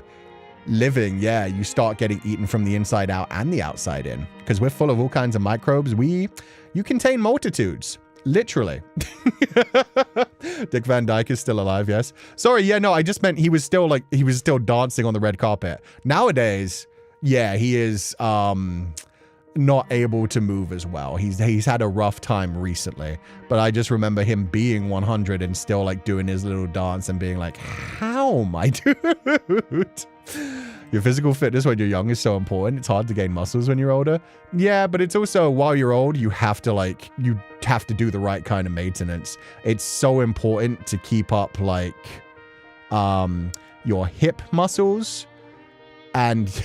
living, yeah, you start getting eaten from the inside out and the outside in, because we're full of all kinds of microbes. You contain multitudes, literally. Dick Van Dyke is still alive, yes. Sorry, yeah, no, I just meant he was still dancing on the red carpet. Nowadays, yeah, he is not able to move as well. He's had a rough time recently, but I just remember him being 100 and still like doing his little dance and being like, how, my dude? Your physical fitness when you're young is so important. It's hard to gain muscles when you're older. Yeah, but it's also, while you're old, you have to do the right kind of maintenance. It's so important to keep up like your hip muscles and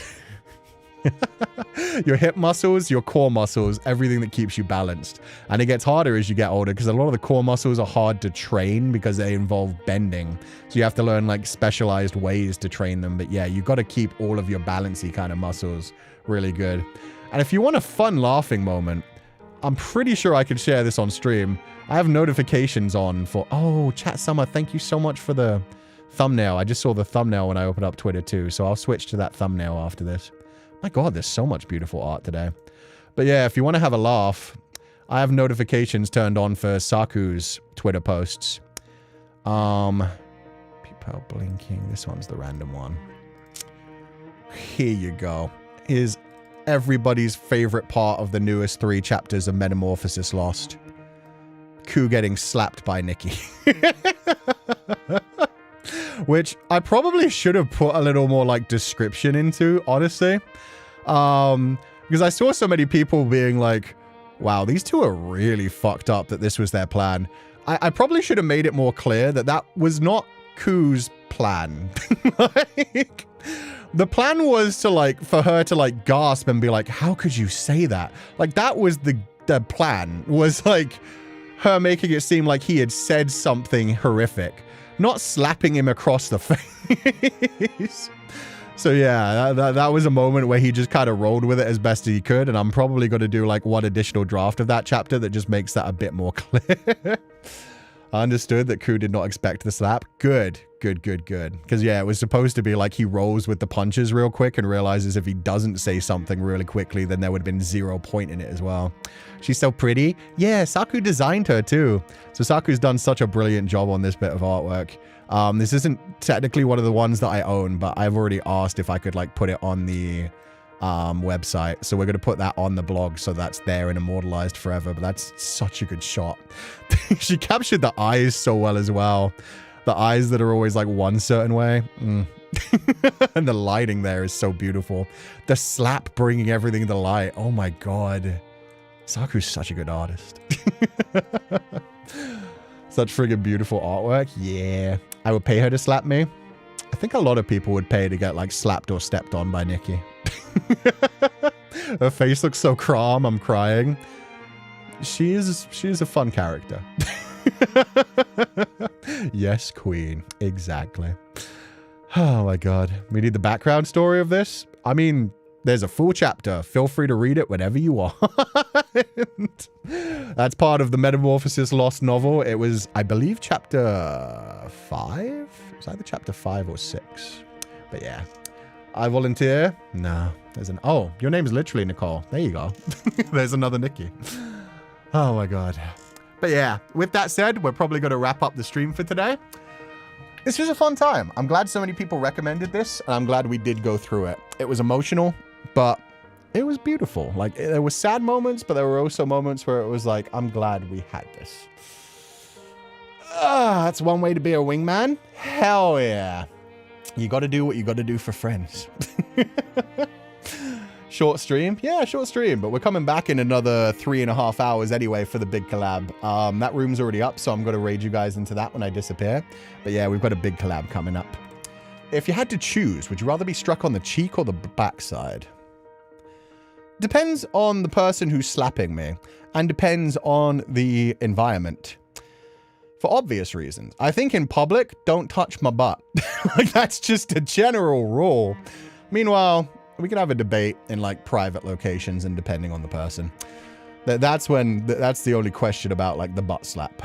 your hip muscles, your core muscles, everything that keeps you balanced. And it gets harder as you get older because a lot of the core muscles are hard to train because they involve bending. So you have to learn like specialized ways to train them. But yeah, you got to keep all of your balancy kind of muscles really good. And if you want a fun laughing moment, I'm pretty sure I could share this on stream. I have notifications on for, oh, Chat Summer, thank you so much for the thumbnail. I just saw the thumbnail when I opened up Twitter too. So I'll switch to that thumbnail after this. My God, there's so much beautiful art today. But yeah, if you want to have a laugh, I have notifications turned on for Saku's Twitter posts. Pupal blinking. This one's the random one. Here you go. Here's everybody's favorite part of the newest 3 chapters of Metamorphosis Lost. Kú getting slapped by Nikki. Which I probably should have put a little more like description into, honestly. Because I saw so many people being like, wow, these two are really fucked up that this was their plan. I probably should have made it more clear that that was not Coo's plan. Like, the plan was to like, for her to like gasp and be like, how could you say that? Like that was the plan, was like her making it seem like he had said something horrific, not slapping him across the face. So yeah, that was a moment where he just kind of rolled with it as best he could, and I'm probably going to do like one additional draft of that chapter that just makes that a bit more clear. I understood that Coo did not expect the slap. Good. Because yeah, it was supposed to be like he rolls with the punches real quick and realizes if he doesn't say something really quickly, then there would have been 0 point in it as well. She's so pretty. Yeah, Saku designed her too. So Saku's done such a brilliant job on this bit of artwork. This isn't technically one of the ones that I own, but I've already asked if I could like put it on the website. So we're going to put that on the blog so that's there and immortalized forever. But that's such a good shot. She captured the eyes so well as well. The eyes that are always like one certain way. And the lighting there is so beautiful. The slap bringing everything to light. Oh my God. Saku's such a good artist. Such friggin' beautiful artwork. Yeah. I would pay her to slap me. I think a lot of people would pay to get like slapped or stepped on by Nikki. Her face looks so calm. I'm crying. She is a fun character. Yes, queen. Exactly. Oh my God. We need the background story of this. I mean, there's a full chapter. Feel free to read it whenever you want. That's part of the Metamorphosis Lost novel. It was, I believe, chapter 5? It was either chapter 5 or 6. But yeah. I volunteer. No. There's an... Oh, your name is literally Nicole. There you go. There's another Nikki. Oh my God. But yeah, with that said, we're probably going to wrap up the stream for today. This was a fun time. I'm glad so many people recommended this, and I'm glad we did go through it. It was emotional, but it was beautiful. Like, there were sad moments, but there were also moments where it was like, I'm glad we had this. That's one way to be a wingman. Hell yeah. You got to do what you got to do for friends. Short stream? Yeah, short stream, but we're coming back in another 3.5 hours anyway for the big collab. That room's already up, so I'm going to raid you guys into that when I disappear. But yeah, we've got a big collab coming up. If you had to choose, would you rather be struck on the cheek or the backside? Depends on the person who's slapping me, and depends on the environment. For obvious reasons. I think in public, don't touch my butt. Like, that's just a general rule. Meanwhile, we can have a debate in like private locations and depending on the person. That's the only question about like the butt slap.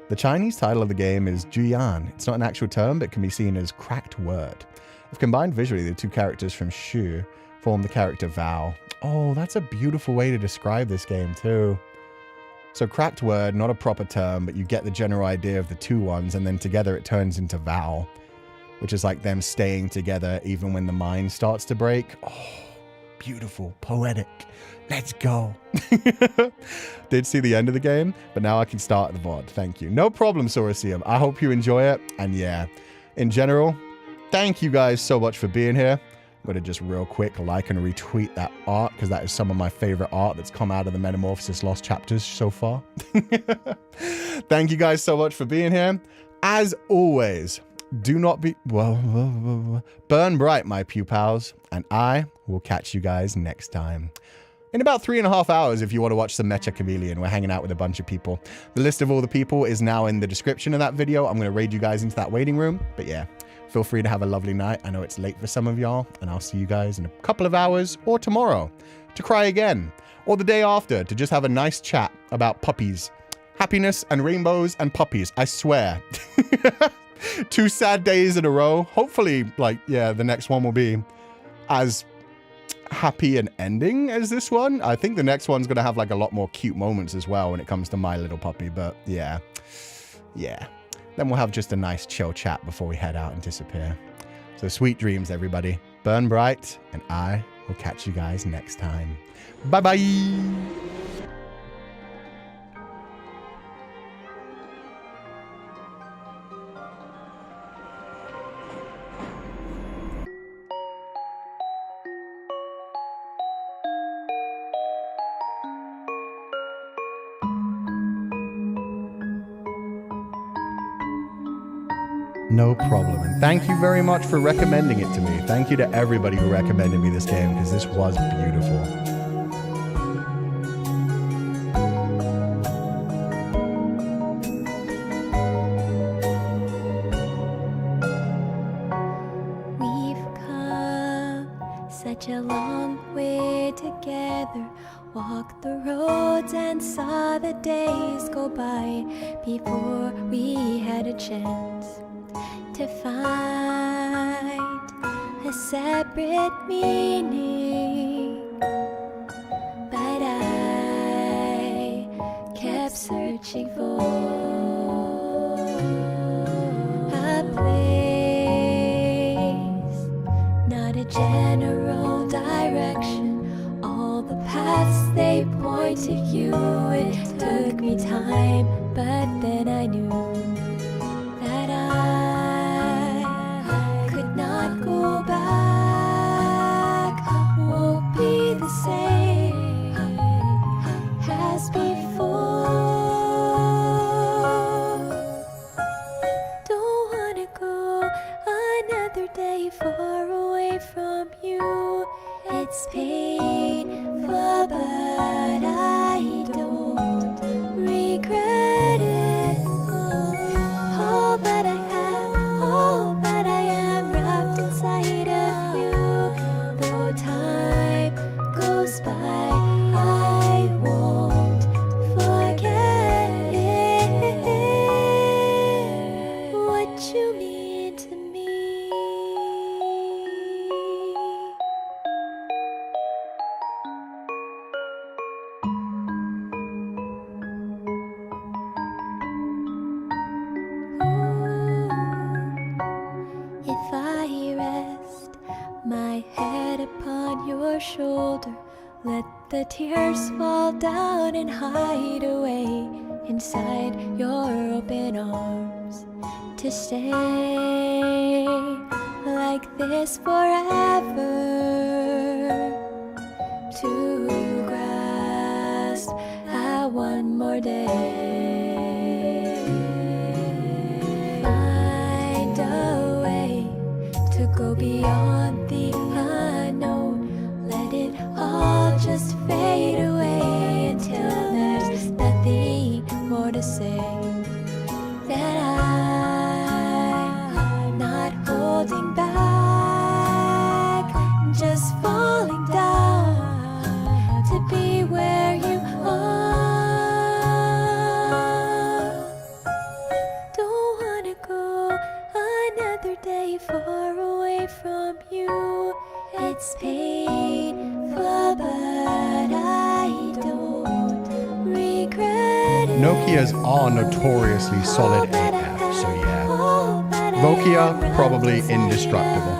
The Chinese title of the game is Juyan. It's not an actual term, but can be seen as cracked word. If combined visually, the two characters from Shu form the character Vow. Oh, that's a beautiful way to describe this game too. So cracked word, not a proper term, but you get the general idea of the two ones, and then together it turns into Vow, which is like them staying together even when the mind starts to break. Oh, beautiful, poetic. Let's go. Did see the end of the game, but now I can start the VOD. Thank you. No problem, Saurusium. I hope you enjoy it. And yeah, in general, thank you guys so much for being here. I'm going to just real quick like and retweet that art because that is some of my favorite art that's come out of the Metamorphosis Lost chapters so far. Thank you guys so much for being here. As always, do not be... burn bright, my pupils, and I will catch you guys next time. In about 3.5 hours, if you want to watch some Mecha Chameleon, we're hanging out with a bunch of people. The list of all the people is now in the description of that video. I'm going to raid you guys into that waiting room. But yeah, feel free to have a lovely night. I know it's late for some of y'all, and I'll see you guys in a couple of hours or tomorrow to cry again, or the day after to just have a nice chat about puppies, happiness and rainbows and puppies. I swear. 2 sad days in a row. Hopefully, like, yeah, the next one will be as happy an ending as this one. I think the next one's going to have like a lot more cute moments as well when it comes to My Little Puppy, but yeah. Then we'll have just a nice chill chat before we head out and disappear. So sweet dreams, everybody. Burn bright, and I will catch you guys next time. Bye-bye! No problem. And thank you very much for recommending it to me. Thank you to everybody who recommended me this game, because this was beautiful. We've come such a long way together, walked the roads and saw the days go by before we had a chance to find a separate meaning. But I kept searching for a place, not a general direction. All the paths they point to you. It took me time, but then I knew that I could not go back. Won't be the same as before. Don't wanna go another day far away from you. It's painful, but I don't regret it. All that I have, all that I am, wrapped inside of you. Though time goes by, I won't forget it. What you mean to me. If I rest my head upon your shoulder, let the tears fall down and hide away inside your open arms, to stay like this forever, to grasp at one more day. Find a way to go beyond the unknown. Let it all just fade away until there's nothing more to say. That I'm not holding back, just falling down to be where you are. Don't wanna go another day far away from you. It's painful, but I don't regret it. Nokias are notoriously solid AF, so yeah. Nokia, probably indestructible.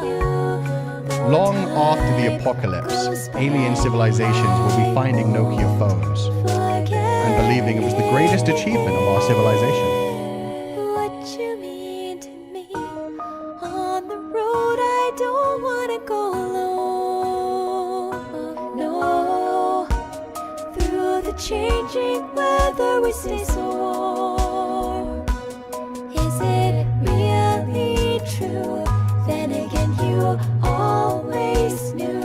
Long after the apocalypse, alien civilizations will be finding Nokia phones and believing it was the greatest achievement of our civilization. What you mean to me. On the road I don't wanna go alone. No, through the changing weather we stay so warm. Is it really true? Then again you always knew.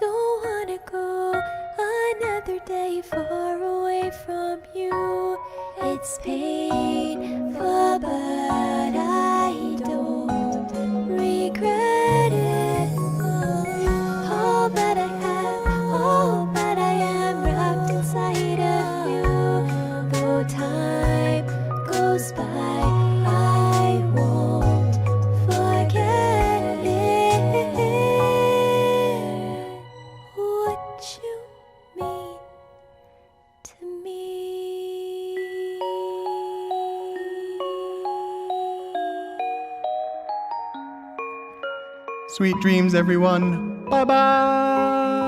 Don't wanna go another day far away from you. It's painful, but I don't regret it. All that I have, all that I am, wrapped inside of you. Though time goes by, I won't forget it. What you mean to me. Sweet dreams, everyone. Bye-bye.